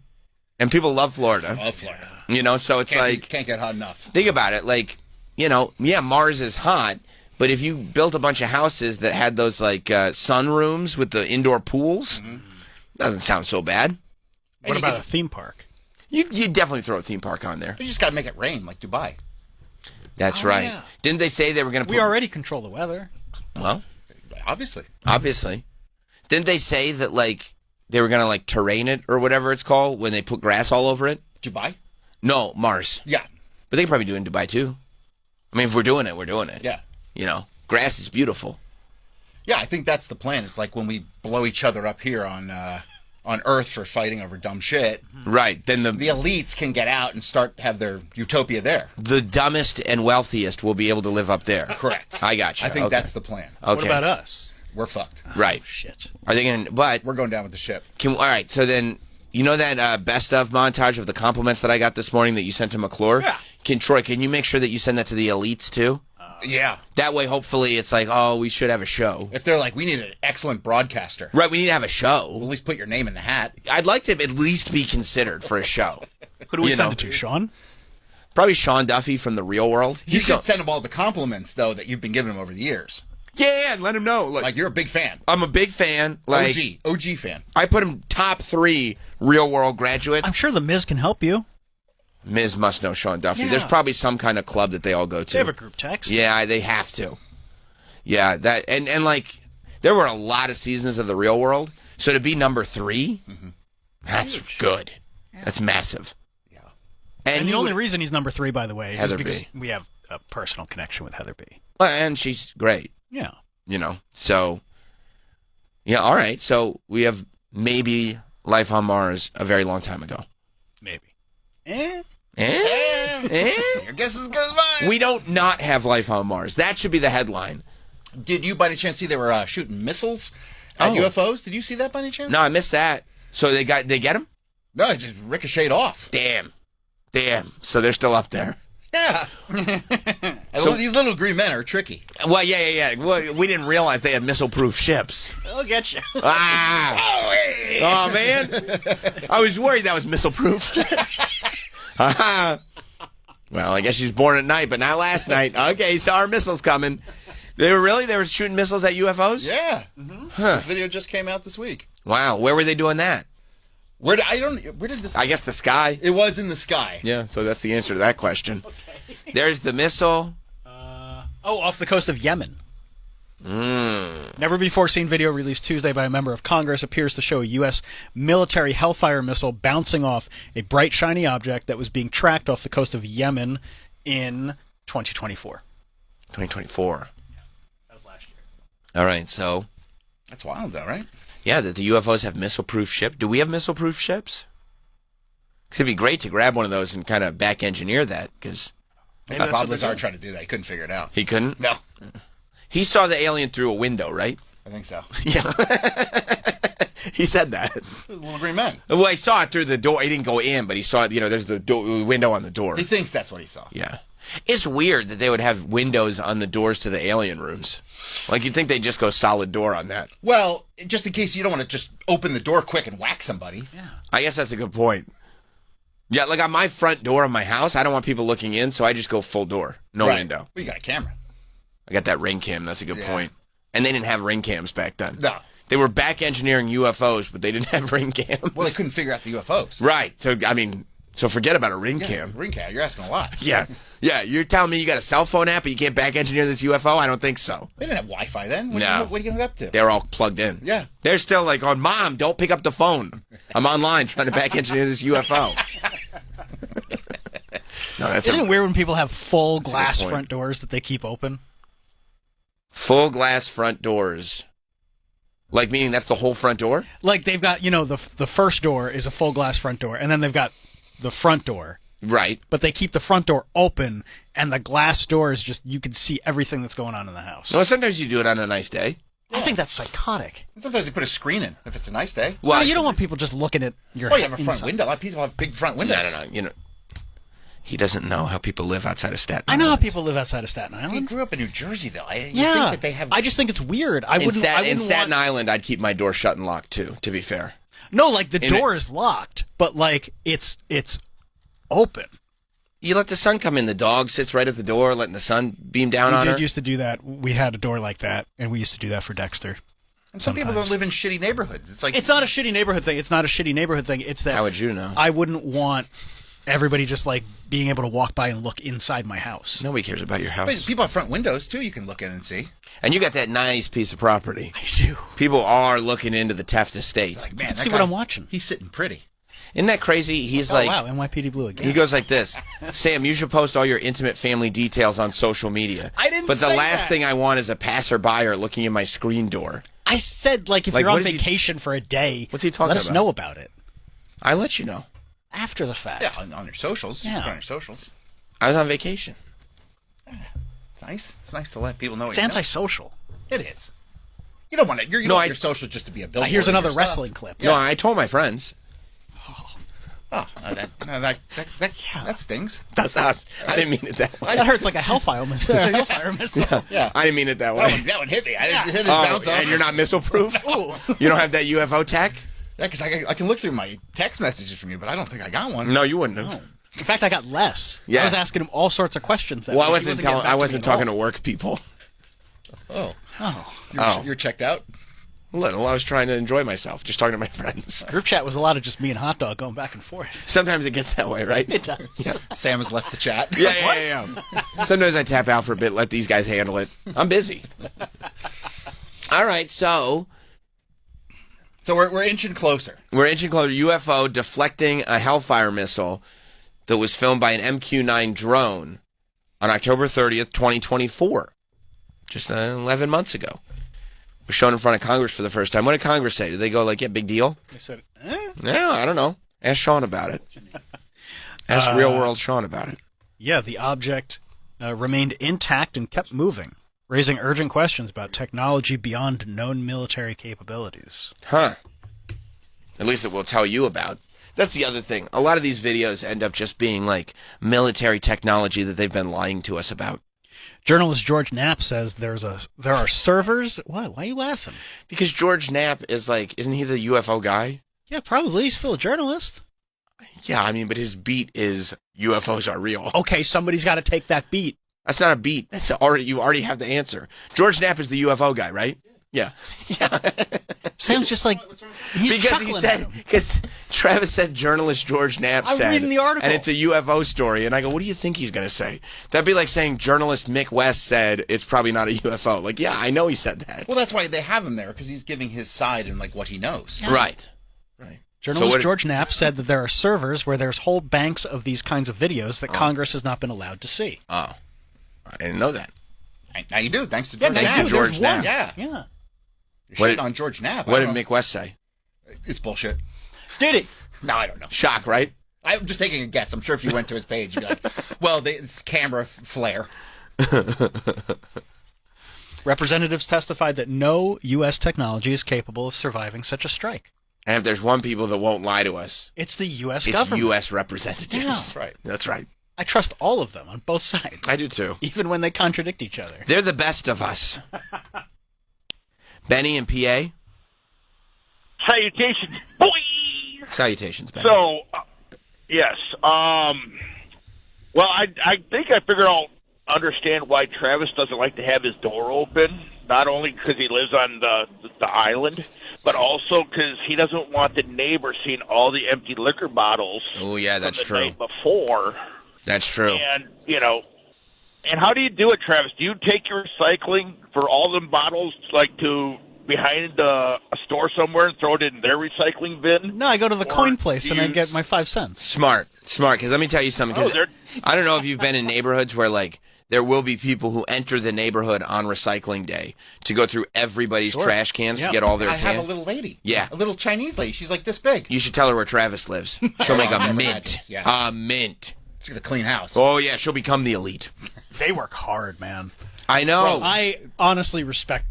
And people love Florida. I love Florida. You know, so it's can't get hot enough. Think about it. Like, you know, yeah, Mars is hot, but if you built a bunch of houses that had those like sunrooms with the indoor pools, doesn't sound so bad. What about a theme park? You definitely throw a theme park on there. You just got to make it rain like Dubai. That's right. Yeah. Didn't they say they were going to? We already control the weather. Well, obviously. Didn't they say that like they were going to like terrain it or whatever it's called when they put grass all over it? Dubai? No, Mars. Yeah. But they could probably do it in Dubai too. I mean, if we're doing it, we're doing it. Yeah. You know, grass is beautiful. Yeah, I think that's the plan. It's like when we blow each other up here on Earth for fighting over dumb shit. Right. Then the elites can get out and have their utopia there. The dumbest and wealthiest will be able to live up there. Correct. I got you. I think that's the plan. Okay. What about us? We're fucked. Right. Oh, shit. Are they going to? But we're going down with the ship. All right. So then, you know that best of montage of the compliments that I got this morning that you sent to McClure? Yeah. Troy, can you make sure that you send that to the elites too? Yeah. That way, hopefully, it's like, oh, we should have a show. If they're like, we need an excellent broadcaster. Right, we need to have a show. We'll at least put your name in the hat. I'd like to at least be considered for a show. Who do we send it to, Sean? Probably Sean Duffy from the real world. You should send him all the compliments, though, that you've been giving him over the years. Yeah, and let him know. Like you're a big fan. I'm a big fan. Like OG fan. I put him top 3 real world graduates. I'm sure the Miz can help you. Miz must know Sean Duffy. Yeah. There's probably some kind of club that they all go to. They have a group text. Yeah, they have to. Yeah, that and like There were a lot of seasons of The Real World, so to be number 3, that's good. Yeah. That's massive. Yeah. And the only reason he's number 3, by the way, Heather is because B. we have a personal connection with Heather B. Well, and she's great. Yeah. You know, so, yeah, all right. So we have maybe life on Mars a very long time ago. Maybe. Your guess is as good as mine. We don't not have life on Mars. That should be the headline. Did you, by any chance, see they were shooting missiles at UFOs? Did you see that by any chance? No, I missed that. So they get them? No, it just ricocheted off. Damn. So they're still up there. Yeah. So these little green men are tricky. Well, yeah. Well, we didn't realize they had missile-proof ships. They'll get you. Oh, man. I was worried that was missile-proof. Well, I guess she was born at night, but not last night. Okay, saw our missiles coming. They were shooting missiles at UFOs? Yeah. This video just came out this week. Wow. Where were they doing that? Where did this? I guess the sky. It was in the sky. Yeah, so that's the answer to that question. Okay. There's the missile. Off the coast of Yemen. Never before seen video released Tuesday by a member of Congress appears to show a U.S. military Hellfire missile bouncing off a bright, shiny object that was being tracked off the coast of Yemen in 2024. 2024. Yeah, that was last year. All right, so. That's wild, though, right? Yeah, that the UFOs have missile-proof ships. Do we have missile-proof ships? It'd be great to grab one of those and kind of back-engineer that, because... Bob Lazar tried to do that. He couldn't figure it out. He couldn't? No. He saw the alien through a window, right? I think so. Yeah. He said that. Little green men. Well, he saw it through the door. He didn't go in, but he saw it, there's the window on the door. He thinks that's what he saw. Yeah. It's weird that they would have windows on the doors to the alien rooms. Like, you'd think they'd just go solid door on that. Well, just in case you don't want to just open the door quick and whack somebody. Yeah. I guess that's a good point. Yeah, like on my front door of my house, I don't want people looking in, so I just go full door. No window. Well, you got a camera. I got that ring cam. That's a good point. And they didn't have ring cams back then. No. They were back engineering UFOs, but they didn't have ring cams. Well, they couldn't figure out the UFOs. Right. So, so forget about a ring cam. Ring cam. You're asking a lot. Yeah. Yeah. You're telling me you got a cell phone app, but you can't back engineer this UFO? I don't think so. They didn't have Wi-Fi then. What No. are you going to hook up to? They're all plugged in. Yeah. They're still like, Mom, don't pick up the phone. I'm online trying to back engineer this UFO. No, Isn't it weird when people have full glass front doors that they keep open? Full glass front doors. Like, meaning that's the whole front door? Like, they've got, the first door is a full glass front door, and then they've got the front door. Right. But they keep the front door open, and the glass door is just, you can see everything that's going on in the house. Well, sometimes you do it on a nice day. I think that's psychotic. And sometimes they put a screen in if it's a nice day. Well, you don't want people just looking at your you have a front window. A lot of people have big front windows. No. He doesn't know how people live outside of Staten I Island. know how people live outside of Staten Island. He grew up in New Jersey, though. You think that they have... I just think it's weird. In Staten Island, I'd keep my door shut and locked, too, to be fair. No, like, the door is locked, but, like, it's open. You let the sun come in. The dog sits right at the door, letting the sun beam down on her. We used to do that. We had a door like that, and we used to do that for Dexter. And some people don't live in shitty neighborhoods. It's not a shitty neighborhood thing. It's not a shitty neighborhood thing. It's that... How would you know? I wouldn't want everybody just, like, being able to walk by and look inside my house. Nobody cares about your house. But people have front windows, too, you can look in and see. And you got that nice piece of property. I do. People are looking into the Taft estate. Like, man, see what I'm watching. He's sitting pretty. Isn't that crazy? He's like... wow, NYPD Blue again. He goes like this. Sam, you should post all your intimate family details on social media. I didn't But the say last that. thing I want is a passerby looking in my screen door. I said, like, if you're on vacation for a day, what's he talking let us about? know about it. I let you know. After the fact. Yeah, on your socials. Yeah. On your socials. I was on vacation. Nice. It's nice to let people know. It's antisocial. It is. You don't want it. You don't want your socials just to be a billboard. Here's another of your wrestling stuff. clip. Yeah. No, I told my friends. That stings. That's not. I didn't mean it that way. That hurts like a hellfire missile. Yeah. I didn't mean it that way. That one hit me. I didn't hit it bounce off. And you're not missile proof? You don't have that UFO tech? Yeah, because I can look through my text messages from you, but I don't think I got one. No, you wouldn't have. In fact, I got less. Yeah. I was asking him all sorts of questions. Well, I wasn't talking to work people. You're checked out? Little. I was trying to enjoy myself, just talking to my friends. Group chat was a lot of just me and Hot Dog going back and forth. Sometimes it gets that way, right? It does. Yeah. Sam has left the chat. Yeah. Sometimes I tap out for a bit, let these guys handle it. I'm busy. All right, so we're inching closer. We're inching closer. UFO deflecting a Hellfire missile that was filmed by an MQ-9 drone on October 30th, 2024, just 11 months ago. Was shown in front of Congress for the first time. What did Congress say? Did they go like, yeah, big deal? They said, No, I don't know. Ask Sean about it. Ask Real World Sean about it. Yeah, the object remained intact and kept moving, raising urgent questions about technology beyond known military capabilities. Huh. At least it will tell you about. That's the other thing. A lot of these videos end up just being like military technology that they've been lying to us about. Journalist George Knapp says there are servers. What? Why are you laughing? Because George Knapp is like, isn't he the UFO guy? Yeah, probably. He's still a journalist. Yeah, I mean, but his beat is UFOs are real. Okay, somebody's got to take that beat. That's not a beat. That's already, you already have the answer. George Knapp is the UFO guy, right? Yeah. Sam's just like, because Travis said journalist George Knapp said. I'm reading the article. And it's a UFO story. And I go, what do you think he's going to say? That'd be like saying journalist Mick West said it's probably not a UFO. Like, yeah, I know he said that. Well, that's why they have him there, because he's giving his side and like what he knows. Yeah. Right. Journalist George Knapp said that there are servers where there's whole banks of these kinds of videos that Congress has not been allowed to see. Oh. I didn't know that. Now you do, thanks to George Knapp. Thanks to George Knapp. Yeah. Shit on George Knapp. What did Mick West say? It's bullshit. Did he? No, I don't know. Shock, right? I'm just taking a guess. I'm sure if you went to his page, you'd be like, well, it's camera flare. Representatives testified that no U.S. technology is capable of surviving such a strike. And if there's one people that won't lie to us, it's the U.S. It's government. U.S. representatives. Yeah. That's right. That's right. I trust all of them on both sides. I do too. Even when they contradict each other. They're the best of us. Benny and PA? Salutations, boy! Salutations, Benny. So, yes. Well, I think I figured I'll understand why Travis doesn't like to have his door open. Not only because he lives on the island, but also because he doesn't want the neighbor seeing all the empty liquor bottles. Oh, yeah, that's from the true. night before. That's true. And, and how do you do it, Travis? Do you take your recycling for all them bottles, like, to behind a store somewhere and throw it in their recycling bin? No, I go to the coin place and I get my 5 cents. Smart. Because let me tell you something. I don't know if you've been in neighborhoods where, like, there will be people who enter the neighborhood on recycling day to go through everybody's trash cans to get all their I have a little lady. Yeah. A little Chinese lady. She's like this big. You should tell her where Travis lives. She'll make a never mint. had. Yeah. A mint. She's got a clean house. Oh, yeah. She'll become the elite. They work hard, man. I know. Bro, I honestly respect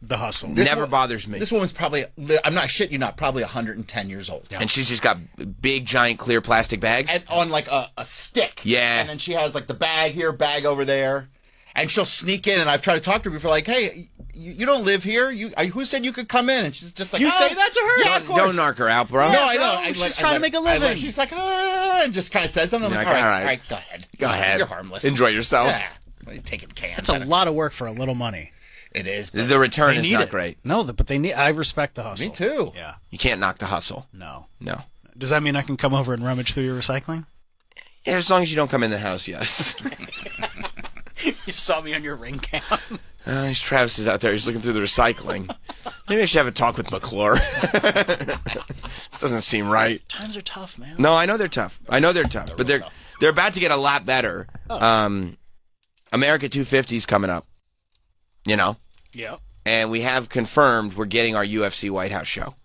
the hustle. Never bothers me. This woman's probably, I'm not shitting you not, probably 110 years old. And she's just got big, giant, clear plastic bags? And on like a stick. Yeah. And then she has like the bag here, bag over there. And she'll sneak in, and I've tried to talk to her before, like, hey, you don't live here? Who said you could come in? And she's just like, You say that to her? Yeah, of course. Don't narc her out, bro. No, I know. She's trying to make a living. She's like, and just kind of says something. I'm like, all right, go ahead. Go ahead. You're harmless. Enjoy yourself. Yeah. What are you taking cans? That's a lot of work for a little money. It is. The return is need not it. great. No, but they need. I respect the hustle. Me too. Yeah. You can't knock the hustle. No. Does that mean I can come over and rummage through your recycling? Yeah, as long as you don't come in the house, yes. You saw me on your ring cam. Travis is out there. He's looking through the recycling. Maybe I should have a talk with McClure. This doesn't seem right. Times are tough, man. No, I know they're tough. But they're about to get a lot better. Oh. America 250's coming up. Yeah. And we have confirmed we're getting our UFC White House show.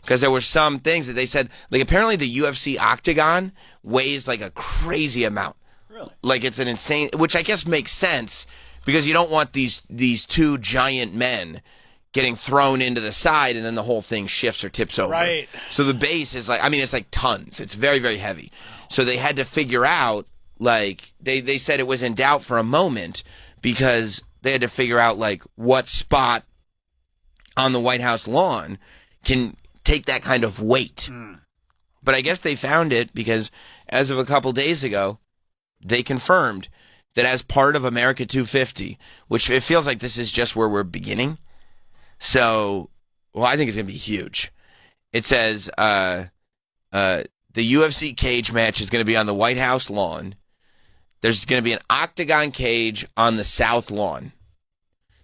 Because there were some things that they said, like apparently the UFC Octagon weighs like a crazy amount. Really? Like it's an insane, which I guess makes sense because you don't want these two giant men getting thrown into the side and then the whole thing shifts or tips over. Right. So the base is like, I mean, it's like tons. It's very, very heavy. So they had to figure out, like, they said it was in doubt for a moment because they had to figure out, like, what spot on the White House lawn can take that kind of weight. But I guess they found it because as of a couple days ago, they confirmed that as part of America 250, which it feels like this is just where we're beginning. So, well, I think it's going to be huge. It says the UFC cage match is going to be on the White House lawn. There's going to be an octagon cage on the South lawn.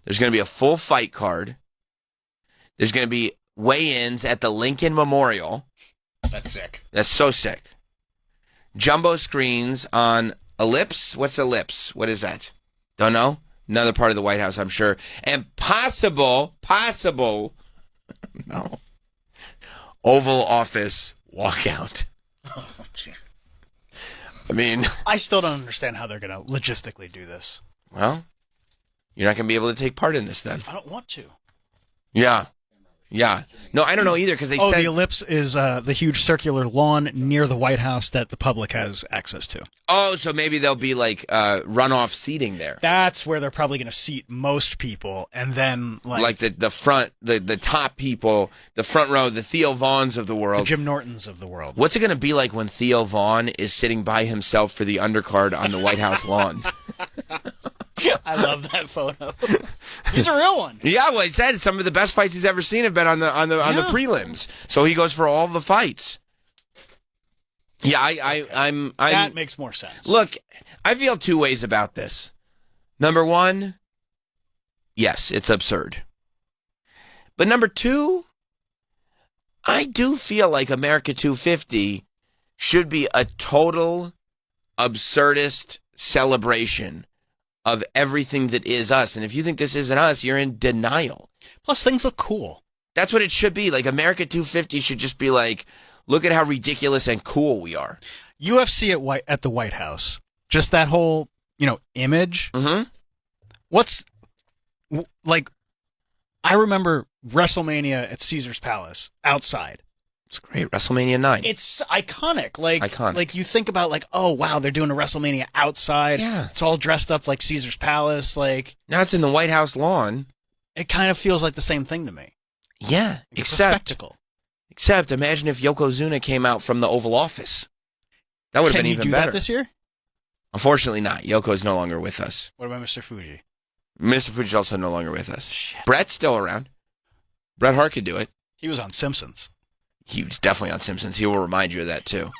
There's going to be a full fight card. There's going to be weigh-ins at the Lincoln Memorial. That's sick. That's so sick. Jumbo screens on Ellipse. What's Ellipse? What is that? Don't know. Another part of the White House, I'm sure. And possible, no, Oval Office walkout. Oh, jeez. I mean, I still don't understand how they're going to logistically do this. Well, you're not going to be able to take part in this then. I don't want to. Yeah. Yeah. No, I don't know either because they said... the Ellipse is the huge circular lawn near the White House that the public has access to. Oh, so maybe there'll be like runoff seating there. That's where they're probably going to seat most people, and then like the front, the top people, the front row, the Theo Vaughns of the world. The Jim Nortons of the world. What's it going to be like when Theo Vaughn is sitting by himself for the undercard on the White House lawn? I love that photo. He's a real one. Yeah, well, he said some of the best fights he's ever seen have been on the prelims. So he goes for all the fights. Yeah, I'm that makes more sense. Look, I feel two ways about this. Number one, yes, it's absurd. But number two, I do feel like America 250 should be a total absurdist celebration of everything that is us. And if you think this isn't us, you're in denial. Plus, things look cool. That's what it should be. Like, America 250 should just be like, look at how ridiculous and cool we are. UFC at the White House. Just that whole, image. Mm-hmm. I remember WrestleMania at Caesar's Palace outside. It's great. WrestleMania 9. It's iconic. Iconic. Like you think about oh wow, they're doing a WrestleMania outside. Yeah. It's all dressed up like Caesar's Palace. Now it's in the White House lawn. It kind of feels like the same thing to me. Yeah. It's a spectacle. Except imagine if Yokozuna came out from the Oval Office. That would have been even do better. That this year? Unfortunately not. Yoko's no longer with us. What about Mr. Fuji? Mr. Fuji's also no longer with us. Shit. Brett's still around. Bret Hart could do it. He was on Simpsons. He was definitely on Simpsons. He will remind you of that, too.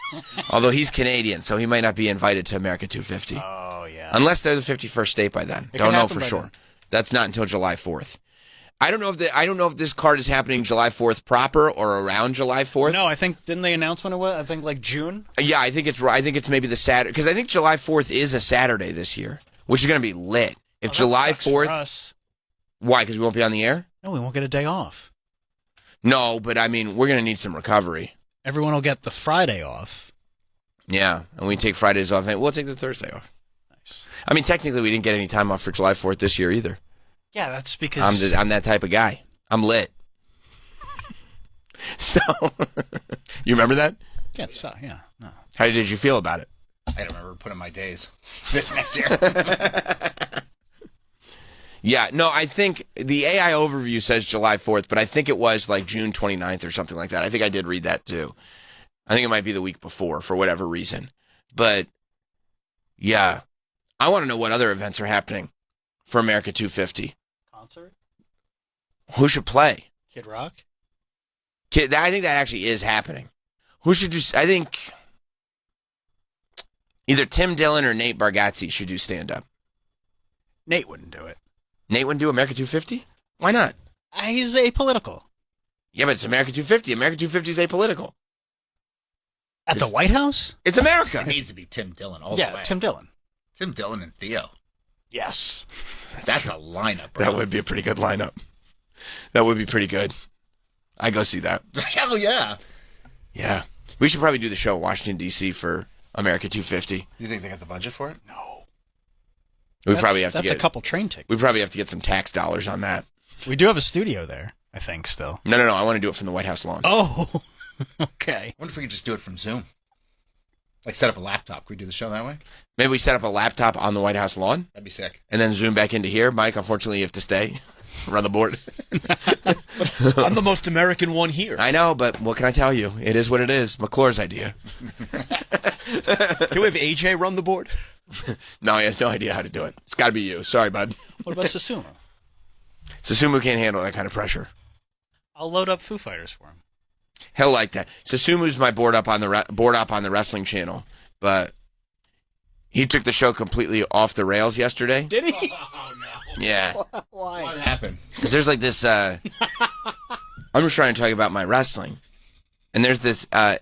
Although he's Canadian, so he might not be invited to America 250. Oh, yeah. Unless they're the 51st state by then. Don't know for sure. That's not until July 4th. I don't know if this card is happening July 4th proper or around July 4th. No, I think, didn't they announce when it was? I think June? Yeah, I think it's maybe the Saturday. Because I think July 4th is a Saturday this year, which is going to be lit. If July 4th. For us. Why? Because we won't be on the air? No, we won't get a day off. No, but I mean, we're going to need some recovery. Everyone will get the Friday off. Yeah, and we take Fridays off. We'll take the Thursday off. Nice. I mean, technically, we didn't get any time off for July 4th this year either. Yeah, that's because... I'm that type of guy. I'm lit. So, you remember that? Yeah, no. How did you feel about it? I don't remember putting my days this next year. Yeah, no, I think the AI overview says July 4th, but I think it was like June 29th or something like that. I think I did read that too. I think it might be the week before for whatever reason. But, yeah, I want to know what other events are happening for America 250. Concert? Who should play? Kid Rock? I think that actually is happening. Who should do? I think either Tim Dillon or Nate Bargatze should do stand-up. Nate wouldn't do it. Nate wouldn't do America 250? Why not? He's apolitical. Yeah, but it's America 250. America 250 is apolitical. At the White House? It's America. It needs to be Tim Dillon all the way. Yeah, Tim Dillon. Tim Dillon and Theo. Yes. That's a lineup, bro. That would be a pretty good lineup. That would be pretty good. I'd go see that. Hell yeah. Yeah. We should probably do the show in Washington, D.C. for America 250. You think they got the budget for it? No. That's a couple train tickets. We probably have to get some tax dollars on that. We do have a studio there, I think, still. No. I want to do it from the White House lawn. Oh, okay. I wonder if we could just do it from Zoom. Like set up a laptop. Could we do the show that way? Maybe we set up a laptop on the White House lawn. That'd be sick. And then Zoom back into here. Mike, unfortunately, you have to stay. Run the board. I'm the most American one here. I know, but what can I tell you? It is what it is. McClure's idea. Can we have AJ run the board? No, he has no idea how to do it. It's got to be you. Sorry, bud. What about Susumu? Susumu can't handle that kind of pressure. I'll load up Foo Fighters for him. He'll like that. Susumu's my board up on the wrestling channel, but he took the show completely off the rails yesterday. Did he? Oh, no. Yeah. Why? What happened? Because there's like this I'm just trying to talk about my wrestling. And there's this, on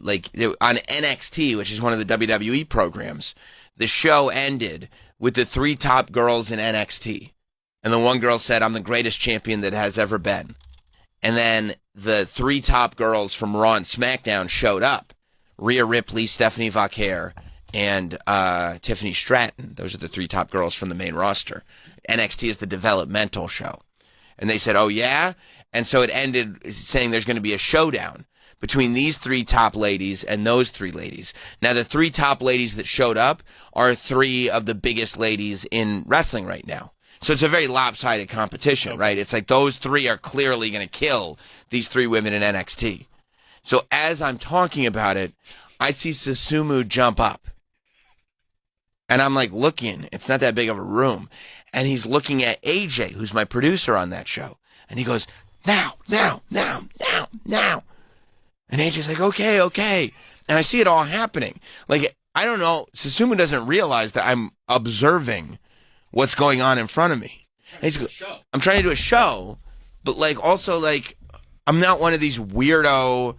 NXT, which is one of the WWE programs, the show ended with the 3 top girls in NXT. And the one girl said, I'm the greatest champion that has ever been. And then the 3 top girls from Raw and SmackDown showed up. Rhea Ripley, Stephanie Vaquer, and Tiffany Stratton. Those are the 3 top girls from the main roster. NXT is the developmental show. And they said, oh, yeah? And so it ended saying there's going to be a showdown between these 3 top ladies and those 3 ladies. Now, the 3 top ladies that showed up are 3 of the biggest ladies in wrestling right now. So it's a very lopsided competition, right? It's like those 3 are clearly going to kill these 3 women in NXT. So as I'm talking about it, I see Susumu jump up. And I'm like looking. It's not that big of a room. And he's looking at AJ, who's my producer on that show. And he goes, now. And AJ's like, okay. And I see it all happening. Like, I don't know. Susumu doesn't realize that I'm observing what's going on in front of me. I'm trying to do a show, but also I'm not one of these weirdo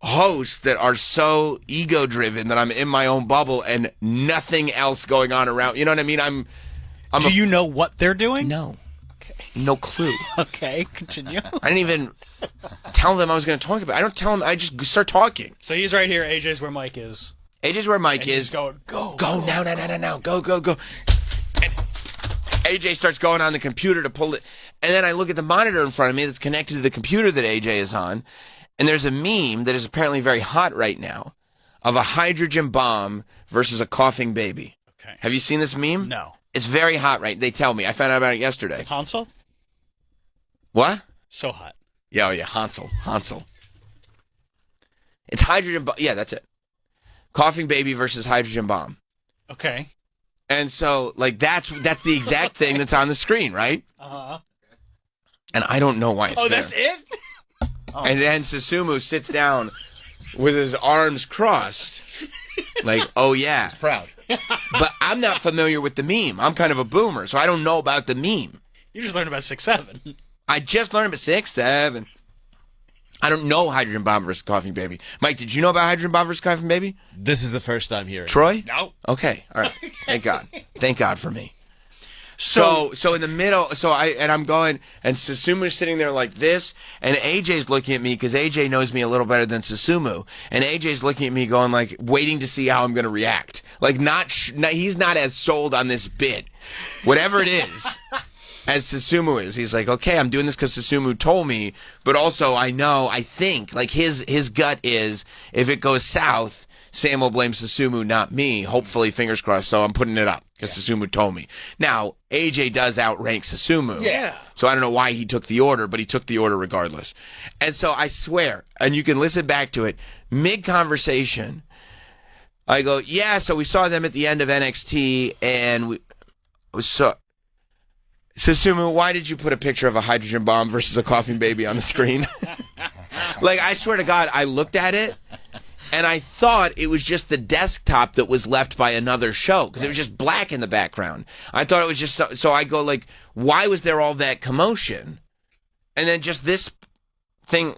hosts that are so ego driven that I'm in my own bubble and nothing else going on around. You know what I mean? Do you know what they're doing? No. Okay. No clue. Okay, continue. I didn't even tell them I was going to talk about it. I don't tell them. I just start talking. So he's right here. AJ's where Mike is. AJ's where Mike is. He's going, go now. Go. And AJ starts going on the computer to pull it. And then I look at the monitor in front of me that's connected to the computer that AJ is on. And there's a meme that is apparently very hot right now of a hydrogen bomb versus a coughing baby. Okay. Have you seen this meme? No. It's very hot, right? They tell me. I found out about it yesterday. Hansel? What? So hot. Yeah, Hansel. It's hydrogen bomb. Yeah, that's it. Coughing baby versus hydrogen bomb. Okay. And so, that's the exact thing that's on the screen, right? Uh-huh. And I don't know why it's there. That's it? And then Susumu sits down with his arms crossed. Oh, yeah. He's proud. But I'm not familiar with the meme. I'm kind of a boomer, so I don't know about the meme. You just learned about 6'7". I just learned about 6'7". I don't know hydrogen bomb versus coughing baby. Mike, did you know about hydrogen bomb versus coughing baby? This is the first time hearing. Troy? No. Okay. All right. Thank God. Thank God for me. So in the middle, I'm going, and Susumu's sitting there like this, and AJ's looking at me because AJ knows me a little better than Susumu, and AJ's looking at me going waiting to see how I'm going to react. He's not as sold on this bit, whatever it is, as Susumu is. He's like, okay, I'm doing this because Susumu told me, but also I think his gut is if it goes south, Sam will blame Susumu, not me. Hopefully, fingers crossed. So I'm putting it up because Susumu told me. Now, AJ does outrank Susumu. Yeah. So I don't know why he took the order, but he took the order regardless. And so I swear, and you can listen back to it, mid-conversation, I go, yeah, so we saw them at the end of NXT, and Susumu, why did you put a picture of a hydrogen bomb versus a coughing baby on the screen? I swear to God, I looked at it, and I thought it was just the desktop that was left by another show because it was just black in the background. I thought it was just so I go why was there all that commotion? And then just this thing,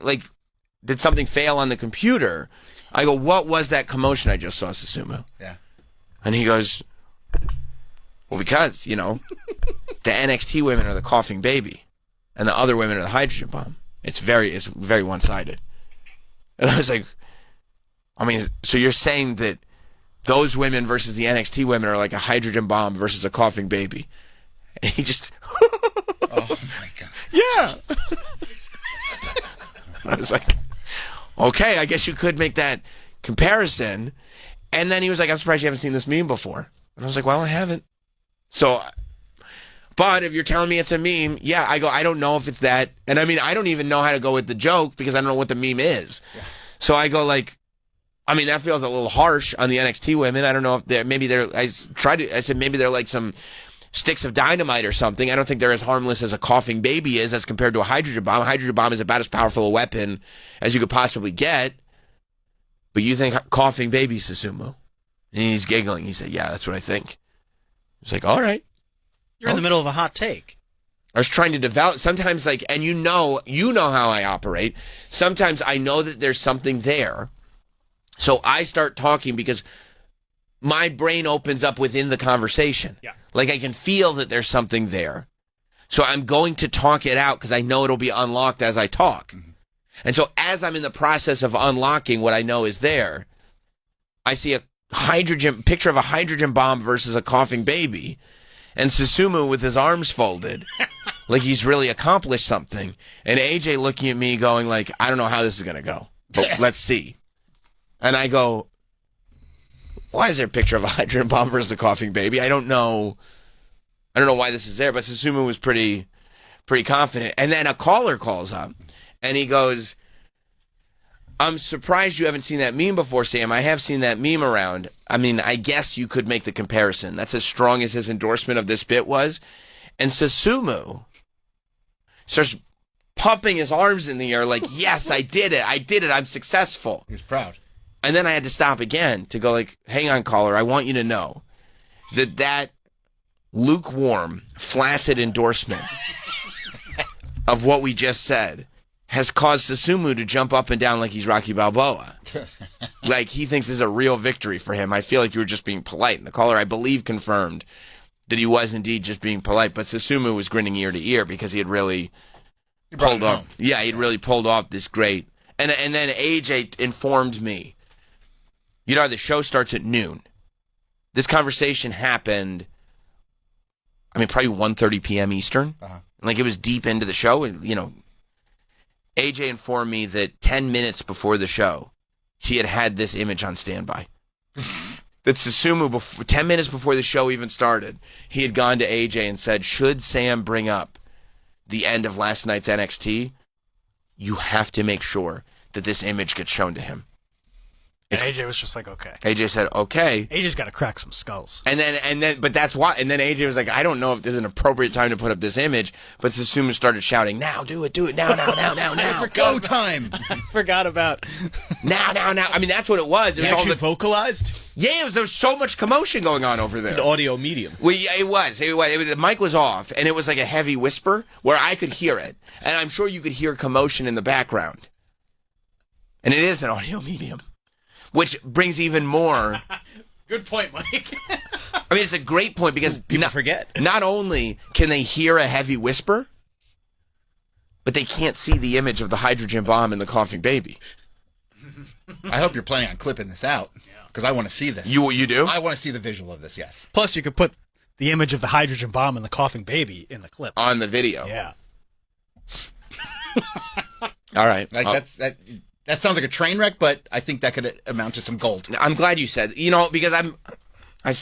did something fail on the computer? I go, what was that commotion I just saw, Susumu? Yeah. And he goes, well, because, the NXT women are the coughing baby and the other women are the hydrogen bomb. It's very one-sided. And I was like, so you're saying that those women versus the NXT women are like a hydrogen bomb versus a coughing baby? And he just... Oh, my God. Yeah. I was like, okay, I guess you could make that comparison. And then he was like, I'm surprised you haven't seen this meme before. And I was like, well, I haven't. So... But if you're telling me it's a meme, yeah, I go, I don't know if it's that. And I don't even know how to go with the joke because I don't know what the meme is. Yeah. So I go that feels a little harsh on the NXT women. I don't know if I said maybe they're like some sticks of dynamite or something. I don't think they're as harmless as a coughing baby is as compared to a hydrogen bomb. A hydrogen bomb is about as powerful a weapon as you could possibly get. But you think coughing baby, Susumu? And he's giggling. He said, yeah, that's what I think. I was like, all right. You're in the middle of a hot take. I was trying to develop. Sometimes, like, and you know how I operate. Sometimes I know that there's something there. So I start talking because my brain opens up within the conversation. Yeah. Like, I can feel that there's something there. So I'm going to talk it out because I know it'll be unlocked as I talk. Mm-hmm. And so as I'm in the process of unlocking what I know is there, I see a picture of a hydrogen bomb versus a coughing baby, and Susumu with his arms folded, like he's really accomplished something, and AJ looking at me going like, I don't know how this is going to go, but let's see. And I go, why is there a picture of a hydrogen bomb versus a coughing baby? I don't know why this is there, but Susumu was pretty confident. And then a caller calls up, and he goes, I'm surprised you haven't seen that meme before, Sam. I have seen that meme around. I mean, I guess you could make the comparison. That's as strong as his endorsement of this bit was. And Susumu starts pumping his arms in the air like, yes, I did it. I'm successful. He was proud. And then I had to stop again to go like, hang on, caller. I want you to know that lukewarm, flaccid endorsement of what we just said has caused Susumu to jump up and down like he's Rocky Balboa. Like, he thinks this is a real victory for him. I feel like you were just being polite. And the caller, I believe, confirmed that he was indeed just being polite. But Susumu was grinning ear to ear because he had really pulled off. Yeah, he'd really pulled off this great. And then AJ informed me, you know, the show starts at noon. This conversation happened, I mean, probably 1:30 p.m. Eastern. Like, it was deep into the show, and, you know, AJ informed me that 10 minutes before the show, he had this image on standby. That Susumu, 10 minutes before the show even started, he had gone to AJ and said, should Sam bring up the end of last night's NXT, you have to make sure that this image gets shown to him. And AJ was just like, okay. AJ said, okay. AJ's got to crack some skulls. And then, but that's why. And then AJ was like, I don't know if this is an appropriate time to put up this image. But Susumu started shouting, now, do it, now. Go time. Forgot about. Now. I mean, that's what it was. It was actually vocalized? Yeah, there was so much commotion going on over there. It's an audio medium. Well, yeah, it was. The mic was off, and it was like a heavy whisper where I could hear it. And I'm sure you could hear commotion in the background. And it is an audio medium. Which brings even more. Good point, Mike. I mean, it's a great point because people forget. Not only can they hear a heavy whisper, but they can't see the image of the hydrogen bomb and the coughing baby. I hope you're planning on clipping this out because I want to see this. You do? I want to see the visual of this, yes. Plus, you could put the image of the hydrogen bomb and the coughing baby in the clip. On the video. Yeah. All right. That sounds like a train wreck, but I think that could amount to some gold. I'm glad you said, because I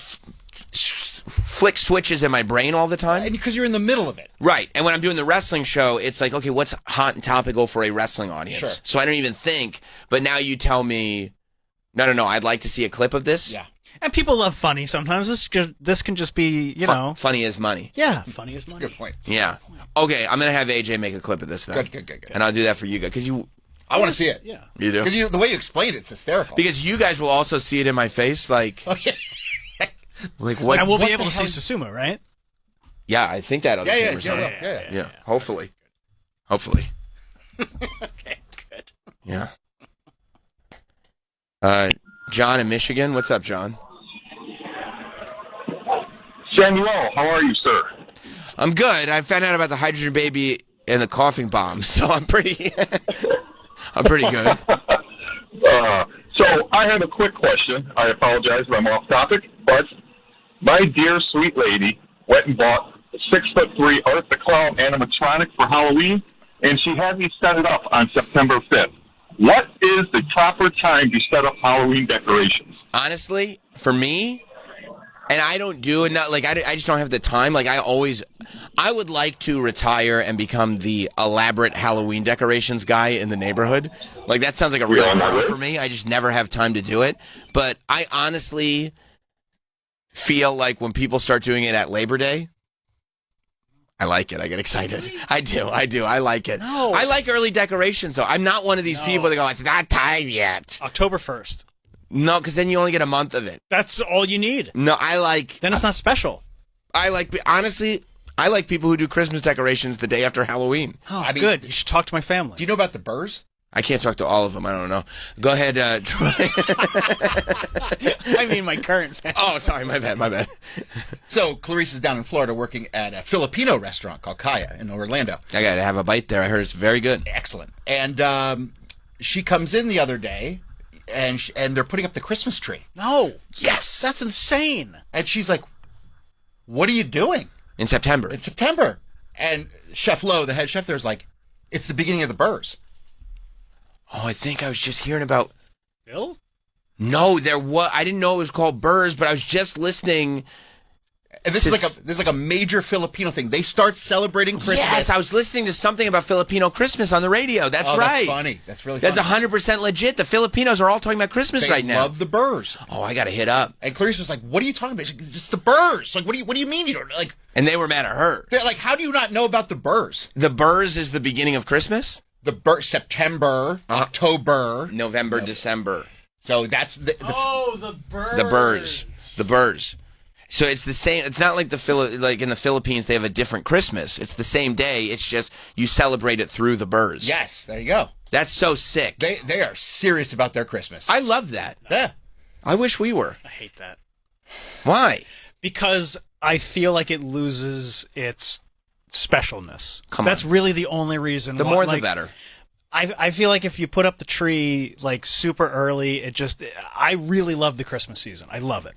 flick switches in my brain all the time. And because you're in the middle of it. Right. And when I'm doing the wrestling show, it's like, okay, what's hot and topical for a wrestling audience? Sure. So I don't even think, but now you tell me, no, I'd like to see a clip of this. Yeah. And people love funny sometimes. This can just be, Funny as money. Yeah, funny as money. Good point. Yeah. Okay, I'm going to have AJ make a clip of this then. Good. And I'll do that for you guys, because I want to see it. Yeah. You do? Because the way you explained it's hysterical. Because you guys will also see it in my face, like... Okay. Like what? And we'll be able to see Susumu, right? Yeah, I think that other camera's on. Yeah. Hopefully. Okay, good. Yeah. John in Michigan. What's up, John? Samuel, how are you, sir? I'm good. I found out about the hydrogen baby and the coughing bomb, so I'm pretty good. So I have a quick question. I apologize if I'm off topic, but my dear sweet lady went and bought a 6'3" Art the Clown animatronic for Halloween, and she had me set it up on September 5th. What is the proper time to set up Halloween decorations? Honestly, for me, and I don't do it, I just don't have the time. Like, I would like to retire and become the elaborate Halloween decorations guy in the neighborhood. Like, that sounds like a real goal for me. I just never have time to do it. But I honestly feel like when people start doing it at Labor Day, I like it. I get excited. Really? I do. I like it. No. I like early decorations, though. I'm not one of these people that go, it's not time yet. October 1st. No, because then you only get a month of it. That's all you need. No, Then it's not special. Honestly, I like people who do Christmas decorations the day after Halloween. Oh, I mean, good. You should talk to my family. Do you know about the Burrs? I can't talk to all of them. I don't know. Go ahead, Troy. I mean, my current family. Oh, sorry. My bad. So Clarice is down in Florida working at a Filipino restaurant called Kaya in Orlando. I got to have a bite there. I heard it's very good. Excellent. And she comes in the other day, and they're putting up the Christmas tree. No. Yes. That's insane. And she's like, what are you doing? In September. And Chef Lowe, the head chef there, is like, it's the beginning of the Burrs. Oh, I think I was just hearing about... Bill? No, I didn't know it was called Burrs, but I was just listening... And this is like a major Filipino thing. They start celebrating Christmas. Yes, I was listening to something about Filipino Christmas on the radio. That's right. That's funny. That's really funny. That's 100% legit. The Filipinos are all talking about Christmas right now. They love the Burrs. Oh, I got to hit up. And Clarice was like, "What are you talking about?" She's like, "It's the Burrs." Like, what do you mean you don't like? And they were mad at her. They're like, "How do you not know about the Burrs?" The Burrs is the beginning of Christmas. The September, October, November, December. So that's the Burrs. The Burrs. So it's the same. It's not like like in the Philippines they have a different Christmas. It's the same day. It's just you celebrate it through the Burrs. Yes, there you go. That's so sick. They are serious about their Christmas. I love that. Yeah. I wish we were. I hate that. Why? Because I feel like it loses its specialness. That's really the only reason. The more the better. I feel like if you put up the tree like super early, I really love the Christmas season. I love it.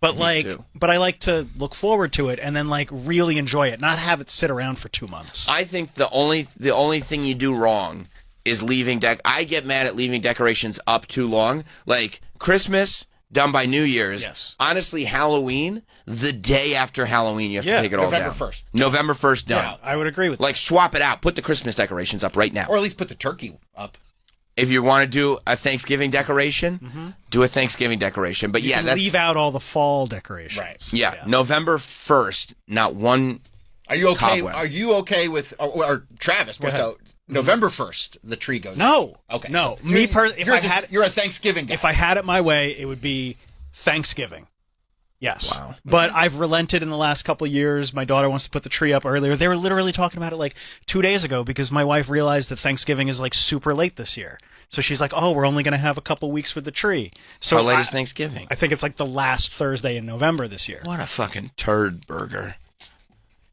But I like to look forward to it and then like really enjoy it, not have it sit around for 2 months. I think the only thing you do wrong is leaving I get mad at leaving decorations up too long. Like Christmas done by New Year's. Yes. Honestly, Halloween, the day after Halloween, you have to take it all down. November 1st. November 1st done. Yeah, I would agree with that. Like swap it out. Put the Christmas decorations up right now. Or at least put the turkey up. If you want to do a Thanksgiving decoration, do a Thanksgiving decoration. But you can leave out all the fall decorations. Right. Yeah, November 1st, not one. Are you okay? cobweb. Are you okay with or Travis? November 1st, the tree goes. No. Okay. No. So you're a Thanksgiving guy. If I had it my way, it would be Thanksgiving. Yes. Wow. But I've relented in the last couple of years. My daughter wants to put the tree up earlier. They were literally talking about it like 2 days ago because my wife realized that Thanksgiving is like super late this year. So she's like, "Oh, we're only going to have a couple weeks with the tree." So how late is Thanksgiving? I think it's like the last Thursday in November this year. What a fucking turd burger.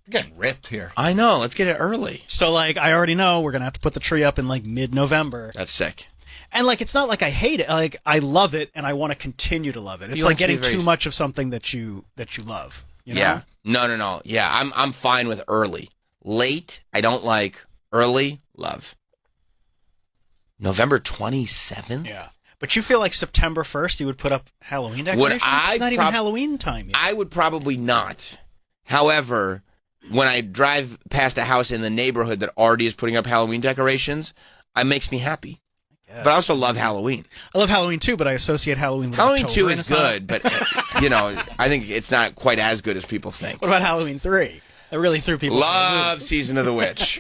You're getting ripped here. I know. Let's get it early. So like I already know we're going to have to put the tree up in like mid-November. That's sick. And like it's not like I hate it. Like I love it and I want to continue to love it. It's like getting too much of something that you love. You know? Yeah. No. Yeah, I'm fine with early. Late, I don't like. Early, love. November 27th? Yeah. But you feel like September 1st you would put up Halloween decorations? It's not even Halloween time yet. I would probably not. However, when I drive past a house in the neighborhood that already is putting up Halloween decorations, it makes me happy. But I also love Halloween. I love Halloween too, but I associate Halloween with Halloween October, 2 is good, but I think it's not quite as good as people think. What about Halloween 3? That really threw people. Love Season of the Witch.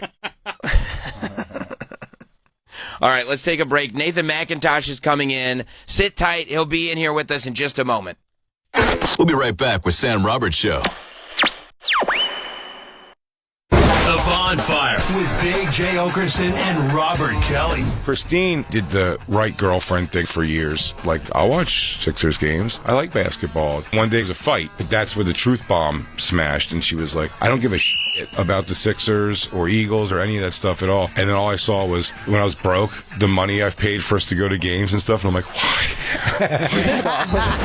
All right, let's take a break. Nathan McIntosh is coming in. Sit tight. He'll be in here with us in just a moment. We'll be right back with Sam Roberts Show. The Bonfire with Big J. Okerson and Robert Kelly. Christine did the right girlfriend thing for years. Like, I'll watch Sixers games. I like basketball. One day it was a fight, but that's where the truth bomb smashed, and she was like, I don't give a shit about the Sixers or Eagles or any of that stuff at all. And then all I saw was, when I was broke, the money I've paid for us to go to games and stuff, and I'm like, why?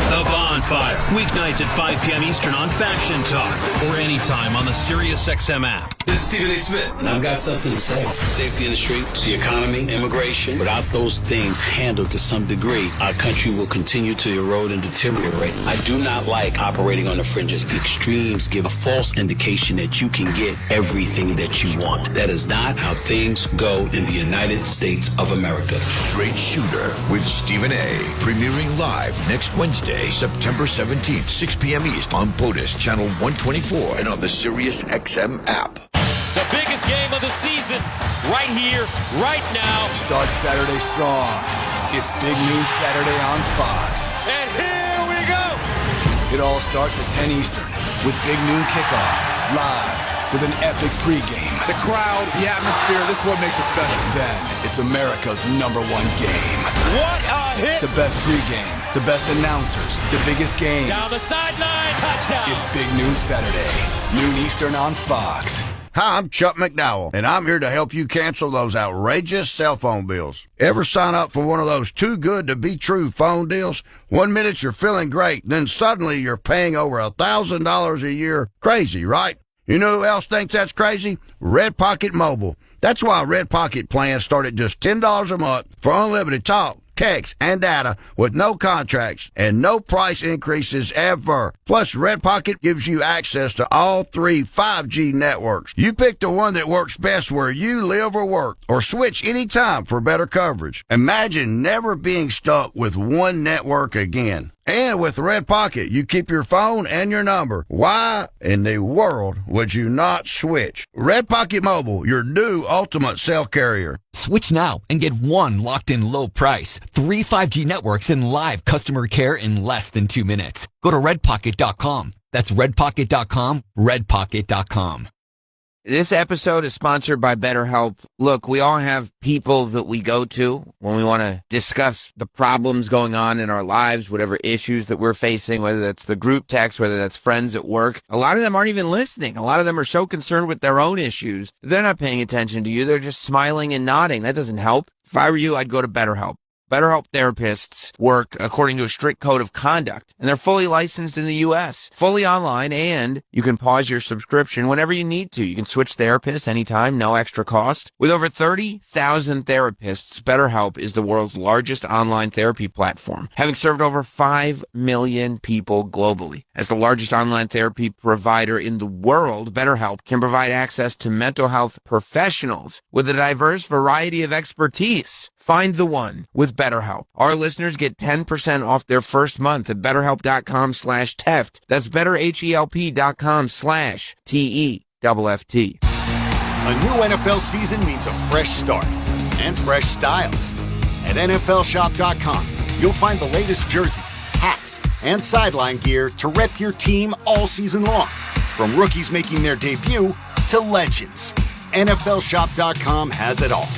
The Bonfire, weeknights at 5 p.m. Eastern on Faction Talk, or anytime on the SiriusXM app. This is Stephen A. Smith, and I've got something to say. Safety in the streets, the economy, immigration. Without those things handled to some degree, our country will continue to erode and deteriorate. I do not like operating on the fringes. The extremes give a false indication that you can get everything that you want. That is not how things go in the United States of America. Straight Shooter with Stephen A. Premiering live next Wednesday, September 17th, 6 p.m. East on POTUS, Channel 124, and on the SiriusXM app. The biggest game of the season, right here, right now. Start Saturday strong. It's Big Noon Saturday on Fox. And here we go. It all starts at 10 Eastern with Big Noon Kickoff, live with an epic pregame. The crowd, the atmosphere, this is what makes it special. Then it's America's #1 game. What a hit! The best pregame, the best announcers, the biggest games. Down the sideline, touchdown! It's Big Noon Saturday, noon Eastern on Fox. Hi, I'm Chuck McDowell, and I'm here to help you cancel those outrageous cell phone bills. Ever sign up for one of those too-good-to-be-true phone deals? 1 minute you're feeling great, then suddenly you're paying over $1,000 a year. Crazy, right? You know who else thinks that's crazy? Red Pocket Mobile. That's why Red Pocket plans start at just $10 a month for unlimited talk, text, and data with no contracts and no price increases ever. Plus, Red Pocket gives you access to all 3 5G networks. You pick the one that works best where you live or work, or switch anytime for better coverage. Imagine never being stuck with one network again. And with Red Pocket, you keep your phone and your number. Why in the world would you not switch? Red Pocket Mobile, your new ultimate cell carrier. Switch now and get one locked-in low price, 3 5G networks, and live customer care in less than 2 minutes. Go to redpocket.com. That's redpocket.com, redpocket.com. This episode is sponsored by BetterHelp. Look, we all have people that we go to when we want to discuss the problems going on in our lives, whatever issues that we're facing, whether that's the group text, whether that's friends at work. A lot of them aren't even listening. A lot of them are so concerned with their own issues, they're not paying attention to you. They're just smiling and nodding. That doesn't help. If I were you, I'd go to BetterHelp. BetterHelp therapists work according to a strict code of conduct, and they're fully licensed in the U.S., fully online, and you can pause your subscription whenever you need to. You can switch therapists anytime, no extra cost. With over 30,000 therapists, BetterHelp is the world's largest online therapy platform, having served over 5 million people globally. As the largest online therapy provider in the world, BetterHelp can provide access to mental health professionals with a diverse variety of expertise. Find the one with BetterHelp. Our listeners get 10% off their first month at BetterHelp.com/Teft. That's BetterHelp.com/TEFFT. A new NFL season means a fresh start and fresh styles. At NFLShop.com, you'll find the latest jerseys, hats, and sideline gear to rep your team all season long. From rookies making their debut to legends, NFLShop.com has it all.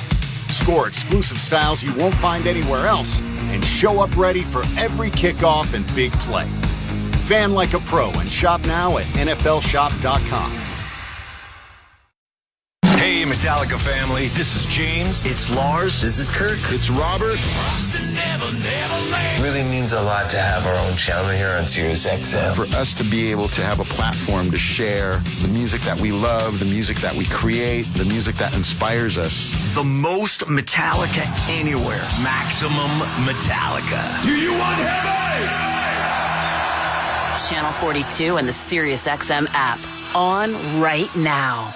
Score exclusive styles you won't find anywhere else and show up ready for every kickoff and big play. Fan like a pro and shop now at NFLShop.com. Hey, Metallica family. This is James. It's Lars. This is Kirk. It's Robert. It really means a lot to have our own channel here on Sirius XM. For us to be able to have a platform to share the music that we love, the music that we create, the music that inspires us. The most Metallica anywhere. Maximum Metallica. Do you want heaven? Channel 42 and the Sirius XM app. On right now.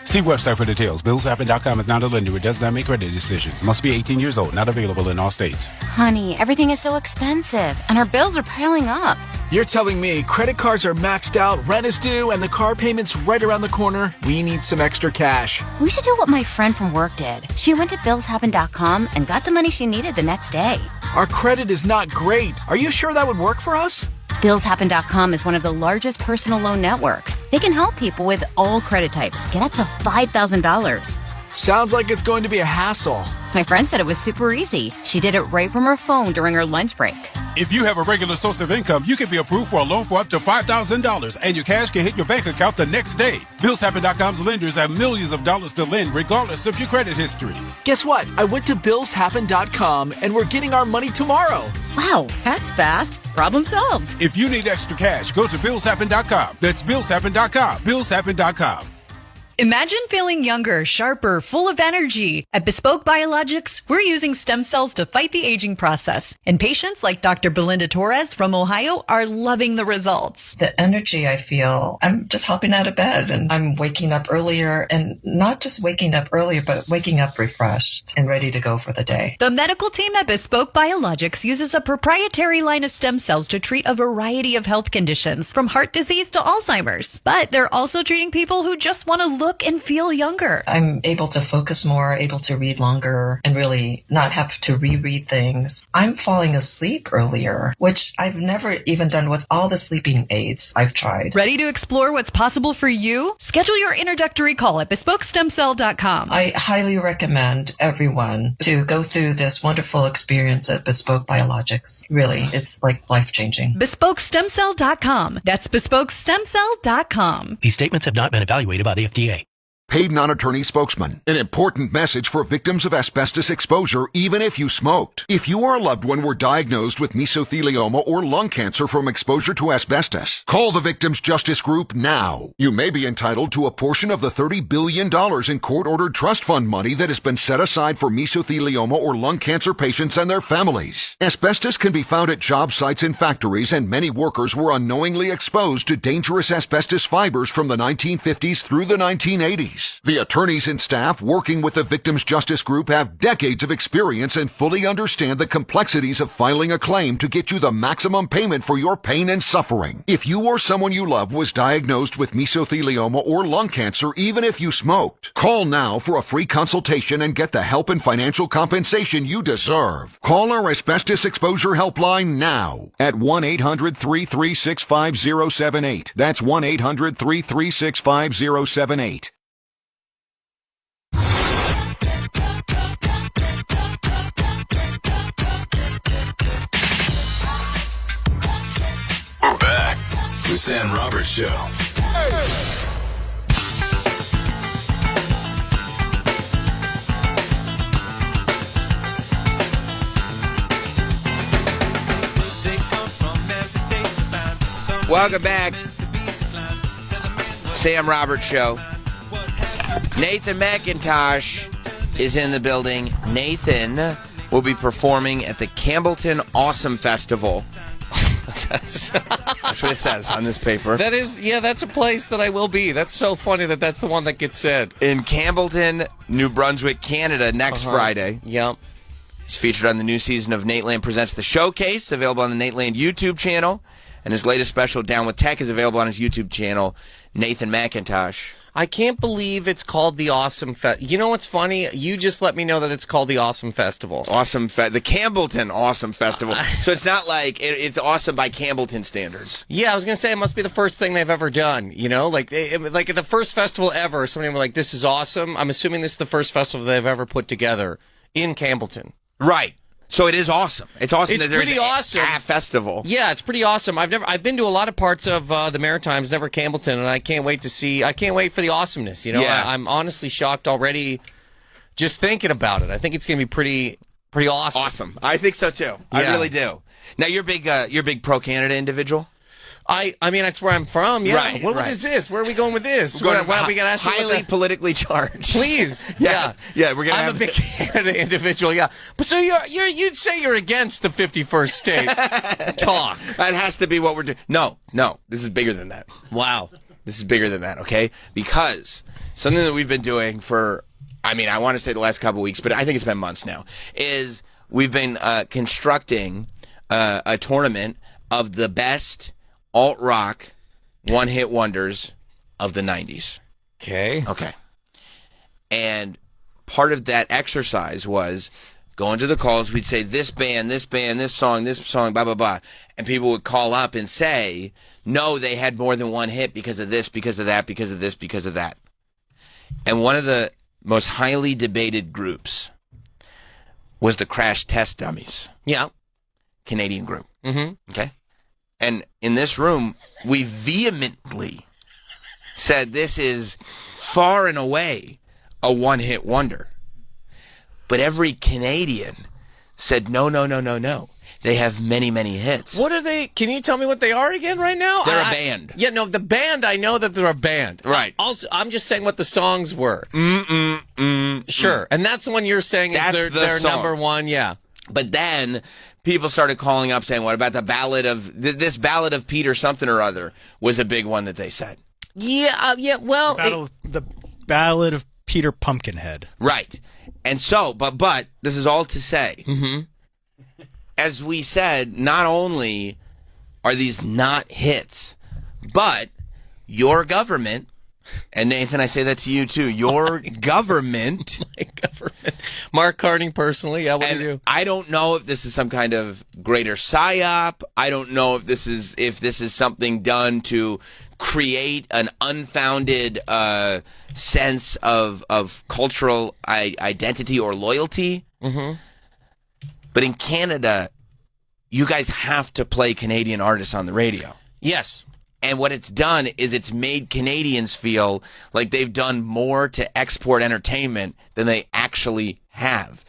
See website for details. BillsHappen.com is not a lender. It does not make credit decisions. Must be 18 years old. Not available in all states. Honey, everything is so expensive, and our bills are piling up. You're telling me credit cards are maxed out, rent is due, and the car payment's right around the corner? We need some extra cash. We should do what my friend from work did. She went to BillsHappen.com and got the money she needed the next day. Our credit is not great. Are you sure that would work for us? BillsHappen.com is one of the largest personal loan networks. They can help people with all credit types get up to $5,000. Sounds like it's going to be a hassle. My friend said it was super easy. She did it right from her phone during her lunch break. If you have a regular source of income, you can be approved for a loan for up to $5,000, and your cash can hit your bank account the next day. BillsHappen.com's lenders have millions of dollars to lend, regardless of your credit history. Guess what? I went to BillsHappen.com, and we're getting our money tomorrow. Wow, that's fast. Problem solved. If you need extra cash, go to BillsHappen.com. That's BillsHappen.com. BillsHappen.com. Imagine feeling younger, sharper, full of energy. At Bespoke Biologics, we're using stem cells to fight the aging process. And patients like Dr. Belinda Torres from Ohio are loving the results. The energy I feel, I'm just hopping out of bed and I'm waking up earlier, and not just waking up earlier, but waking up refreshed and ready to go for the day. The medical team at Bespoke Biologics uses a proprietary line of stem cells to treat a variety of health conditions, from heart disease to Alzheimer's. But they're also treating people who just want to look and feel younger. I'm able to focus more, able to read longer, and really not have to reread things. I'm falling asleep earlier, which I've never even done with all the sleeping aids I've tried. Ready to explore what's possible for you? Schedule your introductory call at BespokeStemCell.com. I highly recommend everyone to go through this wonderful experience at Bespoke Biologics. Really, it's like life-changing. BespokeStemCell.com. That's BespokeStemCell.com. These statements have not been evaluated by the FDA. Paid non-attorney spokesman. An important message for victims of asbestos exposure, even if you smoked. If you or a loved one were diagnosed with mesothelioma or lung cancer from exposure to asbestos, call the Victims Justice Group now. You may be entitled to a portion of the $30 billion in court-ordered trust fund money that has been set aside for mesothelioma or lung cancer patients and their families. Asbestos can be found at job sites and factories, and many workers were unknowingly exposed to dangerous asbestos fibers from the 1950s through the 1980s. The attorneys and staff working with the Victims Justice Group have decades of experience and fully understand the complexities of filing a claim to get you the maximum payment for your pain and suffering. If you or someone you love was diagnosed with mesothelioma or lung cancer, even if you smoked, call now for a free consultation and get the help and financial compensation you deserve. Call our asbestos exposure helpline now at 1-800-336-5078. That's 1-800-336-5078. We're back. The Sam Roberts Show. Welcome back. Sam Roberts Show. Nathan McIntosh is in the building. Nathan will be performing at the Campbellton Awesome Festival. That's what it says on this paper. That is, yeah, that's a place that I will be. That's so funny that that's the one that gets said. In Campbellton, New Brunswick, Canada, next Friday. Yep. He's featured on the new season of Nateland Presents The Showcase, available on the Nateland YouTube channel. And his latest special, Down with Tech, is available on his YouTube channel, Nathan McIntosh. I can't believe it's called the Awesome Festival. You know what's funny? You just let me know that it's called the Awesome Festival. The Campbellton Awesome Festival. So it's not like it's awesome by Campbellton standards. Yeah, I was going to say it must be the first thing they've ever done, you know? Like at the first festival ever, somebody was like, this is awesome. I'm assuming this is the first festival they've ever put together in Campbellton. Right. So it is awesome. It's awesome It's that there's pretty awesome. a festival. Yeah, it's pretty awesome. I've been to a lot of parts of the Maritimes, never Campbellton, and I can't wait for the awesomeness. You know, Yeah. I'm honestly shocked already just thinking about it. I think it's going to be pretty awesome. Awesome. I think so too. I Yeah. really do. Now you're a big pro Canada individual. I mean, that's where I'm from. Yeah. Right, What right. is this? Where are we going with this? We're going Why are we going to ask me highly what the- politically charged. Please. Yeah. Yeah, we're going to I'm have a big Canada individual, yeah. But so you'd say you're against the 51st state talk. That has to be what we're doing. No, this is bigger than that. Wow. This is bigger than that, okay? Because something that we've been doing for, I want to say the last couple weeks, but I think it's been months now, is we've been constructing a tournament of the best alt-rock one-hit wonders of the 90s. Okay. And part of that exercise was going to the calls. We'd say this band, this song, blah, blah, blah. And people would call up and say, no, they had more than one hit because of this, because of that, because of this, because of that. And one of the most highly debated groups was the Crash Test Dummies. Yeah. Canadian group. Mm-hmm. Okay? And in this room, we vehemently said this is far and away a one-hit wonder. But every Canadian said, no. They have many, many hits. What are they? Can you tell me what they are again right now? They're a band. Yeah, no, the band, I know that they're a band. Right. Also, I'm just saying what the songs were. Sure. And that's the one you're saying That's is the their song. number one, yeah. But then people started calling up saying, what about the ballad of, this ballad of Peter something or other was a big one that they said. Yeah, well... The Ballad of Peter Pumpkinhead. Right. And so, but this is all to say, as we said, not only are these not hits, but your government And Nathan, I say that to you too. Your government. My government. Mark Harding personally, yeah, what do you do? I don't know if this is some kind of greater psyop. I don't know if this is something done to create an unfounded sense of cultural identity or loyalty. Mm-hmm. But in Canada, you guys have to play Canadian artists on the radio. Yes. And what it's done is it's made Canadians feel like they've done more to export entertainment than they actually have.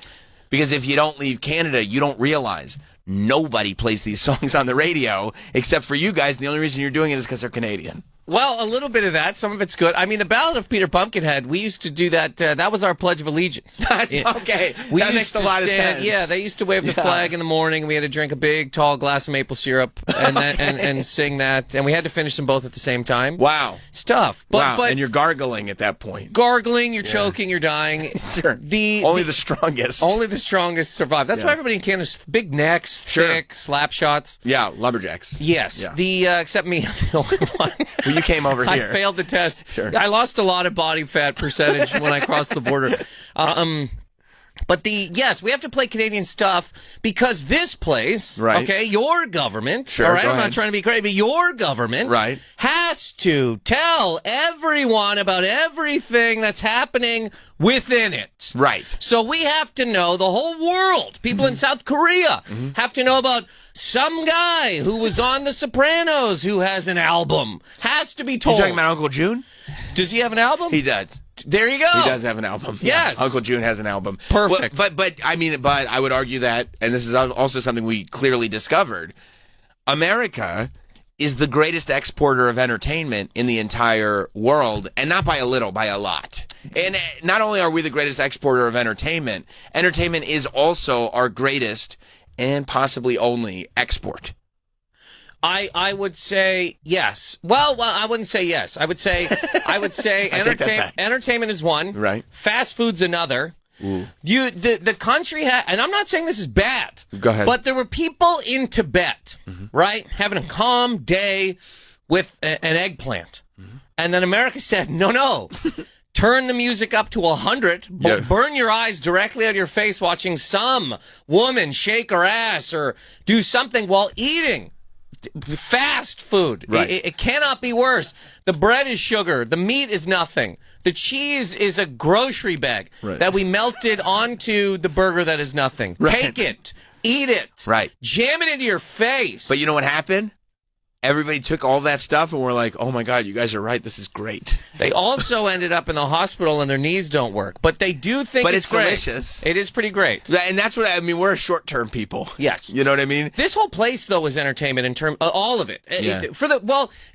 Because if you don't leave Canada, you don't realize nobody plays these songs on the radio except for you guys. The only reason you're doing it is because they're Canadian. Well, a little bit of that. Some of it's good. I mean, the Ballad of Peter Pumpkinhead, we used to do that. That was our Pledge of Allegiance. Okay. We that used makes to a lot of stand, sense. Yeah, they used to wave the flag in the morning, and we had to drink a big, tall glass of maple syrup and, and sing that. And we had to finish them both at the same time. Wow. It's tough. But and you're gargling at that point. Gargling, you're choking, you're dying. Sure. Only the strongest. Only the strongest survive. That's why everybody in Canada's big necks, thick, slap shots. Yeah, lumberjacks. Yes. Yeah. Except me, I'm the only one. Well, you came over here. I failed the test. Sure. I lost a lot of body fat percentage when I crossed the border. But yes, we have to play Canadian stuff because this place, okay, your government, all right, I'm not trying to be crazy, but your government has to tell everyone about everything that's happening within it. Right. So we have to know, the whole world, people in South Korea have to know about some guy who was on The Sopranos who has an album. Has to be told. You talking about Uncle June? Does he have an album? He does. There you go. He does have an album. Yes. Yeah. Uncle June has an album. Perfect. Well, but I would argue that, and this is also something we clearly discovered, America is the greatest exporter of entertainment in the entire world, and not by a little, by a lot. And not only are we the greatest exporter of entertainment, entertainment is also our greatest and possibly only export. I would say yes. Well, I wouldn't say yes. I would say entertainment is one. Right. Fast food's another. Ooh. The country and I'm not saying this is bad. Go ahead. But there were people in Tibet, right, having a calm day with an eggplant. And then America said, no. Turn the music up to 100. Burn your eyes directly out of your face watching some woman shake her ass or do something while eating fast food. Right. It cannot be worse. The bread is sugar. The meat is nothing. The cheese is a grocery bag that we melted onto the burger that is nothing. Right. Take it. Eat it. Right. Jam it into your face. But you know what happened? Everybody took all that stuff and were like, oh my God, you guys are right. This is great. They also ended up in the hospital and their knees don't work. But they do think But it's great. delicious. It is pretty great. And that's what I mean. We're short-term people. Yes. You know what I mean? This whole place, though, is entertainment in terms all of it. Yeah.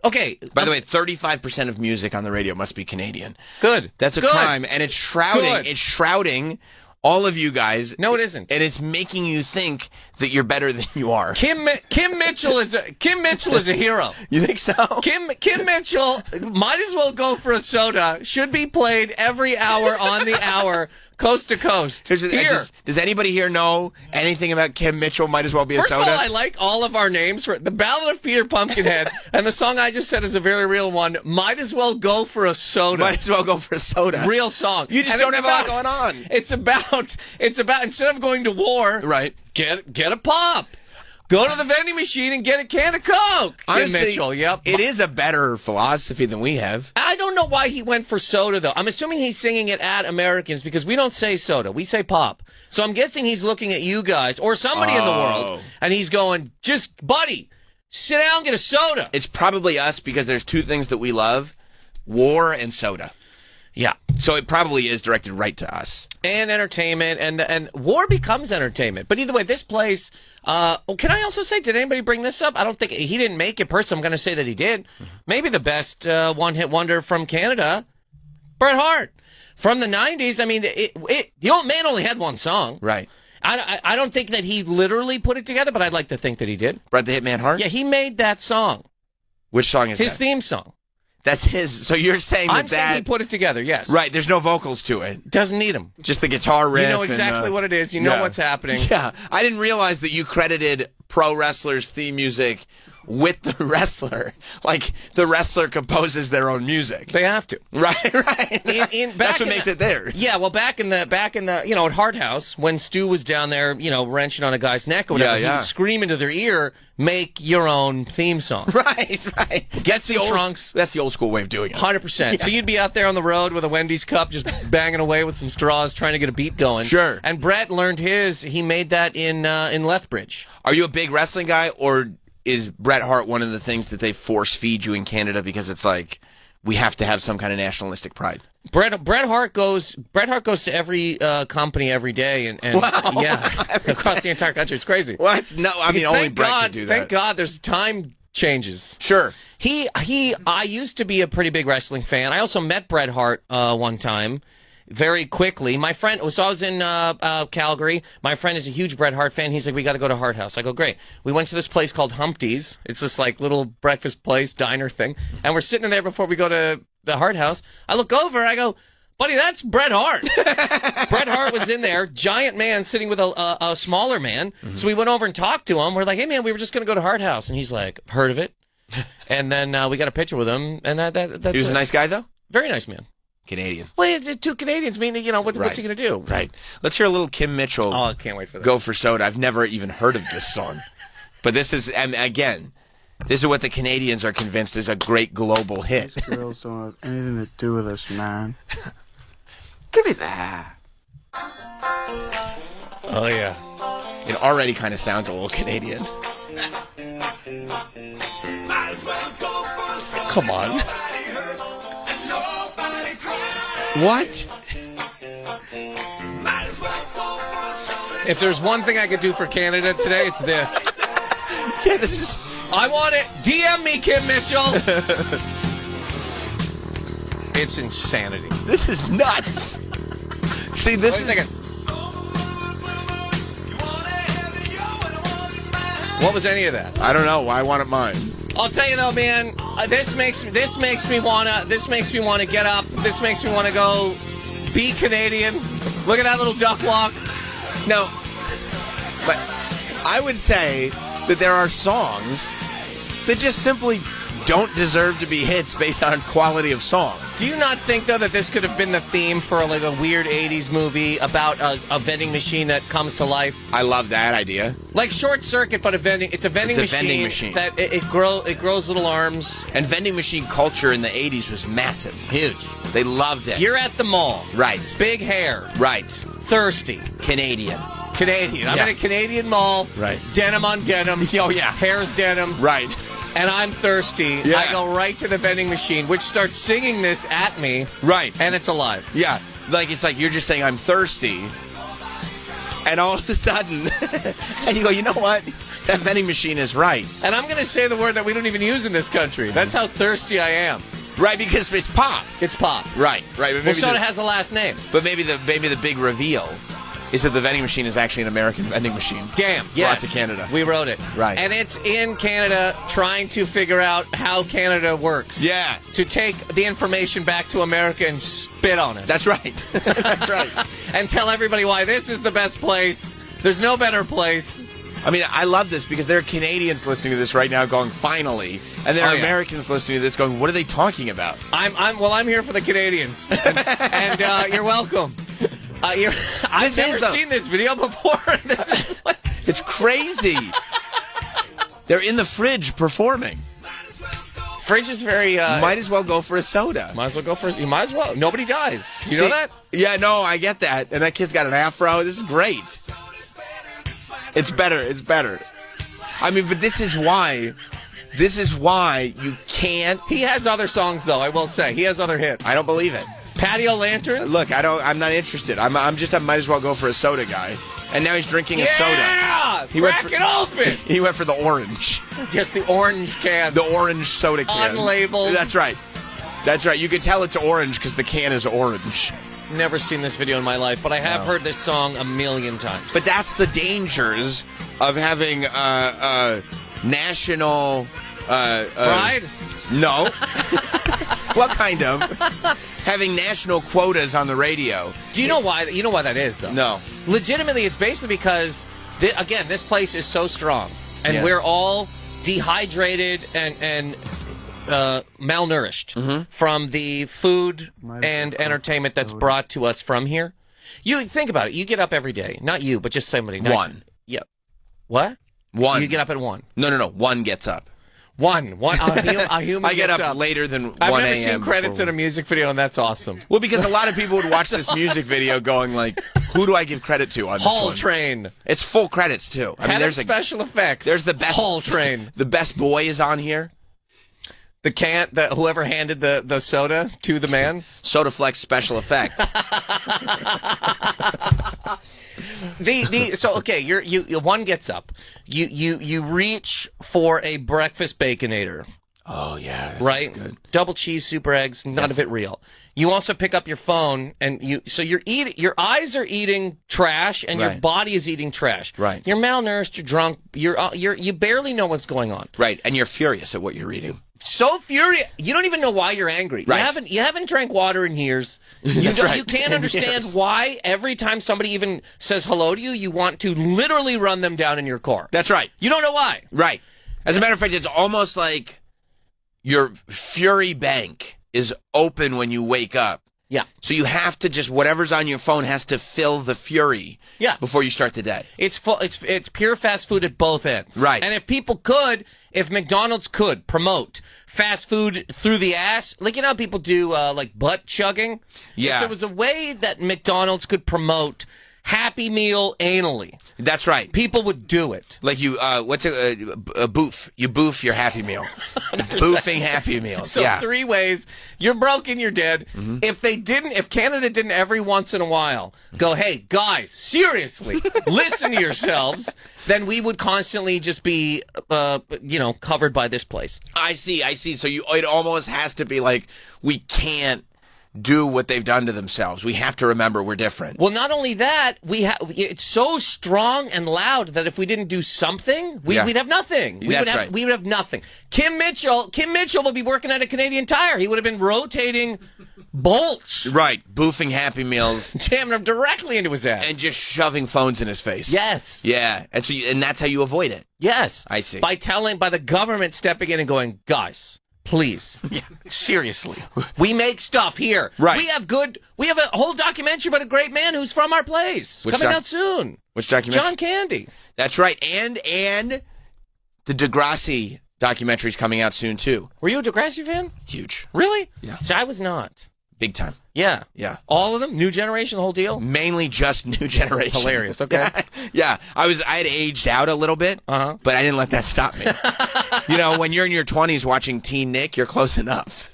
Okay. By the way, 35% of music on the radio must be Canadian. Good. That's a crime, and it's shrouding. Good. It's shrouding all of you guys. No, it isn't. And it's making you think that you're better than you are. Kim Mitchell is a hero. You think so? Kim Mitchell might as well go for a soda. Should be played every hour on the hour, coast to coast. Does anybody here know anything about Kim Mitchell? Might as well be a First soda. of all, I like all of our names. For the Ballad of Peter Pumpkinhead and the song I just said is a very real one. Might as well go for a soda. Might as well go for a soda. Real song. You just don't have a lot going on. It's about instead of going to war, right? Get a pop. Go to the vending machine and get a can of Coke. Honestly, Mitchell, yep. It is a better philosophy than we have. I don't know why he went for soda, though. I'm assuming he's singing it at Americans because we don't say soda. We say pop. So I'm guessing he's looking at you guys or somebody in the world, and he's going, just, buddy, sit down and get a soda. It's probably us because there's two things that we love, war and soda. Yeah. So it probably is directed right to us. And entertainment, and war becomes entertainment. But either way, this place, can I also say, did anybody bring this up? I don't think, he didn't make it personally. I'm going to say that he did. Maybe the best one-hit wonder from Canada, Bret Hart. From the 90s, I mean, the old man only had one song. Right. I don't think that he literally put it together, but I'd like to think that he did. Bret the Hitman Hart? Yeah, he made that song. Which song is his that? Theme song. That's his. So you're saying I'm saying he put it together, yes. Right, there's no vocals to it. Doesn't need them. Just the guitar riff. You know exactly what it is. You know what's happening. Yeah. I didn't realize that you credited pro wrestlers' theme music with the wrestler. Like, the wrestler composes their own music. They have to. Right. That's what makes it there. Yeah, well, back in the at Hard House, when Stu was down there, wrenching on a guy's neck or whatever, he would scream into their ear, make your own theme song. Right. Get some trunks. That's the old school way of doing it. 100%. Yeah. So you'd be out there on the road with a Wendy's cup, just banging away with some straws, trying to get a beat going. Sure. And Brett learned he made that in Lethbridge. Are you a big wrestling guy, or is Bret Hart one of the things that they force feed you in Canada because it's like we have to have some kind of nationalistic pride? Bret Hart goes to every company every day and wow. Yeah, across the entire country. It's crazy. What? No, I mean only Bret can do that. Thank God there's time changes. Sure. I used to be a pretty big wrestling fan. I also met Bret Hart one time. Very quickly, my friend. So I was in Calgary. My friend is a huge Bret Hart fan. He's like, "We got to go to Hart House." I go, "Great." We went to this place called Humpty's. It's this like little breakfast place, diner thing. And we're sitting in there before we go to the Hart House. I look over. I go, "Buddy, that's Bret Hart." Bret Hart was in there, giant man sitting with a smaller man. Mm-hmm. So we went over and talked to him. We're like, "Hey, man, we were just going to go to Hart House," and he's like, "Heard of it?" And then we got a picture with him, and that's he was a nice guy, though. Very nice man. Canadian. Well, two Canadians mean, what's he going to do? Right. Let's hear a little Kim Mitchell. Oh, I can't wait for that. Go for Soda. I've never even heard of this song. But this is, and again, this is what the Canadians are convinced is a great global hit. These girls don't have anything to do with us, man. Give me that. Oh, yeah. It already kind of sounds a little Canadian. Come on. What? If there's one thing I could do for Canada today, it's this. Yeah, this is... I want it. DM me, Kim Mitchell. It's insanity. This is nuts. See, this Wait is... a second. What was any of that? I don't know. I want it mine. I'll tell you though, man. This makes me wanna get up. This makes me wanna go be Canadian. Look at that little duck walk. No, but I would say that there are songs that just simply don't deserve to be hits based on quality of song. Do you not think, though, that this could have been the theme for like a weird 80s movie about a vending machine that comes to life? I love that idea. Like Short Circuit, but it's a vending machine that it grows little arms. And vending machine culture in the 80s was massive. Huge. They loved it. You're at the mall. Right. Big hair. Right. Thirsty. Canadian. I'm in a Canadian mall. Right. Denim on denim. Oh, yeah. Hair's denim. Right. And I'm thirsty. Yeah. I go right to the vending machine, which starts singing this at me. Right. And it's alive. Yeah. It's like you're just saying, I'm thirsty. And all of a sudden, and you go, you know what? That vending machine is right. And I'm going to say the word that we don't even use in this country. That's how thirsty I am. Right, because it's pop. It's pop. Right. But maybe Soda has a last name. But maybe the big reveal is that the vending machine is actually an American vending machine. Damn, yes. Brought to Canada. We wrote it. Right. And it's in Canada trying to figure out how Canada works. Yeah. To take the information back to America and spit on it. That's right. That's right. And tell everybody why this is the best place. There's no better place. I mean, I love this because there are Canadians listening to this right now going, finally. And there are Americans listening to this going, what are they talking about? I'm here for the Canadians. and you're welcome. I've never seen this video before. This is like... It's crazy. They're in the fridge performing. Fridge is very... might as well go for a soda. Might as well go for... You might as well. Nobody dies. You know that? Yeah, no, I get that. And that kid's got an afro. This is great. It's better. It's better. I mean, but this is why you can't... He has other songs, though, I will say. He has other hits. I don't believe it. Patio Lanterns? Look, I'm not interested. I'm just a might as well go for a soda guy. And now he's drinking a soda. Yeah! Crack it open! He went for the orange. Just the orange can. The orange soda can. Unlabeled. That's right. That's right. You can tell it's orange because the can is orange. Never seen this video in my life, but I have heard this song a million times. But that's the dangers of having national... Pride? No. What kind of? Having national quotas on the radio. Do you know why? You know why that is, though? No. Legitimately, it's basically because, again, this place is so strong, and we're all dehydrated and malnourished from the food and entertainment that's brought to us from here. You think about it. You get up every day. Not you, but just somebody. One. Yeah. What? One. You get up at 1. No. One gets up. One. A human I get gets up later than 1 I've a.m. never seen credits in a music video, and that's awesome. Well, because a lot of people would watch this music video going like, who do I give credit to on this Hall one? Train. It's full credits, too. I mean, there's special effects. There's the best. Hall Train. The best boy is on here. Whoever handed the soda to the man. Soda Flex special effect. So okay, you one gets up. You reach for a breakfast Baconator. Oh yeah, that right. Good. Double cheese, super eggs, none of it real. You also pick up your phone and you're eating. Your eyes are eating trash and your body is eating trash. Right. You're malnourished. You're drunk. You barely know what's going on. Right, and you're furious at what you're eating. So furious, you don't even know why you're angry. Right. You haven't drank water in years. You can't understand why every time somebody even says hello to you, you want to literally run them down in your car. That's right. You don't know why. Right. As a matter of fact, it's almost like your fury bank is open when you wake up. Yeah. So you have to just, whatever's on your phone has to fill the fury before you start the day. It's pure fast food at both ends. Right. And if McDonald's could promote fast food through the ass, like, you know how people do like butt chugging? Yeah. If there was a way that McDonald's could promote Happy Meal anally. That's right. People would do it. Like you, a boof. You boof your Happy Meal. Boofing Happy Meals. So 3 ways. You're broken, you're dead. If Canada didn't every once in a while go, hey, guys, seriously, listen to yourselves, then we would constantly just be, covered by this place. I see. So it almost has to be like, we can't do what they've done to themselves. We have to remember we're different. Well, not only that, it's so strong and loud that if we didn't do something, we'd have nothing. We would have nothing. Kim Mitchell will be working at a Canadian Tire. He would have been rotating bolts. Right. Boofing Happy Meals. Jamming them directly into his ass. And just shoving phones in his face. Yes. Yeah. And that's how you avoid it. Yes. I see. By the government stepping in and going, guys, please. Seriously. We make stuff here. Right. We have a whole documentary about a great man who's from our place. Coming out soon. Which documentary? John Candy. That's right. And the Degrassi documentary's coming out soon too. Were you a Degrassi fan? Huge. Really? Yeah. So I was not. Big time. Yeah. Yeah. All of them? New Generation, the whole deal? Mainly just New Generation. Hilarious. Okay. Yeah. I had aged out a little bit, but I didn't let that stop me. When you're in your 20s watching Teen Nick, you're close enough.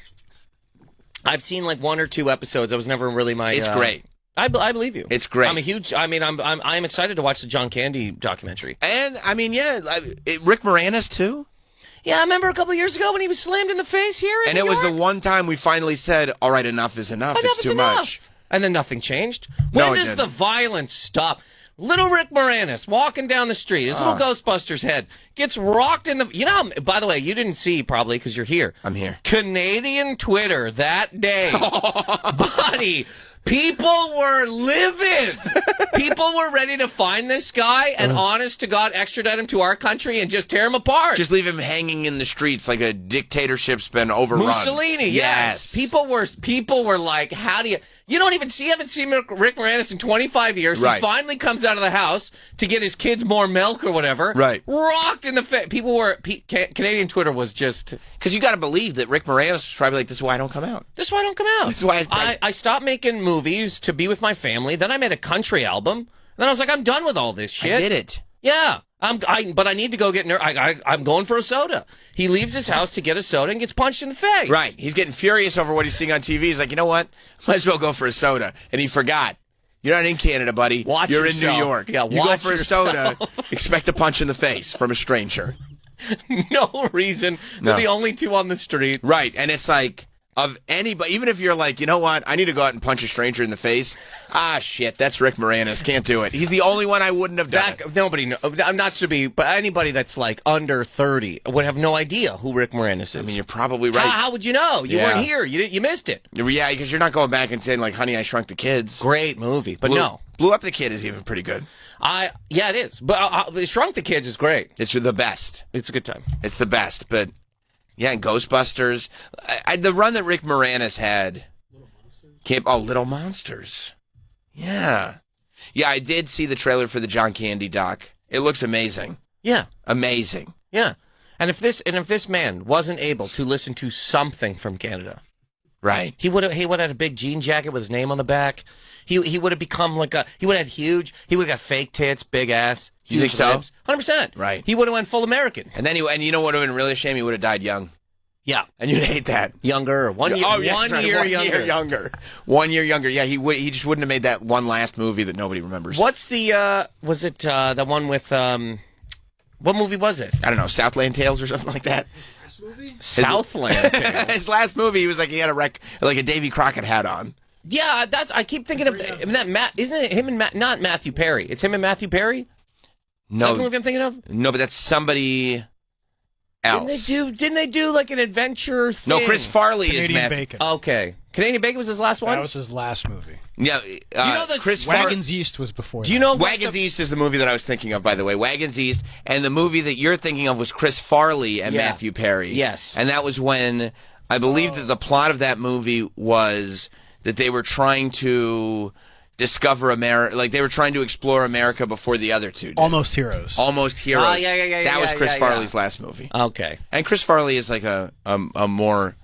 I've seen like 1 or 2 episodes. I was never really my... It's great. I believe you. It's great. I'm excited to watch the John Candy documentary. And, Rick Moranis, too. Yeah, I remember a couple of years ago when he was slammed in the face here in And New it was York. the one time we finally said, all right, enough is enough. It's too much. And then nothing changed. When does the violence stop? Little Rick Moranis walking down the street, his little Ghostbusters head gets rocked in the... by the way, you didn't see probably because you're here. I'm here. Canadian Twitter that day. Buddy, people were livid. People were ready to find this guy and honest to God extradite him to our country and just tear him apart. Just leave him hanging in the streets like a dictatorship's been overrun. Mussolini, yes. People were like, how do you... You haven't seen Rick Moranis in 25 years. Right. He finally comes out of the house to get his kids more milk or whatever. Right. Rocked in the face. Canadian Twitter was just... Because you got to believe that Rick Moranis was probably like, this is why I don't come out. This is why I don't come out. This is why I stopped making movies to be with my family. Then I made a country album. Then I was like, I'm done with all this shit. I did it. Yeah. But I need to go get... I'm going for a soda. He leaves his house to get a soda and gets punched in the face. Right. He's getting furious over what he's seeing on TV. He's like, you know what? Might as well go for a soda. And he forgot. You're not in Canada, buddy. You're in New York. Yeah, you go for a soda, expect a punch in the face from a stranger. No reason. They're the only two on the street. Right. And it's like, of anybody, even if you're like, you know what, I need to go out and punch a stranger in the face. Ah, shit, that's Rick Moranis. Can't do it. He's the only one I wouldn't have done it. Nobody knows. I'm not to be, but anybody that's like under 30 would have no idea who Rick Moranis is. I mean, you're probably right. How would you know? You weren't here. You missed it. Yeah, because you're not going back and saying, like, Honey, I Shrunk the Kids. Great movie, but no. Blew Up the Kid is even pretty good. Yeah, it is. But Shrunk the Kids is great. It's the best. It's a good time. It's the best, but... Yeah, and Ghostbusters. The run that Rick Moranis had. Little Monsters. Yeah. Yeah, I did see the trailer for the John Candy doc. It looks amazing. Yeah. Amazing. Yeah. And if this man wasn't able to listen to something from Canada, right? He would have had a big jean jacket with his name on the back. He would have become he would have had huge. He would have got fake tits, big ass. You think so? 100%. Right. He would have went full American. And then you know what would have been really a shame? He would have died young. Yeah. And you'd hate that. Younger. 1 year. Oh, yeah, one right. year 1 younger. year younger. 1 year younger. Yeah, he just wouldn't have made that one last movie that nobody remembers. What's the was it the one with what movie was it? I don't know, Southland Tales or something like that. Southland Tales. His last movie, he was like he had a Davy Crockett hat on. Yeah, I keep thinking of that. Isn't it him and not Matthew Perry? It's him and Matthew Perry. No, is that the movie I'm thinking of? No, but that's somebody else. Didn't they do like an adventure thing? No, Chris Farley Canadian is Matthew. Bacon. Okay, Canadian Bacon was his last one. That was his last movie. Yeah, do you know that Chris Wagons East was before? Do you know Wagons East is the movie that I was thinking of, by the way. Wagons East, and the movie that you're thinking of was Chris Farley and Matthew Perry. Yes, and that was when I believe that the plot of that movie was that they were trying to discover America, like they were trying to explore America before the other two did. Almost Heroes. Almost Heroes. Yeah. That was Chris Farley's last movie. Okay. And Chris Farley is like a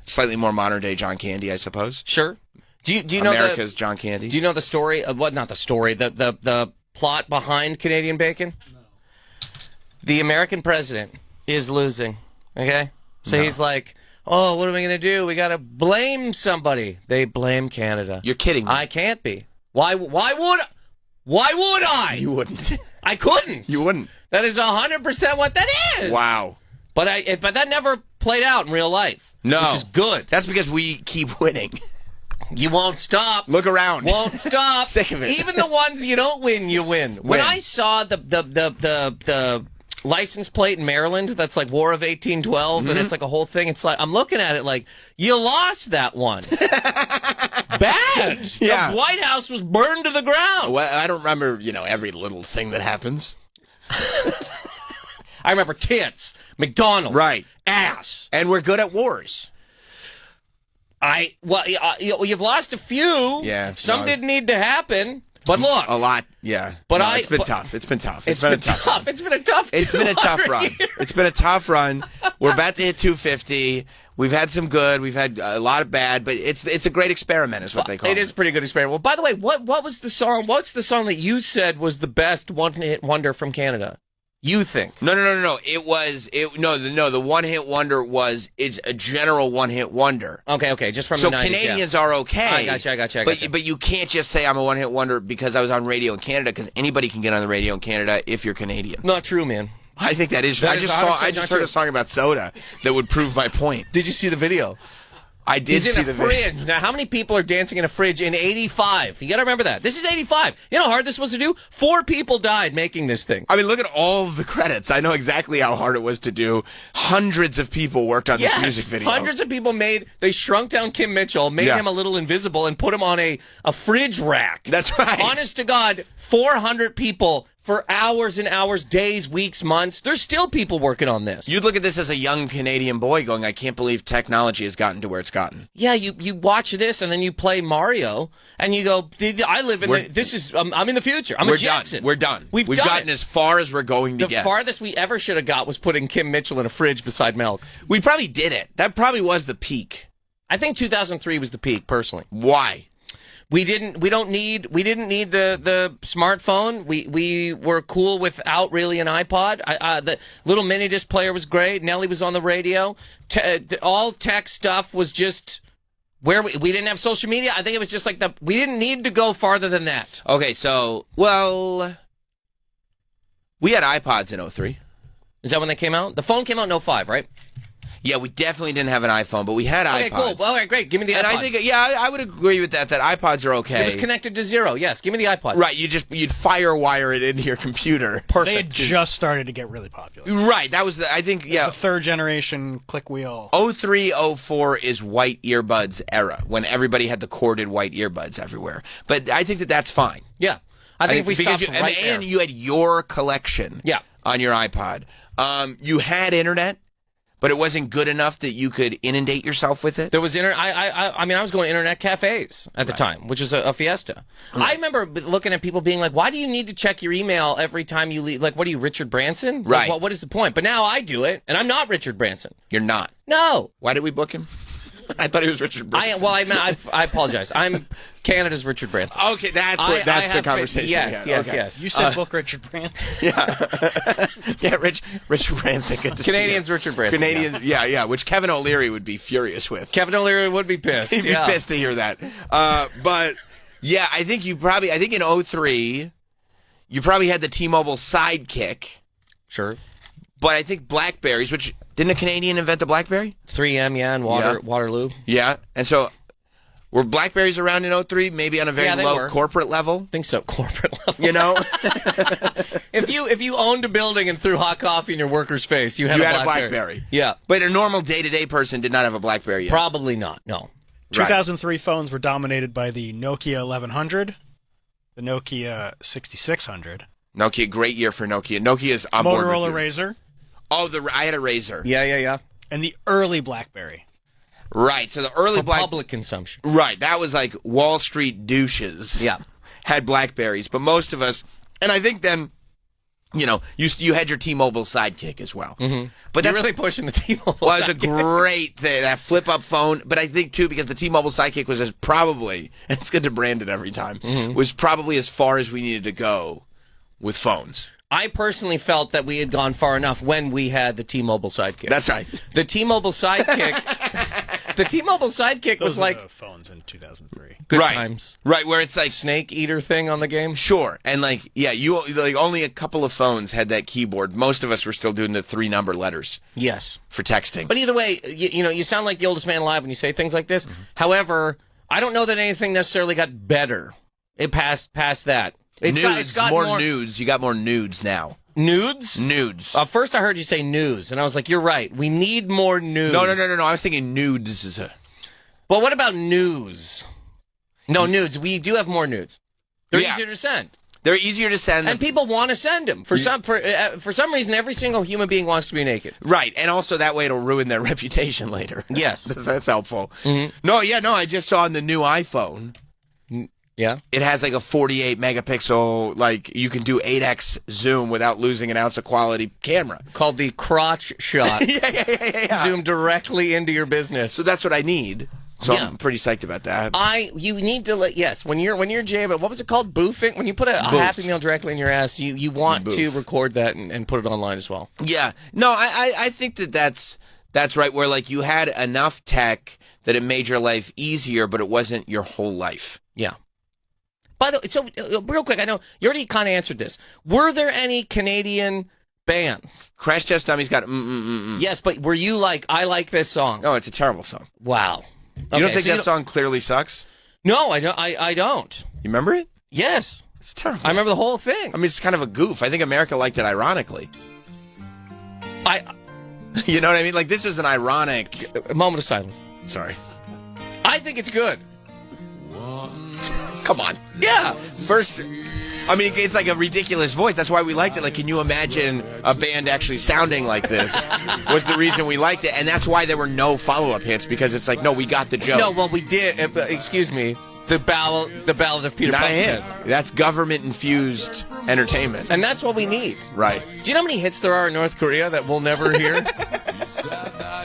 slightly more modern day John Candy, I suppose. Sure. Do you know America's John Candy? Do you know the story of not the story, the plot behind Canadian Bacon? No. The American president is losing. Okay? So he's like, oh, what are we going to do? We got to blame somebody. They blame Canada. You're kidding me. I can't be. Why would I? You wouldn't. I couldn't. You wouldn't. That is 100% what that is. Wow. But that never played out in real life. No. Which is good. That's because we keep winning. You won't stop. Look around. Won't stop. Sick of it. Even the ones you don't win, you win. When I saw the license plate in Maryland, that's like War of 1812, and it's like a whole thing. It's like I'm looking at it like you lost that one. Bad. Yeah. The White House was burned to the ground. Well, I don't remember, every little thing that happens. I remember tits, McDonald's, right, ass, and we're good at wars. You've lost a few. Yeah, some didn't need to happen. But look, a lot, yeah. But it's been tough. It's been tough. It's been tough. It's been a tough. It's been a tough run. It's been a tough run. We're about to hit 250. We've had some good. We've had a lot of bad. But it's a great experiment, is what they call it. It is a pretty good experiment. Well, by the way, what was the song? What's the song that you said was the best one-hit wonder from Canada? You think? No. It was the one-hit wonder it's a general one-hit wonder. Okay, just from so the 90s. Canadians are okay. I gotcha. But you can't just say I'm a one-hit wonder because I was on radio in Canada, because anybody can get on the radio in Canada if you're Canadian. Not true, man. I think that is true. I just heard a song about soda that would prove my point. Did you see the video? I did see the fridge. video. Now, how many people are dancing in a fridge in 85? You got to remember that. This is 85. You know how hard this was to do? 4 people died making this thing. I mean, look at all the credits. I know exactly how hard it was to do. Hundreds of people worked on this music video. Hundreds of people they shrunk down Kim Mitchell, made him a little invisible, and put him on a fridge rack. That's right. Honest to God, 400 people for hours and hours, days, weeks, months. There's still people working on this. You'd look at this as a young Canadian boy going, I can't believe technology has gotten to where it's gotten. Yeah, you watch this and then you play Mario and you go, I live in I'm in the future. I'm a Jetson. We're done. We've done gotten as far as we're going to get. The farthest we ever should have got was putting Kim Mitchell in a fridge beside milk. We probably did it. That probably was the peak. I think 2003 was the peak, personally. Why? We didn't need the smartphone. We were cool without really an iPod. The little mini disc player was great. Nelly was on the radio. All tech stuff was just where we didn't have social media. I think it was just like we didn't need to go farther than that. Okay, so we had iPods in 03. Is that when they came out? The phone came out in 05, right? Yeah, we definitely didn't have an iPhone, but we had iPods. Okay, cool. All right, great. Give me the iPod. And I think, I would agree with that iPods are okay. It was connected to zero. Yes, give me the iPod. Right, you'd firewire it into your computer. Perfect. They had just started to get really popular. Right, that was the third generation click wheel. 03, 04 is white earbuds era, when everybody had the corded white earbuds everywhere. But I think that's fine. Yeah. I think if we stopped right there. And you had your collection on your iPod. You had internet, but it wasn't good enough that you could inundate yourself with it. There was I mean, I was going to internet cafes at the time, which was a fiesta. Right. I remember looking at people being like, "Why do you need to check your email every time you leave? Like, what are you, Richard Branson? Right. Like, what is the point?" But now I do it, and I'm not Richard Branson. You're not. No. Why did we book him? I thought he was Richard Branson. I apologize. I'm Canada's Richard Branson. Okay, that's the conversation. Yes. You said book Richard Branson. Yeah, Richard Branson. Good to Canadian's see you. Richard Branson. Canadian, yeah, which Kevin O'Leary would be furious with. Kevin O'Leary would be pissed. He'd be pissed to hear that. But yeah, I think in 03, you probably had the T-Mobile Sidekick. Sure. But I think Blackberries, which didn't a Canadian invent the Blackberry? 3M, and Waterloo. Yeah, and so were Blackberries around in 03, maybe on a very low corporate level? I think so, corporate level. You know? If you owned a building and threw hot coffee in your worker's face, you had a Blackberry. Yeah. But a normal day-to-day person did not have a Blackberry yet. Probably not, no. 2003 phones were dominated by the Nokia 1100, the Nokia 6600. Nokia, great year for Nokia. Nokia's on board with you. Motorola Razr. Oh, I had a Razr. Yeah. And the early BlackBerry. Right, so the early public consumption. Right, that was like Wall Street douches. Yeah. Had Blackberries, but most of us, and I think then, you had your T-Mobile Sidekick as well. Mm-hmm. But you're really pushing the T-Mobile Well, it was Sidekick. a great thing, that flip-up phone. But I think, too, because the T-Mobile Sidekick was probably, and it's good to brand it every time, was probably as far as we needed to go with phones. I personally felt that we had gone far enough when we had the T-Mobile Sidekick. That's right. The T-Mobile Sidekick. The T-Mobile Sidekick Those was were like the phones in 2003. Good right. times. Right, where it's like snake eater thing on the game. Sure, and you only a couple of phones had that keyboard. Most of us were still doing the 3-number letters. Yes, for texting. But either way, you sound like the oldest man alive when you say things like this. Mm-hmm. However, I don't know that anything necessarily got better. It passed that. It's got more nudes. You got more nudes now. Nudes? Nudes. First I heard you say news, and I was like, you're right. We need more news. No. I was thinking nudes. Well, what about news? No, nudes. We do have more nudes. They're easier to send. They're easier to send. And people want to send them. For some reason, every single human being wants to be naked. Right, and also that way it'll ruin their reputation later. Yes. That's helpful. Mm-hmm. No, I just saw on the new iPhone. Yeah. It has like a 48 megapixel, like you can do 8x zoom without losing an ounce of quality camera. Called the crotch shot. Yeah. Zoom directly into your business. So that's what I need. So I'm pretty psyched about that. You need to when you're jamming, what was it called? Boofing? When you put a Happy Meal directly in your ass, you want to record that and put it online as well. Yeah. No, I think that's right, where like you had enough tech that it made your life easier, but it wasn't your whole life. Yeah. By the way, so real quick, I know you already kind of answered this. Were there any Canadian bands? Crash Test Dummies got Yes, but were you like, I like this song? No, it's a terrible song. Wow. You don't think that song clearly sucks? No, I don't. You remember it? Yes. It's terrible. I remember the whole thing. I mean, it's kind of a goof. I think America liked it ironically. You know what I mean? Like, this was an ironic... A moment of silence. Sorry. I think it's good. Come on. Yeah. First, I mean, it's like a ridiculous voice. That's why we liked it. Like, can you imagine a band actually sounding like this? Was the reason we liked it. And that's why there were no follow-up hits, because it's like, no, we got the joke. No, well, we did. Excuse me. The Ballad of Peter Not Buckingham. a hit. That's government-infused entertainment. And that's what we need. Right. Do you know how many hits there are in North Korea that we'll never hear?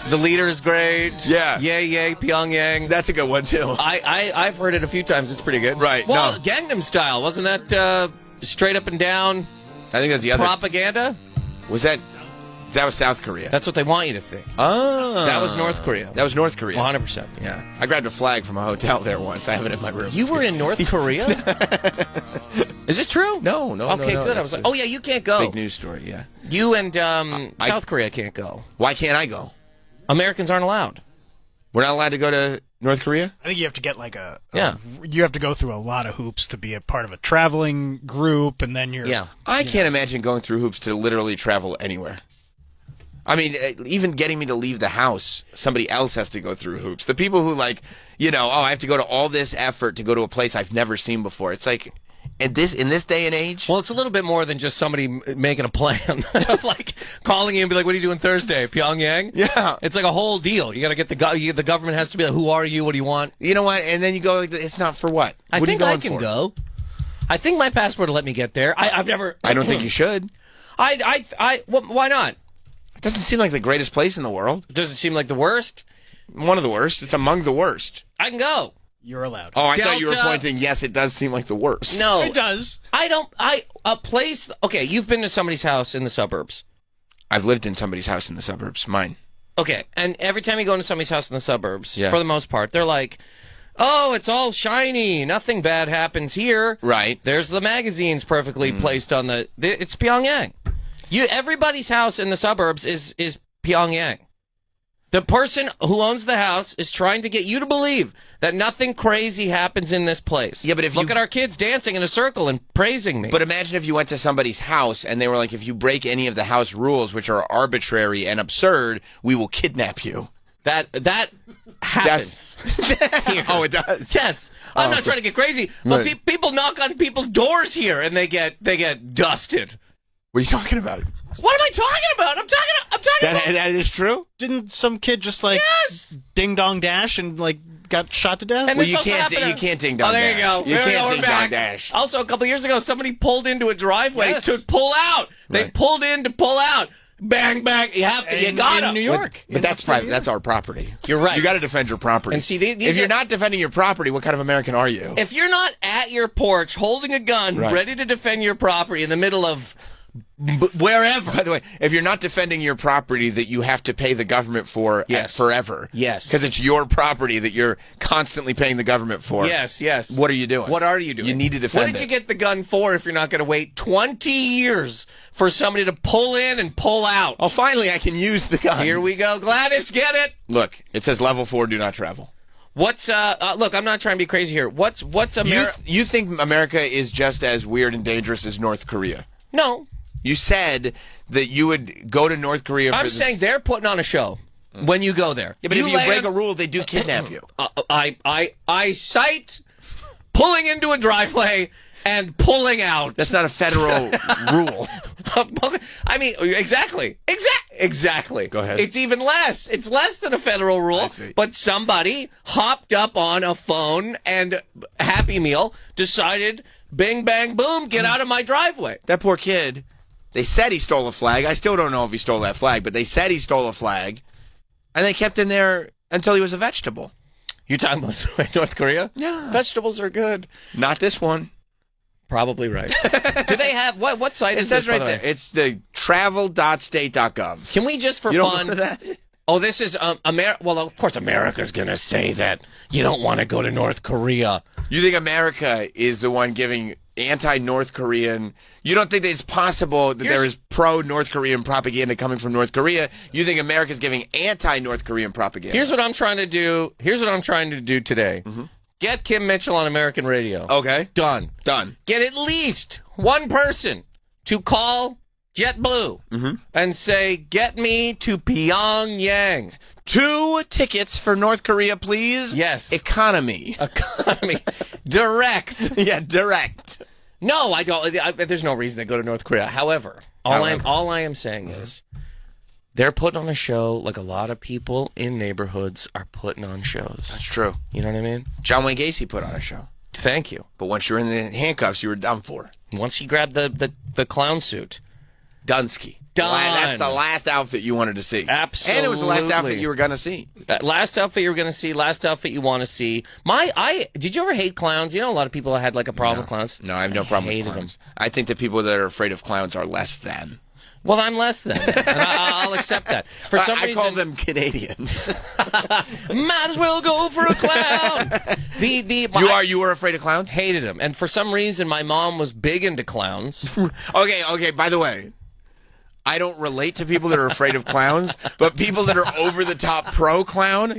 The Leader is great. Yeah. Yay, Pyongyang. That's a good one, too. I've heard it a few times. It's pretty good. Right. Well, no. Gangnam Style. Wasn't that straight up and down I think that's the other. propaganda? Was that was South Korea? That's what they want you to think. Oh. That was North Korea. That was North Korea. 100%. Yeah. I grabbed a flag from a hotel there once. I have it in my room. You were in North Korea? Is this true? No. Okay, no, good. I was like, oh, yeah, you can't go. Big news story, yeah. You and South Korea can't go. Why can't I go? Americans aren't allowed. We're not allowed to go to North Korea? I think you have to get like Yeah. You have to go through a lot of hoops to be a part of a traveling group, and then you're. Yeah. I can't imagine going through hoops to literally travel anywhere. I mean, even getting me to leave the house, somebody else has to go through hoops. The people who like, I have to go to all this effort to go to a place I've never seen before. It's like, in this day and age. Well, it's a little bit more than just somebody making a plan of like calling you and be like, "What are you doing Thursday, Pyongyang?" Yeah, it's like a whole deal. You got to get the government has to be like, "Who are you? What do you want?" You know what? And then you go like, "It's not for what." I What think are you I going can for? go. I think my passport will let me get there. I've never. I don't think you should. Why not? It doesn't seem like the greatest place in the world. Does it seem like the worst? One of the worst. It's among the worst. I can go. You're allowed. Oh, I thought you were pointing. Yes, it does seem like the worst. No, it does. A place. Okay, you've been to somebody's house in the suburbs. I've lived in somebody's house in the suburbs. Mine. Okay, and every time you go into somebody's house in the suburbs, Yeah. for the most part, they're like, "Oh, it's all shiny. Nothing bad happens here." Right. There's the magazines perfectly placed on the. It's Pyongyang. Everybody's house in the suburbs is Pyongyang. The person who owns the house is trying to get you to believe that nothing crazy happens in this place. Yeah, but if look at our kids dancing in a circle and praising me. But imagine if you went to somebody's house and they were like, "If you break any of the house rules, which are arbitrary and absurd, we will kidnap you." That happens. Oh, it does. Yes, I'm not trying to get crazy, but Right. people knock on people's doors here and they get dusted. What are you talking about? What am I talking about? I'm talking about. That is true. Didn't some kid just like ding dong dash and like got shot to death? And Well, this you also can't. happened You can't ding dong. Oh, there dash. you go. You There we can't go. We're ding back. dong dash. Also, a couple of years ago, somebody pulled into a driveway to pull out. They Right. pulled in to pull out. Bang, bang. You have to. You gotta. in New York. But that's private. That's our property. You're right. You got to defend your property. And see, these if are- you're not defending your property, what kind of American are you? If you're not at your porch holding a gun, Right. ready to defend your property in the middle of wherever. By the way, if you're not defending your property that you have to pay the government for forever. Yes. Because it's your property that you're constantly paying the government for. Yes, yes. What are you doing? What are you doing? You need to defend What did you get the gun for if you're not going to wait 20 years for somebody to pull in and pull out? Oh, finally, I can use the gun. Here we go. Gladys, get it. Look, it says level 4, do not travel. What's look, I'm not trying to be crazy here. What's America? You think America is just as weird and dangerous as North Korea? No. You said that you would go to North Korea for I'm this. saying they're putting on a show when you go there. Yeah, but if you break a rule, they do kidnap you. I cite pulling into a driveway and pulling out. That's not a federal rule. I mean, exactly. Go ahead. It's even less. It's less than a federal rule. But somebody hopped up on a phone and Happy Meal decided, bing, bang, boom, get out of my driveway. That poor kid, they said he stole a flag. I still don't know if he stole that flag, but they said he stole a flag. And they kept him there until he was a vegetable. You talking about North Korea? Yeah. Vegetables are good. Not this one. Probably right. Do they have, what site It is says this, by right the way? there. It's the travel.state.gov. Can we just for You don't fun? go to that? Oh, this is well, of course, America's going to say that you don't want to go to North Korea. You think America is the one giving anti-North Korean? You don't think that it's possible that there is pro-North Korean propaganda coming from North Korea? You think America's giving anti-North Korean propaganda? Here's what I'm trying to do. Here's what I'm trying to do today. Get Kim Mitchell on American radio. Okay. Done. Done. Get at least one person to call JetBlue and say, get me to Pyongyang. 2 tickets for North Korea, please. Yes. Economy. Direct. Yeah, direct. No, I don't. There's no reason to go to North Korea. However, all I am saying is they're putting on a show like a lot of people in neighborhoods are putting on shows. That's true. You know what I mean? John Wayne Gacy put on a show. Thank you. But once you're in the handcuffs, you were done for. Once he grabbed the clown suit. Dunsky. Done. That's the last outfit you wanted to see. Absolutely. And it was the last outfit you were going to see. Last outfit you were going to see, last outfit you want to see. Did you ever hate clowns? You know a lot of people had like a problem with clowns. No, I have no problem with hated clowns. I think the people that are afraid of clowns are less than. Well, I'm less than. And I'll accept that. For some reason, I call them Canadians. might as well go for a clown. You were afraid of clowns? Hated them. And for some reason, my mom was big into clowns. Okay. By the way, I don't relate to people that are afraid of clowns, but people that are over the top pro clown,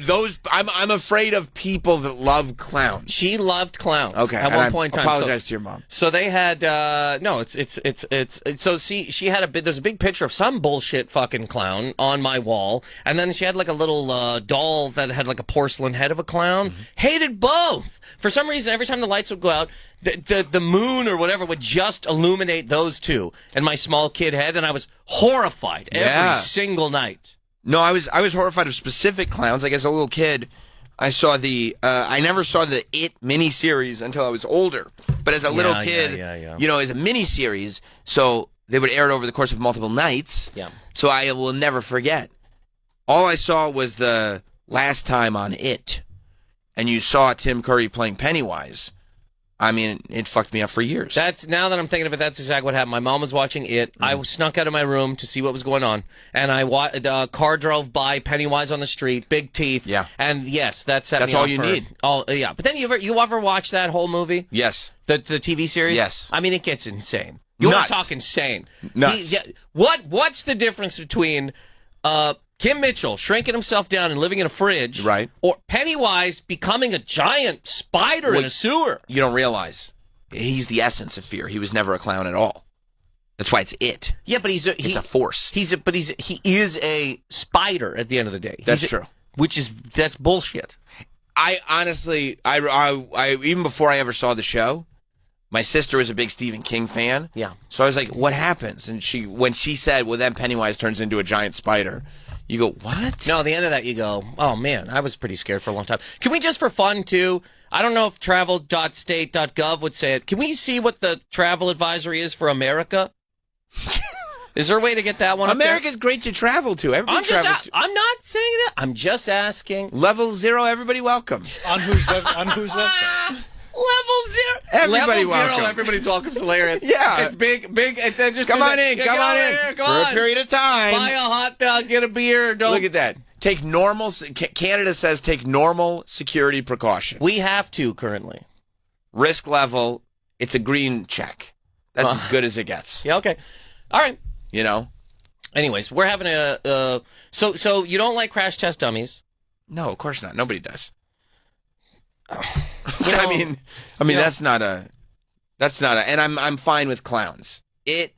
those I'm afraid of people that love clowns. She loved clowns. Okay, at one point in time. Apologize to your mom. So they had no, it's so she had there's a big picture of some bullshit fucking clown on my wall, and then she had like a little doll that had like a porcelain head of a clown. Hated both. For some reason, every time the lights would go out, the moon or whatever would just illuminate those two and my small kid head, and I was horrified every single night. No, I was horrified of specific clowns. Like as a little kid, I saw I never saw the It miniseries until I was older. But as a little kid, you know, as a miniseries, so they would air it over the course of multiple nights. Yeah. So I will never forget. All I saw was the last time on It, and you saw Tim Curry playing Pennywise. I mean, it fucked me up for years. Now that I'm thinking of it, that's exactly what happened. My mom was watching It. I snuck out of my room to see what was going on, and the car drove by, Pennywise on the street, big teeth. Yeah. And yes, that's all you need. Yeah. But then you ever watch that whole movie? Yes. The TV series? Yes. I mean, it gets insane. You want to talk insane? Nuts. What's the difference between Kim Mitchell shrinking himself down and living in a fridge, right, or Pennywise becoming a giant spider in a sewer? You don't realize he's the essence of fear. He was never a clown at all. That's why it's It. Yeah, but it's a force. He is a spider at the end of the day. That's true. That's bullshit. I honestly, I even before I ever saw the show, my sister was a big Stephen King fan. Yeah. So I was like, "What happens?" And when she said, "Well, then Pennywise turns into a giant spider." You go, what? No, at the end of that, you go, oh, man, I was pretty scared for a long time. Can we just for fun, too, I don't know if travel.state.gov would say it. Can we see what the travel advisory is for America? Is there a way to get that one America's great to travel to. Everybody travels. I'm not saying that. I'm just asking. Level 0, everybody welcome. On whose website? Level 0. Everybody Level welcome. 0, everybody's welcome. It's hilarious. Yeah. It's big. Just come on in. Come on in. Here, for a period of time. Buy a hot dog, get a beer. Look at that. Take normal. Canada says take normal security precautions. We have to currently. Risk level, it's a green check. That's as good as it gets. Yeah, okay. All right. You know? Anyways, we're having a... So you don't like crash test dummies? No, of course not. Nobody does. I mean, that's not a, and I'm fine with clowns. I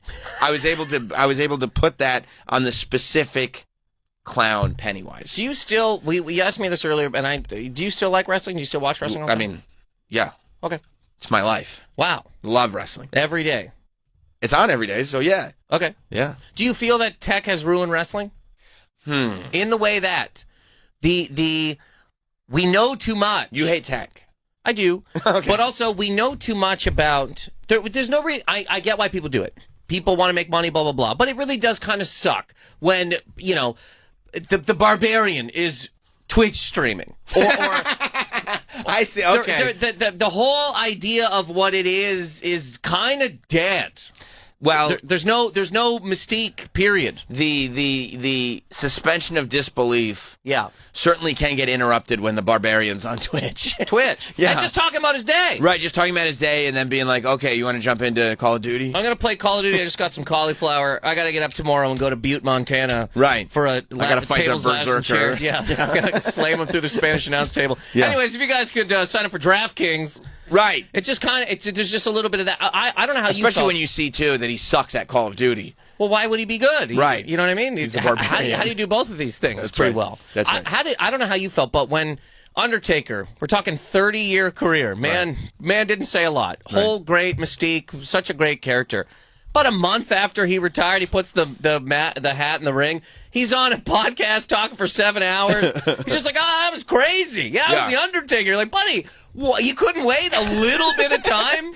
was able to put that on the specific clown Pennywise. Do you still? We asked me this earlier, and do you still like wrestling? Do you still watch wrestling? I mean, yeah. Okay. It's my life. Wow. Love wrestling every day. It's on every day, so yeah. Okay. Yeah. Do you feel that tech has ruined wrestling? In the way that we know too much. You hate tech. I do. Okay. But also, we know too much about... There's no reason... I get why people do it. People want to make money, blah, blah, blah. But it really does kind of suck when, you know, the Barbarian is Twitch streaming. Or I see, okay. The whole idea of what it is kind of dead. Well, there's no mystique. Period. The suspension of disbelief, certainly can get interrupted when the Barbarian's on Twitch. Yeah, and just talking about his day. Right, just talking about his day, and then being like, okay, you want to jump into Call of Duty? I'm gonna play Call of Duty. I just got some cauliflower. I gotta get up tomorrow and go to Butte, Montana. Right, for a I gotta fight the berserker. Yeah, I gotta slam him through the Spanish announce table. Yeah. Anyways, if you guys could sign up for DraftKings. Right. It's just kind of, there's just a little bit of that. I don't know how you Especially when you see, too, that he sucks at Call of Duty. Well, why would he be good? Right. You know what I mean? He's a barbarian. How do you do both of these things That's pretty right. well? That's right. I don't know how you felt, but when Undertaker, we're talking 30-year career, man didn't say a lot. Whole great mystique, such a great character. But a month after he retired, he puts the hat in the ring. He's on a podcast talking for 7 hours. He's just like, oh, that was crazy. Yeah, that was the Undertaker. You're like, buddy, what, you couldn't wait a little bit of time?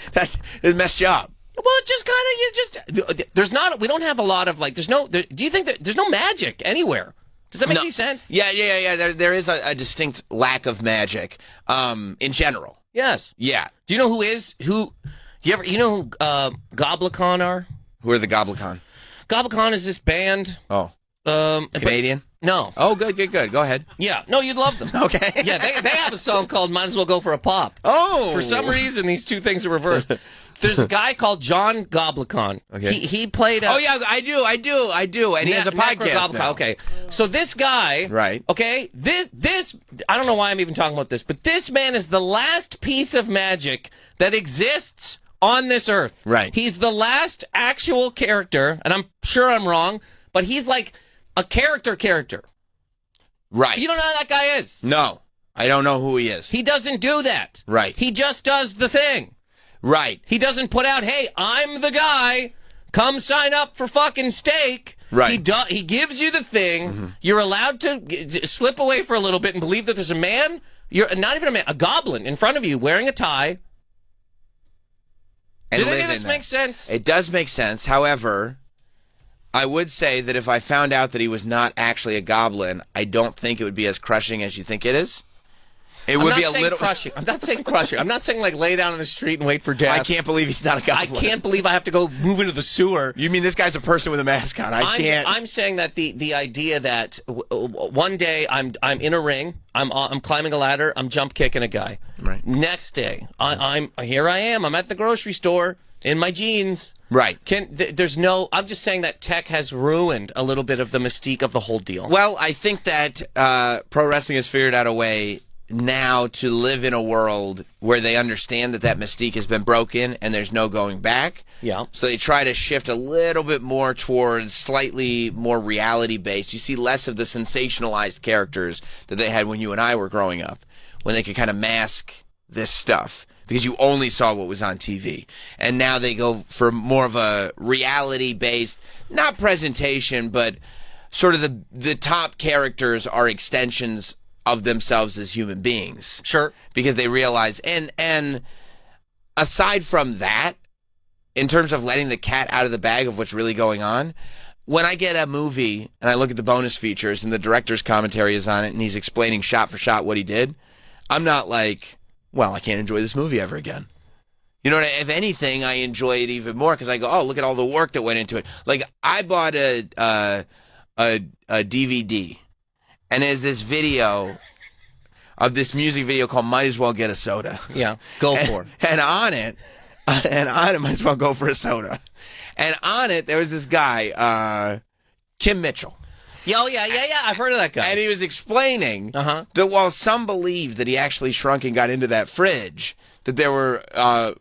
It messed you up. Well, it just kind of, there's not, we don't have a lot of, like, do you think that there's no magic anywhere? Does that make any sense? Yeah. There is a distinct lack of magic, in general. Yes. Yeah. Do you know you know who Goblicon are? Who are the Goblicon? Goblicon is this band. Oh. Canadian? No. Oh, good. Go ahead. Yeah. No, you'd love them. Okay. Yeah, they have a song called "Might As Well Go for a Pop." Oh. For some reason, these two things are reversed. There's a guy called John Goblikon. Okay. He played. Oh yeah, I do. And he has a podcast now. Okay. So this guy. Right. Okay. This. I don't know why I'm even talking about this, but this man is the last piece of magic that exists on this earth. Right. He's the last actual character, and I'm sure I'm wrong, but he's like a character. Right. You don't know who that guy is. No, I don't know who he is. He doesn't do that. Right. He just does the thing. Right. He doesn't put out, hey, I'm the guy. Come sign up for fucking steak. Right. He gives you the thing. You're allowed to slip away for a little bit and believe that there's a man. You're not even a man, a goblin in front of you wearing a tie. And Did any of this make sense? It does make sense. However, I would say that if I found out that he was not actually a goblin, I don't think it would be as crushing as you think it is. It would be a little crushing. I'm not saying crushing. I'm not saying like lay down in the street and wait for death. I can't believe he's not a goblin. I can't believe I have to go move into the sewer. You mean this guy's a person with a mask on? I can't. I'm saying that the idea that one day I'm in a ring, I'm climbing a ladder, I'm jump kicking a guy. Right. Next day, I'm here. I'm at the grocery store in my jeans. Right. I'm just saying that tech has ruined a little bit of the mystique of the whole deal. Well, I think that pro wrestling has figured out a way now to live in a world where they understand that mystique has been broken and there's no going back. Yeah. So they try to shift a little bit more towards slightly more reality-based. You see less of the sensationalized characters that they had when you and I were growing up, when they could kind of mask this stuff because you only saw what was on TV. And now they go for more of a reality-based, not presentation, but sort of the top characters are extensions of themselves as human beings. Sure. Because they realize, and aside from that, in terms of letting the cat out of the bag of what's really going on, when I get a movie and I look at the bonus features and the director's commentary is on it and he's explaining shot for shot what he did, I'm not like, well, I can't enjoy this movie ever again. You know, if anything, I enjoy it even more because I go, oh, look at all the work that went into it. Like, I bought a DVD. And there's this video of this music video called "Might As Well Get a Soda." Yeah, go for it. And on it, might as well go for a soda. And on it, there was this guy, Kim Mitchell. Yeah, I've heard of that guy. And he was explaining that while some believed that he actually shrunk and got into that fridge, that there were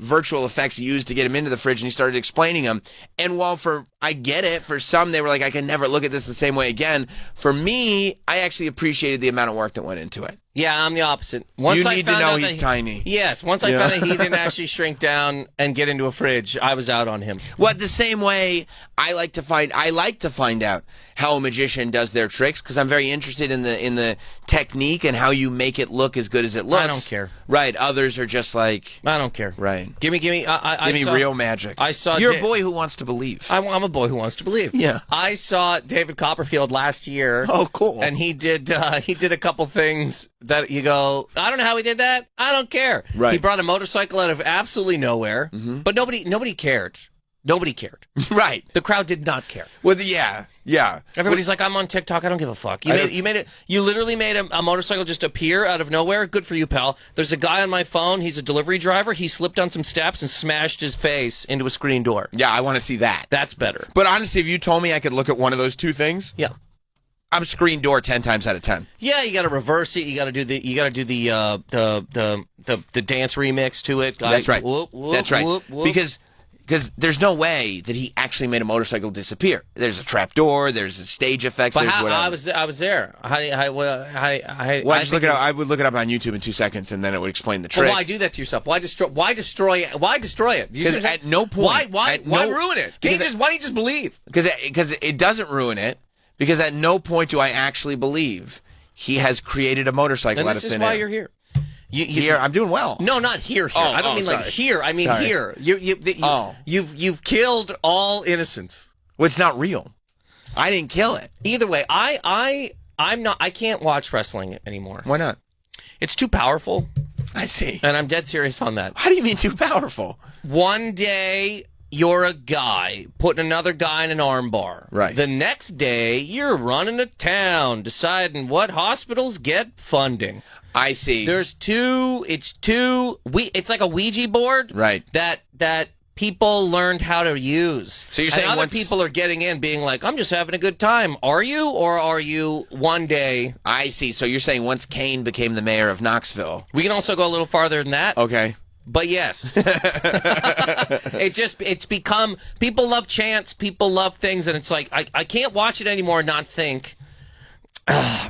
virtual effects used to get him into the fridge, and he started explaining them. And while I get it, for some they were like, I can never look at this the same way again. For me, I actually appreciated the amount of work that went into it. Yeah, I'm the opposite. You need to know he's tiny. Yes, once I found out he didn't actually shrink down and get into a fridge, I was out on him. Well, the same way I like to find out how a magician does their tricks because I'm very interested in the technique and how you make it look as good as it looks. I don't care. Right. Others are just like, I don't care. Right. Give me. Give me real magic. You're a boy who wants to believe. I'm a boy who wants to believe. Yeah. I saw David Copperfield last year. Oh, cool. And he did a couple things that you go, I don't know how he did that. I don't care. Right. He brought a motorcycle out of absolutely nowhere, but nobody cared. Nobody cared. Right. The crowd did not care. Well, yeah. Everybody's like, I'm on TikTok. I don't give a fuck. You literally made a motorcycle just appear out of nowhere. Good for you, pal. There's a guy on my phone. He's a delivery driver. He slipped down some steps and smashed his face into a screen door. Yeah, I want to see that. That's better. But honestly, if you told me I could look at one of those two things, yeah, I'm screen door 10 times out of 10. Yeah, you got to reverse it. You got to do the dance remix to it. That's right. Whoop, whoop, That's right. Whoop, whoop. Because there's no way that he actually made a motorcycle disappear. There's a trap door. There's stage effects. But there's whatever. I was there. I would look it up on YouTube in 2 seconds, and then it would explain the trick. Well, why do that to yourself? Why destroy it? Because at no point. Why ruin it? Why don't you just believe? Because it doesn't ruin it. Because at no point do I actually believe he has created a motorcycle out of thin air. And this is why you're here. Here, I'm doing well. No, not here. I don't mean sorry. like here. I mean Sorry. here. You've killed all innocence. Well, it's not real. I didn't kill it. Either way, I'm not. I can't watch wrestling anymore. Why not? It's too powerful. I see. And I'm dead serious on that. How do you mean too powerful? One day you're a guy putting another guy in an armbar. Right. The next day, you're running to town, deciding what hospitals get funding. I see. It's like a Ouija board. Right. That people learned how to use. So you're saying other people are getting in being like, I'm just having a good time. Are you? Or are you one day? I see. So you're saying once Kane became the mayor of Knoxville. We can also go a little farther than that. Okay. But yes. It's become, people love chants, people love things, and it's like, I can't watch it anymore and not think,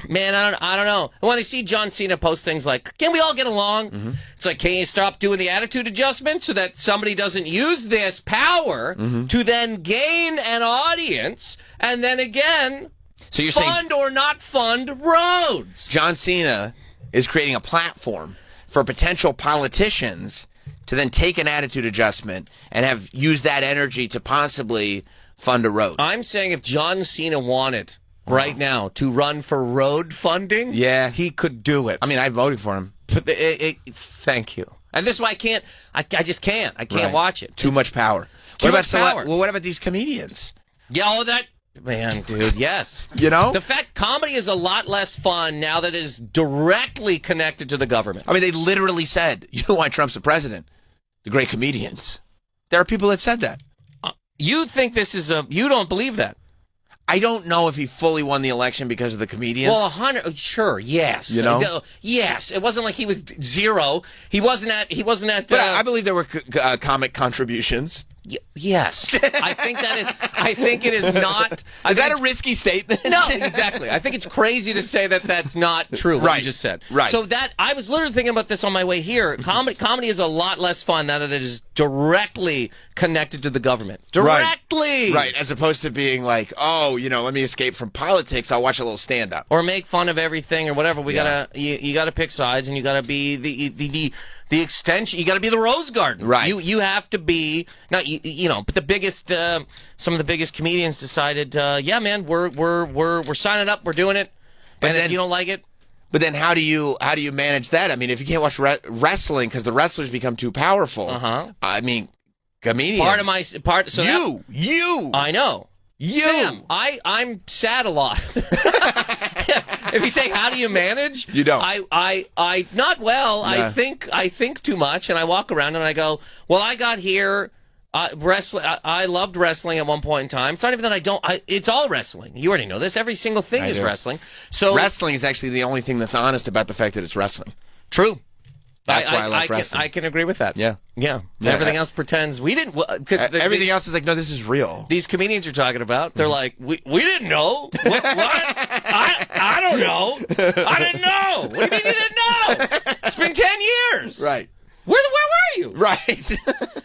man, I don't know. When I see John Cena post things like, can we all get along? It's like, can you stop doing the attitude adjustment so that somebody doesn't use this power to then gain an audience and then again so you're fund or not fund roads? John Cena is creating a platform for potential politicians to then take an attitude adjustment and have used that energy to possibly fund a road. I'm saying if John Cena wanted right now to run for road funding, he could do it. I mean, I voted for him. Thank you. And this is why I can't. I just can't. I can't watch it. Too much power. Too much power. Well, what about these comedians? Yeah, man, dude, yes. You know? The fact comedy is a lot less fun now that it is directly connected to the government. I mean, they literally said, you know why Trump's the president? The great comedians. There are people that said that. You think this is you don't believe that? I don't know if he fully won the election because of the comedians. Well, 100, sure, yes. You know? Yes. It wasn't like he was zero. He wasn't at. But I believe there were comic contributions. Yes, I think it is not. Is that a risky statement? No, exactly. I think it's crazy to say that that's not true. What you just said. Right. So that I was literally thinking about this on my way here. Comedy is a lot less fun now that it is directly connected to the government. Directly. Right. As opposed to being like, oh, let me escape from politics. I'll watch a little stand up or make fun of everything or whatever. You gotta pick sides and you gotta be the extension. You got to be the Rose Garden, right? You have to be not But the biggest, some of the biggest comedians decided, yeah, man, we're signing up, we're doing it. But and then, if you don't like it, but then how do you manage that? I mean, if you can't watch wrestling because the wrestlers become too powerful, I mean, comedians. You. I know. Sam, I'm sad a lot. If you say, how do you manage? You don't. I not well. Nah. I think too much, and I walk around and I go, well, I got here. Wrestling. I loved wrestling at one point in time. It's not even that I don't. It's all wrestling. You already know this. Every single thing is wrestling. So wrestling is actually the only thing that's honest about the fact that it's wrestling. True. That's why I love wrestling. I can agree with that. Yeah. Everything else pretends we didn't. Because everything else is like, no, this is real. These comedians you're talking about, they're like, we didn't know. What? I don't know. I didn't know. What do you mean you didn't know? It's been 10 years. Right. Where were you? Right.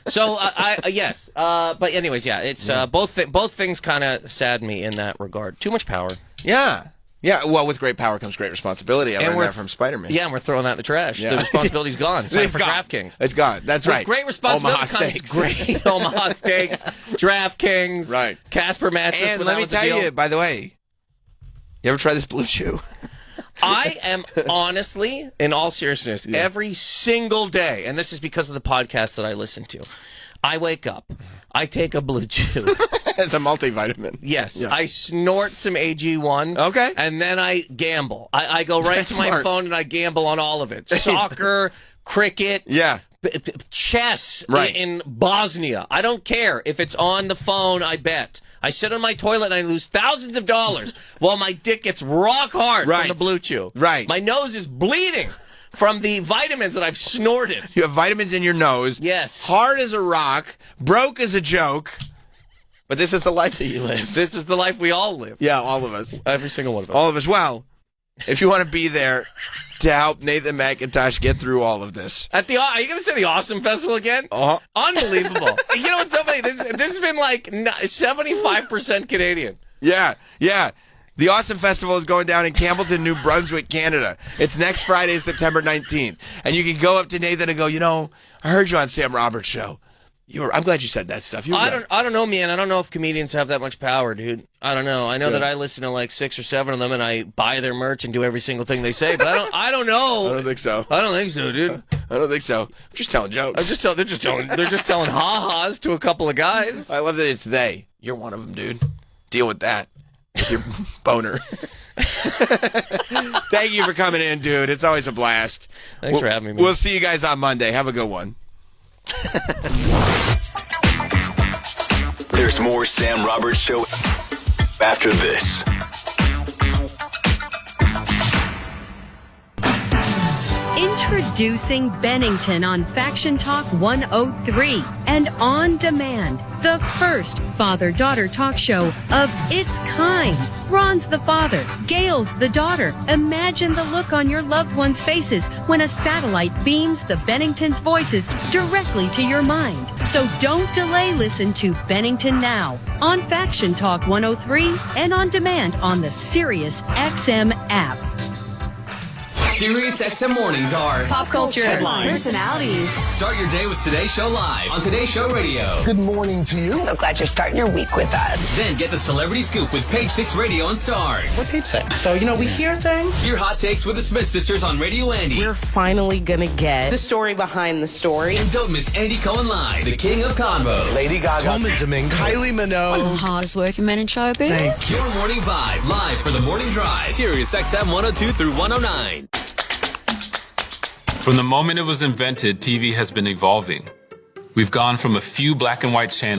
So yes. But anyways, yeah. It's both things kind of sadden me in that regard. Too much power. Yeah. Yeah, well, with great power comes great responsibility. I learned that from Spider-Man. Yeah, and we're throwing that in the trash. Yeah. The responsibility's gone. It's time for DraftKings. It's gone. That's right. With great responsibility Omaha comes Steaks. great Omaha Steaks, DraftKings, right. Casper mattress. And let me tell you, by the way, you ever try this Blue Chew? I am honestly, in all seriousness, every single day, and this is because of the podcast that I listen to, I wake up, I take a Blue Chew. It's a multivitamin. Yes. Yeah. I snort some AG1. Okay. And then I gamble. I go right to my phone and I gamble on all of it. Soccer, cricket. Yeah. Chess in Bosnia. I don't care. If it's on the phone, I bet. I sit on my toilet and I lose thousands of dollars while my dick gets rock hard from the Blue Chew. Right. My nose is bleeding from the vitamins that I've snorted. You have vitamins in your nose. Yes. Hard as a rock. Broke as a joke. But this is the life that you live. This is the life we all live. Yeah, all of us. Every single one of us. All of us. Well, if you want to be there to help Nathan McIntosh get through all of this. Are you going to say the Awesome Festival again? Unbelievable. You know what's so funny? This has been like 75% Canadian. Yeah. The Awesome Festival is going down in Campbellton, New Brunswick, Canada. It's next Friday, September 19th. And you can go up to Nathan and go, I heard you on Sam Roberts' show. I'm glad you said that stuff. I don't know, man. I don't know if comedians have that much power, dude. I don't know. I know that I listen to like 6 or 7 of them, and I buy their merch and do every single thing they say. But I don't know. I don't think so. I don't think so, dude. I don't think so. I'm just telling jokes. They're just telling ha-has to a couple of guys. I love that it's they. You're one of them, dude. Deal with that. With your boner. Thank you for coming in, dude. It's always a blast. Thanks for having me, man. We'll see you guys on Monday. Have a good one. There's more Sam Roberts Show after this. Introducing Bennington on Faction Talk 103 and On Demand, the first father-daughter talk show of its kind. Ron's the father, Gail's the daughter. Imagine the look on your loved ones' faces when a satellite beams the Bennington's voices directly to your mind. So don't delay. Listen to Bennington now on Faction Talk 103 and on demand on the Sirius XM app. Sirius XM mornings are pop culture, headlines, personalities. Start your day with Today Show Live on Today Show Radio. Good morning to you. So glad you're starting your week with us. Then get the Celebrity Scoop with Page 6 Radio and Stars. What Page 6? So, we hear things. Your hot takes with the Smith Sisters on Radio Andy. We're finally gonna get the story behind the story. And don't miss Andy Cohen Live, the king of convo. Lady Gaga, Coleman Domingo, Kylie Minogue. One of the hardest working men in showbiz. Thanks. Your morning vibe, live for the morning drive. Sirius XM 102 through 109. From the moment it was invented, TV has been evolving. We've gone from a few black and white channels